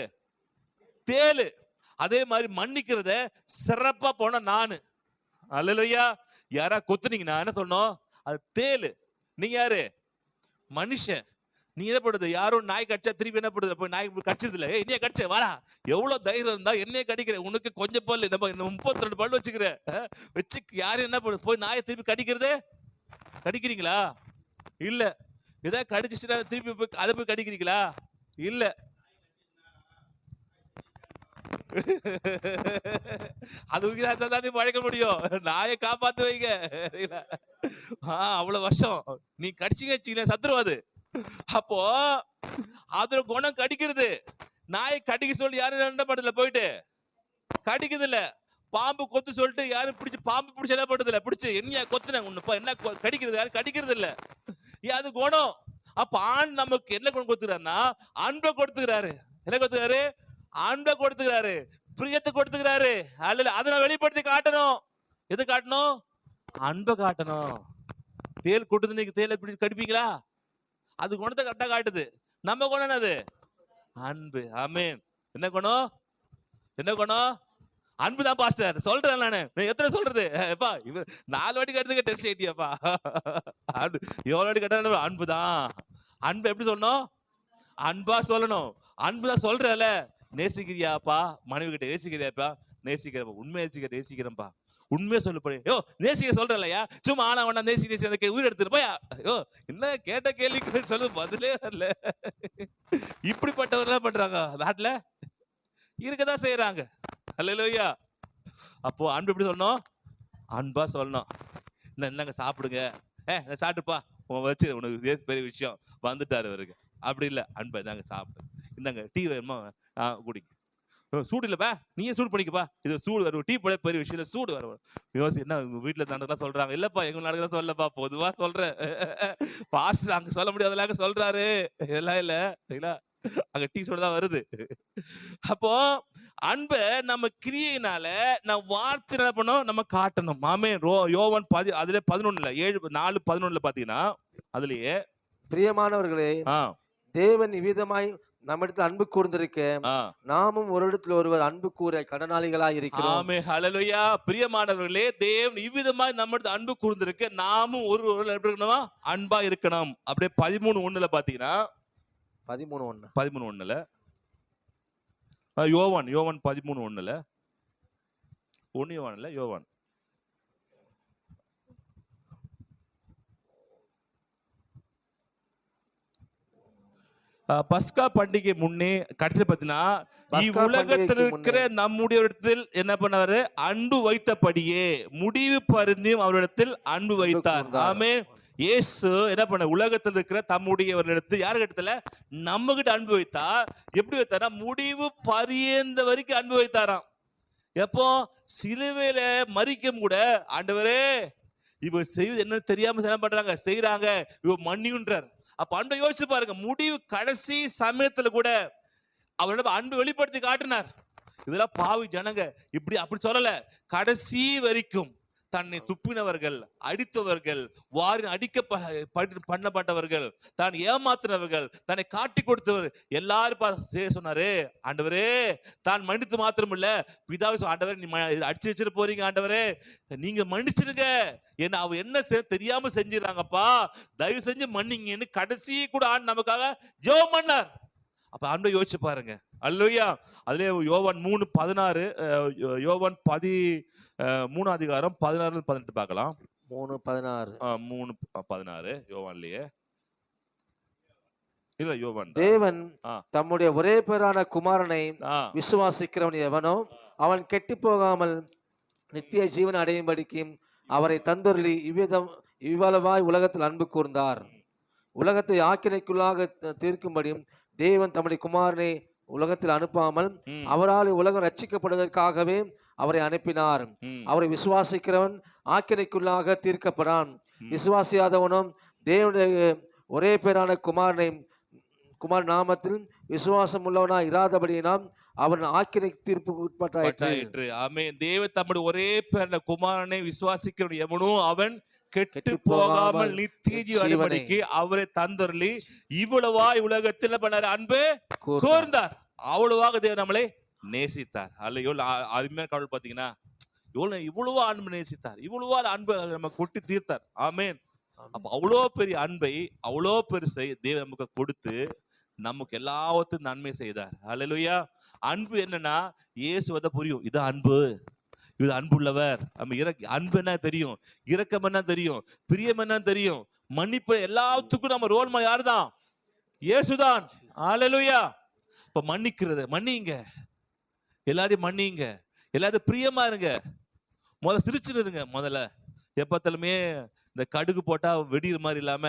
தேலு. அதே மாதிரி மன்னிக்கிறத சிறப்பா போன நானு. அல்லேலூயா. யாரா கொத்துனீங்கன்னா என்ன சொன்னோம், அது தேலு. நீங்க யாரு? மனுஷன். நீ என்ன பண்ணுது, யாரும் நாய் கடிச்சா திருப்பி என்ன பண்ணுது, போய் நாய் கடிச்சது இல்ல, என்னைய கடிச்ச வாடா, எவ்வளவு தைரியம் இருந்தா என்னைய கடிக்கிற, உனக்கு கொஞ்சம் பல்லு, என்ன 32 பல்லு வச்சுக்கிற வச்சு யாரும் என்ன பண்ணுது, போய் நாயை திருப்பி கடிக்கிறது? கடிக்கிறீங்களா? இல்ல. ஏதாவது கடிச்சுன்னா திருப்பி போய் அதை போய் கடிக்கிறீங்களா? இல்ல. அது தானே பழைக்க முடியும். நாயை காப்பாத்து வைங்க. அவ்வளவு வருஷம் நீ கடிச்சிங்க வச்சுக்க சத்துருவாது. அப்போ அதோட குணம் கடிக்கிறது. நாயை கடிக்க சொல்லி யாரும் என்ன பண்றதுல போயிட்டு கடிக்குது இல்ல. பாம்பு கொத்து சொல்லிட்டு யாரும் பிடிச்சு பாம்பு பிடிச்சு என்ன பண்றது இல்ல, பிடிச்சு என்ன கொத்துன உன்ன என்ன கடிக்கிறது, யாரும் கடிக்கிறது இல்ல. அது குணம். அப்ப ஆண் நமக்கு என்ன குணம் கொடுத்துக்கிறாருன்னா அன்பை கொடுத்துக்கிறாரு. என்ன கொடுத்துக்கிறாரு? அன்பை கொடுத்துக்கிறாரு, பிரியத்தை கொடுத்துக்கிறாரு. அல்ல அதை நான் வெளிப்படுத்தி காட்டணும். எது காட்டணும்? அன்பை காட்டணும். தேல் கொட்டுது, நீங்க தேலை பிடிச்சு கடிப்பீங்களா? அது குணத்தை கரெக்டா காட்டுது. நம்ம குணம் என்னது? அன்பு. ஆமென். என்ன குணம்? என்ன குணம்? அன்புதான் பாஸ்டர் சொல்றேன் நானு. எத்தனை சொல்றது? எப்பா இவர் 4 வாட்டி கட்டுறதுக்கு டெஸ்ட் ஆயிட்டியாப்பா. எவ்வளவு வாட்டி கட்ட அன்புதான். அன்பு எப்படி சொல்லணும்? அன்பா சொல்லணும். அன்புதான் சொல்றல. நேசிக்கிறியாப்பா மனைவி கிட்ட? நேசிக்கிறியாப்பா? நேசிக்கிறப்பா. உண்மையை நேசிக்கிறேன்ப்பா. உண்மையை சொல்லப்படி. யோ நேசிக்க சொல்றலையா, சும்மா ஆனா வேணா நேசி அந்த உயிர் எடுத்துட்டு போயா. யோ என்ன கேட்ட கேள்விக்கு சொல்லு பதிலே வரல. இப்படிப்பட்டவர் என்ன பண்றாங்க நாட்டுல? இருக்கதான் செய்யறாங்க. அல்லேலூயா. அப்போ அன்பு எப்படி சொல்லணும்? அன்பா சொல்லணும். இந்தாங்க சாப்பிடுங்க, சாப்பிட்டுப்பா வச்சு, உனக்கு பெரிய விஷயம் வந்துட்டாரு அவருக்கு. அப்படி இல்லை, அன்பை இந்தாங்க சாப்பிடு, இந்தாங்க டீ வேணுமா குடிங்க, சூடு இல்லப்பா நீயே சூடு பண்ணிக்கப்பா, இது சூடு வரும், டீ போட பெரிய விஷயம் இல்லை, சூடு வரும். யோசி என்ன உங்க வீட்டுல நடந்ததெல்லாம் சொல்றாங்க. இல்லப்பா எங்க நடக்கிறதா சொல்லப்பா, பொதுவா சொல்றேன். பாஸ்டர் அங்க சொல்ல முடியாதெல்லாம் சொல்றாரு. இதெல்லாம் இல்ல, அங்க டீ சூடு தான் வருது. அப்போ அன்பை நம்ம கிரியையினால நம்ம வார்த்தை என்ன பண்ணோம், நம்ம காட்டணும். மாமே யோவான் அதுல 11 4:11 பாத்தீங்கன்னா அதுலயே, பிரியமானவர்களே, தேவன் இவ்விதமாய் நம்மிடத்தில் அன்பு கூர்ந்திருக்க நாமும் ஒரு இடத்துல ஒருவர் அன்பு கூற கடனாளிகளாய் இருக்கிறோம். ஆமென். ஹல்லேலூயா. பிரியமானவர்களே, தேவன் இவ்விதமாய் நம்மிடத்தில் அன்பு கூர்ந்திருக்க நாமும் ஒருவர் எப்படி இருக்கணுமா? அன்பா இருக்கணும். அப்படியே 13:1 பாத்தீங்கன்னா, 13:1 யோவான் 13:1 யோவான் இல்ல யோவான் பஸ்கா பண்டிகை முன்னே கடைசியில் பார்த்தீங்கன்னா, உலகத்தில் இருக்கிற நம்முடைய இடத்தில் என்ன பண்ணாரு? அன்பு வைத்தபடியே முடிவு பருந்தியும் அவரிடத்தில் அன்பு வைத்தார். ஆமென். இயேசு என்ன பண்ண, உலகத்தில் இருக்கிற தம்முடையவர்களிடத்தில் யாரு இடத்துல நம்ம கிட்ட அன்பு வைத்தா, எப்படி வைத்தாரா? முடிவு பரியந்த வரைக்கும் அன்பு வைத்தாராம். எப்போ? சிலுவையில மரிக்கும் கூட, ஆண்டவரே இவ செய்வது என்ன தெரியாம என்ன பண்றாங்க, செய்யறாங்க, இவ மன்னியுன்றார். அப்ப அன்பை யோசிச்சு பாருங்க. முடிவு கடைசி சமயத்துல கூட அவரோட அன்பு வெளிப்படுத்தி காட்டினார். இதெல்லாம் பாவி ஜனங்க இப்படி அப்படி சொல்லல. கடைசி வரைக்கும் தன்னை துப்பினவர்கள், அடித்தவர்கள், வாரின் அடிக்க பண்ணப்பட்டவர்கள், தான் ஏமாத்தினவர்கள், தன்னை காட்டி கொடுத்தவர் எல்லாரும் சொன்னாரு, ஆண்டவரே தான் மன்னித்து மாத்திரம் இல்ல, பிதாவை ஆண்டவரே நீ அடிச்சு வச்சுட்டு போறீங்க, ஆண்டவரே நீங்க மன்னிச்சிருங்க, என்ன அவ என்ன தெரியாம செஞ்சிடறாங்கப்பா, தயவு செஞ்சு மன்னிங்கன்னு கடைசி கூட ஆண்டு நமக்காக ஜெபம் பண்ணார். அப்ப அன்பை யோசிச்சு பாருங்க. அல்லேலூயா. அதுலயே யோவான் 3:16, யோவான் 3:16-16 பார்க்கலாம். 3:16. 3:16 யோவான்லயே இல்ல, யோவான் தேவன் ஆ. தம்முடைய ஒரே பேரான குமாரனை ஆ. விசுவாசிக்கிறவன் எவனோ அவன் கெட்டு போகாமல் நித்திய ஜீவன் அடையும்படிக்கு அவரை தந்தொருளி இவ்வளவாய் உலகத்தில் அன்பு கூர்ந்தார். உலகத்தை ஆக்கினைக்குள்ளாக தீர்க்கும்படியும் தேவன் தம்முடைய குமாரனை உலகத்தில் அனுப்பாமல் அவரால் உலகம் ரட்சிக்கப்படுவதற்காகவே அவரை அனுப்பினார். அவரை விசுவாசிக்கிறவன் ஆக்கினைக்குள்ளாக தீர்க்கப்படான். விசுவாசியாதவனும் தேவனுடைய ஒரே பேரான குமார் நாமத்தில் விசுவாசம் உள்ளவனா இராதபடியினால் அவன் ஆக்கினை தீர்ப்பு உட்பட்டாயிற்று. ஆமென். தேவன் தம்முடைய ஒரே பேரான குமாரனை விசுவாசிக்கிறவன் எவனோ அவன் கெட்டு போகாமல் நித்திய ஜீவனுக்கு அவரை தந்தருளி இவ்வளவாய் உலகத்தில் பண்ணார் அன்பு கூர்ந்தார். அவ்வளவாக தேவன் நம்மளை நேசித்தார். அல்ல எவ்வளவு அருமையான கடவுள் பாத்தீங்கன்னா, இவ்வளவோ அன்பு நேசித்தார், இவ்வளவோ அன்பு நம்ம கொட்டி தீர்த்தார். ஆமென். அப்ப அவ்வளோ பெரிய அன்பை, அவ்வளோ பெருசை தேவன் நமக்கு கொடுத்து நமக்கு எல்லாவற்றும் நன்மை செய்தார். அல்லேலூயா. அன்பு என்னன்னா இயேசு வந்தா புரியும், இது அன்பு, இது அன்புள்ளவர். நம்ம அன்பு என்ன தெரியும், இரக்கம் என்ன தெரியும், பிரியம் என்ன தெரியும், மன்னிப்பு, எல்லாத்துக்கும் நம்ம ரோல் மாடல் யாருதான்? இயேசுதான். அல்லேலூயா. இப்ப மன்னிங்க, எல்லாரையும் மன்னிங்க, எல்லாரும் பிரியமா இருங்க, முதல்ல சிரிச்சுன்னு இருங்க. முதல்ல எப்பத்தாலுமே இந்த கடுகு போட்டா வெடிக்கிற மாதிரி இல்லாம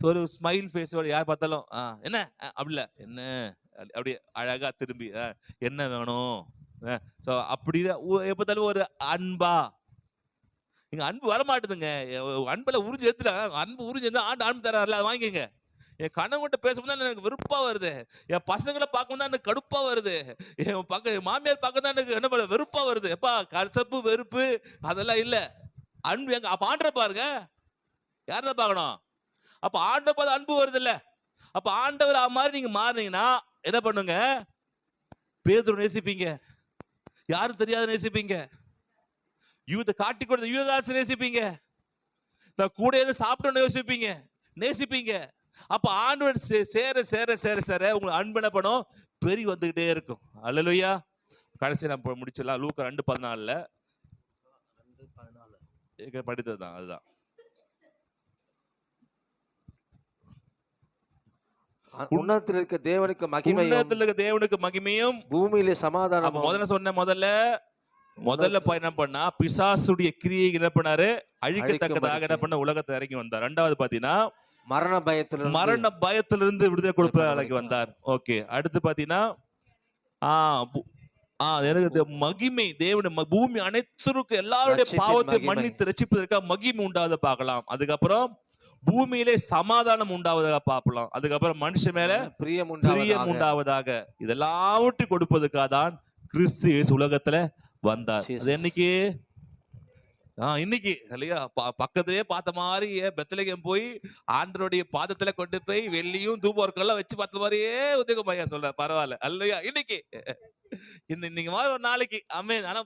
ஒரு ஸ்மைல் ஃபேஸோட யார் பார்த்தாலும் என்ன அப்படில என்ன அப்படியே அழகா திரும்பி என்ன வேணும் அப்படி எப்பத்தாலும் ஒரு அன்பா. இங்க அன்பு வரமாட்டுதுங்க. அன்புல உறிஞ்சு எடுத்துட்டாங்க. அன்பு உறிஞ்சு எடுத்து அன்பு தராருல, அதை வாங்கிங்க. என் கணவன்கிட்ட பேசும்போது எனக்கு வெறுப்பா வருது, என் பசங்களை பார்க்கும் தான் எனக்கு கடுப்பா வருது, என் மாமியார் பார்க்க தான் எனக்கு என்ன பண்ண வெறுப்பா வருது. எப்பா கசப்பு வெறுப்பு அதெல்லாம் இல்ல. அன்பு எங்க அப்ப ஆண்டரை பாருங்க, யாரதான் பார்க்கணும்? அப்ப ஆண்டவர் பார்த்து அன்பு வருது இல்ல. அப்ப ஆண்டவர் மாதிரி நீங்க மாறினீங்கன்னா என்ன பண்ணுங்க? பேதுரு நேசிப்பீங்க, யாரும் தெரியாத நேசிப்பீங்க, காட்டி கொடுத்த யூதாஸ் நேசிப்பீங்க, கூட இருந்து சாப்பிட்டு யோசிப்பீங்க, நேசிப்பீங்க. அப்ப ஆண்டவர் சேர சேர சேர சேர உங்களுக்கு அன்பு என்ன பண்ணும்? பெருகி வந்துகிட்டே இருக்கும். அல்லேலூயா. கடைசி நம்ம முடிச்சிடலாம். லூக்கா 2:14 படித்ததுதான், அதுதான். உன்னதத்தில் இருக்க தேவனுக்கு மகிமையும் பூமியிலே சமாதானம். முதல்ல என்ன பண்ணா, பிசாசுடைய கிரியை என்ன பண்ணாரு? அழிக்கத்தக்கதாக என்ன பண்ண உலகத்தை இறங்கி வந்தார். ரெண்டாவது பாத்தீங்கன்னா மரண பயத்திலிருந்து விடுதலை கொடுப்பதற்கு வந்தார். ஓகே. அடுத்து பாத்தீங்கன்னா மகிமை, தேவனுடைய பூமி அனைத்திற்கும் எல்லாருடைய பாவத்தை மன்னித்து ரட்சிப்பதற்காக மகிமை உண்டாவதை பார்க்கலாம். அதுக்கப்புறம் பூமியிலே சமாதானம் உண்டாவதாக பார்க்கலாம். அதுக்கப்புறம் மனுஷன் மேல பிரியம் உண்டாவதாக, இதெல்லாவற்றையும் கொடுப்பதற்காக தான் கிறிஸ்து இயேசு உலகத்துல வந்தார். அது என்னைக்கு? இன்னைக்கு இல்லையா? பக்கத்திலேயே பார்த்த மாதிரி பெத்லகேம் போய் ஆண்டருடைய பாதத்துல கொண்டு போய் வெள்ளியும் தூபவர்கள்லாம் வச்சு பார்த்த மாதிரியே உத்தியோகம் பையன் சொல்ற. பரவாயில்ல அல்லையா? இன்னைக்கு இன்னைக்கு மாதிரி ஒரு நாளைக்கு. ஆமென். ஆனா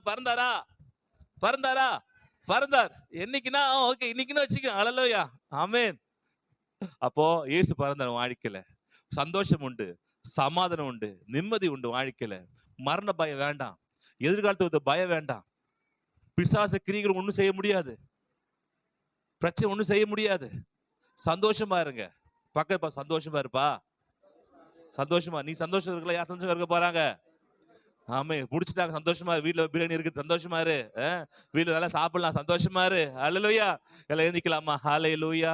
பறந்தார் என்னைக்குன்னா ஓகே, இன்னைக்குன்னு வச்சுக்க. அல்லேலூயா. ஆமென். அப்போ இயேசு பறந்தார். வாழ்க்கையில சந்தோஷம் உண்டு, சமாதானம் உண்டு, நிம்மதி உண்டு. வாழ்க்கையில மரண பயம் வேண்டாம், எதிர்காலத்துக்கு பயம் வேண்டாம், பிசாசு கிரிகள் ஒண்ணும் செய்ய முடியாது, பிரச்சனை ஒண்ணும் செய்ய முடியாது. சந்தோஷமா இருங்க. பக்கத்து சந்தோஷமா இருப்பா, சந்தோஷமா. நீ சந்தோஷம் இருக்கல, யார் சந்தோஷம் இருக்க போறாங்க? ஆமே, முடிச்சுட்டாங்க. சந்தோஷமா இரு. வீட்டுல பிரியாணி இருக்கு, சந்தோஷமா இரு. வீட்டுல நல்லா சாப்பிடலாம், சந்தோஷமா இரு. அல்லேலூயா. எல்லாம் எழுந்திக்கலாமா? ஹல்லேலூயா.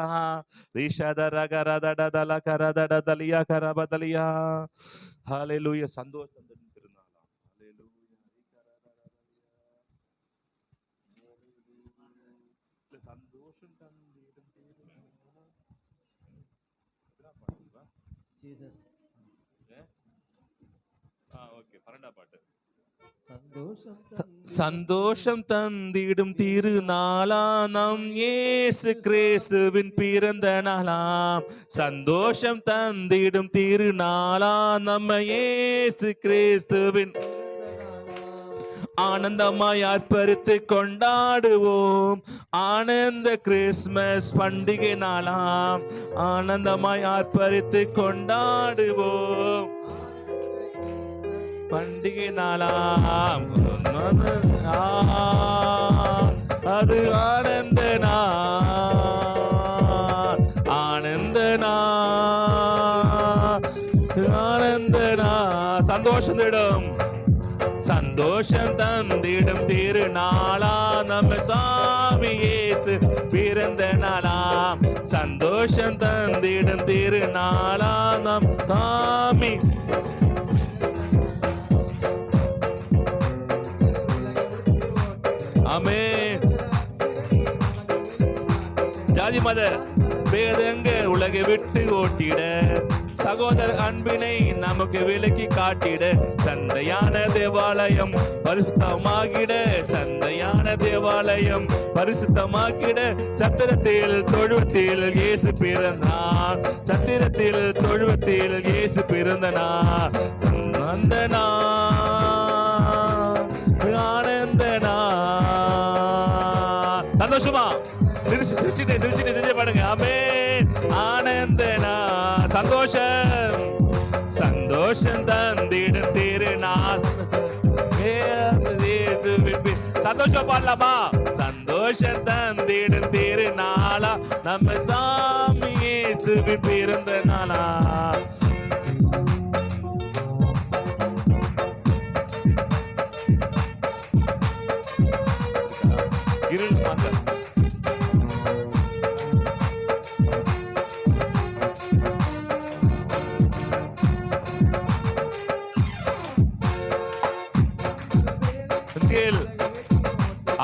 ரிஷதரகரதடதல கரதடதலியா கரபதலியா. ஹல்லேலூயா. சந்தோஷம் சந்தோஷம் தந்திடும் திருநாளாம் நம் இயேசு கிறிஸ்துவின் பிறந்த நாளாம். சந்தோஷம் தந்திடும் திருநாளாம் நம்ம இயேசு கிறிஸ்துவின் ஆனந்தமாய் ஆர்ப்பரித்து கொண்டாடுவோம். ஆனந்த கிறிஸ்துமஸ் பண்டிகை நாளாம். ஆனந்தமாய் ஆர்ப்பரித்து கொண்டாடுவோம். பண்டிகை நாளாம் அது ஆனந்த நாள், ஆனந்த நாள், ஆனந்த நாள். சந்தோஷம் திடும், சந்தோஷம் தந்திடும் திருநாளா நம்ம சாமி இயேசு பிறந்த நாளாம். சந்தோஷம் தந்திடும் திருநாளா நம் சாமி. ஆமென். ஜாதி மத பேதங்க உலகை விட்டு ஓட்டிட, சகோதர அன்பினை நமக்கு விலக்கி காட்டிட, சந்தையான தேவாலயம் பரிசுத்தமாகிட, சந்தையான தேவாலயம் பரிசுத்தமாகிட, சத்திரத்தில் தொழுவத்தில் இயேசு பிறந்தார், சத்திரத்தில் தொழுவத்தில் இயேசு பிறந்தனார். அந்த ஆனந்த சந்தோஷமா சிரிச்சுட்டே சிரிச்சுட்டே செஞ்சு பாடுங்க. ஆமென். ஆனந்தனா சந்தோஷம், சந்தோஷம் தந்திடும் திருநாள். சந்தோஷம் பாடலாமா? சந்தோஷம் தந்திடும் திருநாளா நம்ம சாமி இயேசுவின் பிறந்த நாளா. இருள் மாத்த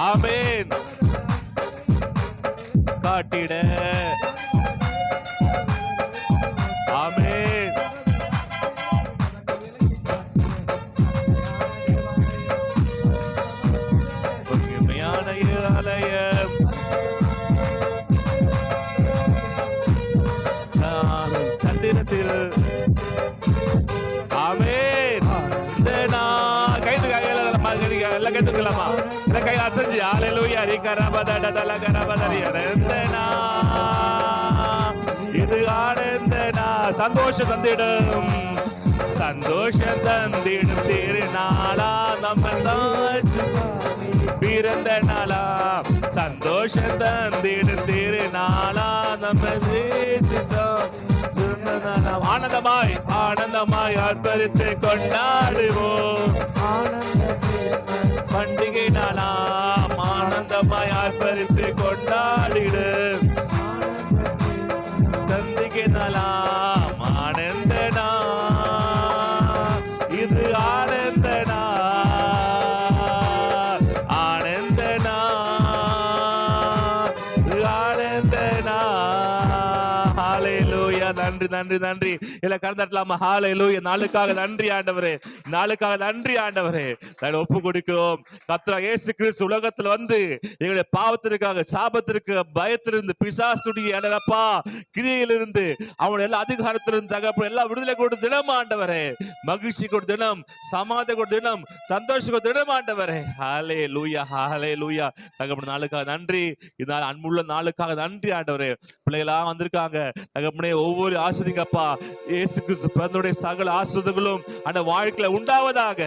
ஆமென் காட்டிட. ஆமென். உண்மையான ஆலயம் சத்திரத்தில். ஆமென். எல்லாம் கைத்துக்கலாமா? கை அசைஞ்சு ஹல்லேலூயா ரிகரபதடதல கரபதரியரந்தனா. இது ஆனந்தனா சந்தோஷம் தந்திடும், சந்தோஷம் தந்திடும் திருநாளா நம்ம பிறந்த நாளா. சந்தோஷம் தந்திடும் திருநாளா நம்ம ஆனந்தமாய் ஆனந்தமாய் ஆர்ப்பரித்து கொண்டாடுவோம். பண்டிகை நாளாம் ஆனந்தமாய் ஆர்ப்பரித்து கொண்டாடிடு. பண்டிகை நாளாம் ஆனந்த நாள், இது ஆனந்த நாள், ஆனந்த நாள், ஆனந்த நாள். ஹல்லேலூயா. நன்றி நன்றி நன்றி. இல்ல கறந்துடலாமா? ஹல்லேலூயா. நாளுக்காக நன்றி ஆண்டவரே, நாளுக்காக நன்றி ஆண்டவரே. நான் ஒப்பு கொடுக்கிறோம். கர்த்தராகிய இயேசு கிறிஸ்து உலகத்துல வந்து எங்களுடைய பாவத்திற்காக, சாபத்திற்கு, பயத்திலிருந்து, பிசாசுடைய அடலப்பா கிரியையிலிருந்து, அவனுடைய எல்லா அதிகாரத்திலிருந்து தகப்ப எல்லா விடுதலை கொடுத்த தினம் ஆண்டவரே, மகிழ்ச்சி கொடுத்த தினம், சமாதானம் கொடுத்த தினம், சந்தோஷம் கொடுத்த தினம் ஆண்டவரே. ஹல்லேலூயா ஹல்லேலூயா. தகப்பன நாளுக்காக நன்றி. இதனால் அன்புள்ள நாளுக்காக நன்றி ஆண்டவரே. பிள்ளைகளா வந்திருக்காங்க தகப்பனே, ஒவ்வொரு ஆசிரியப்பா இயேசு கிறிஸ்து பிறந்தோடைய சகல ஆசீர்வாதங்களும் அந்த வாழ்க்கையில உண்டாவதாக,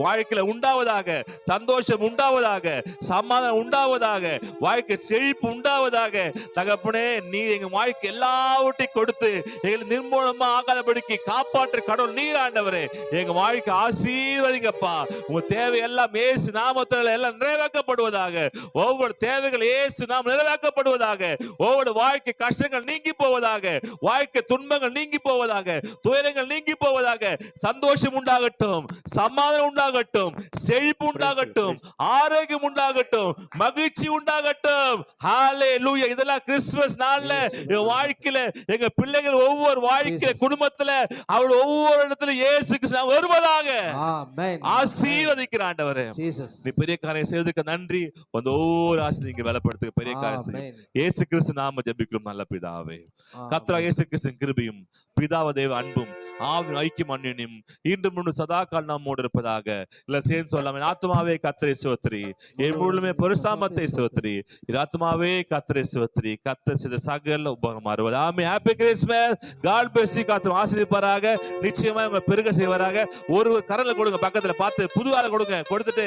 வாழ்க்கையில உண்டாவதாக, சந்தோஷம் உண்டாவதாக, சமாதானம் உண்டாவதாக, வாழ்க்கை செழிப்பு உண்டாவதாக. தகப்பனே, நீ எங்க வாழ்க்கை எல்லாவற்றையும் கொடுத்து எங்களை நிர்மூலமா ஆகாதபடிக்கு காப்பாற்ற கடவுள் நீர் ஆண்டவரே. எங்க வாழ்க்கை ஆசீர்வதிங்கப்பா. உங்க தேவை எல்லாம் இயேசு நாமத்தினால எல்லாம் நிறைவேற்றப்படுவதாக. ஒவ்வொரு தேவைகள் இயேசு நாம நிறைவேற்றப்படுவதாக. ஒவ்வொரு வாழ்க்கை கஷ்டங்கள் நீங்கி போவதாக, வாழ்க்கை துன்பங்கள் நீங்கி போவதாக, துயரங்கள் நீங்கி போவதாக. சந்தோஷம் உண்டாகட்டும், சமாதானம் உண்டாகட்டும், செழிப்பு உண்டாகட்டும், ஆரோக்கியம் உண்டாகட்டும், மகிழ்ச்சி உண்டாகட்டும். ஹல்லேலூயா. இதெல்லாம் கிறிஸ்துமஸ் நாள்ல எங்க வாழ்க்கையில, எங்க பிள்ளைகள் ஒவ்வொரு வாழ்க்கையில, குடும்பத்துல, அவள் ஒவ்வொரு இடத்துல இயேசு கிறிஸ்து வருவதாக ஆசீர்வதிக்கிற ஆண்டவரே. நீ பெரிய காரியம் செய்வதற்கு நன்றி. வந்து ஒவ்வொரு ஆசை நீங்க பலப்படுத்துங்க. பெரிய காரியம் செய்யும் இயேசு கிறிஸ்து நாம ஜெபிக்கிறோம் நல்ல பிதாவே. கர்த்தராகிய இயேசு கிறிஸ்துவின் கிருபையும் கிருபையும் பிதாவ தேவ அன்பும் ஆவின் ஐக்கியம் அன்னியும் இன்று முன்னு சதா கால் நம்மோடு இருப்பதாக. இல்ல சேர்ந்து சொல்லாம ஆத்மாவே கர்த்தரை ஸ்தோத்திரி, என் முழுமே பரிசுத்தத்தை ஸ்தோத்திரி, ஆத்மாவே கர்த்தரை ஸ்தோத்திரி, கர்த்தர் செய்த சகல உபகாரம் மாறுவது. ஆமென். Happy Christmas. God bless you. கர்த்தர் ஆசீர்வதிப்பாராக. நிச்சயமா உங்களை பெருக செய்வாராக. ஒரு கரலை கொடுங்க, பக்கத்துல பார்த்து புது ஆளை கொடுங்க, கொடுத்துட்டு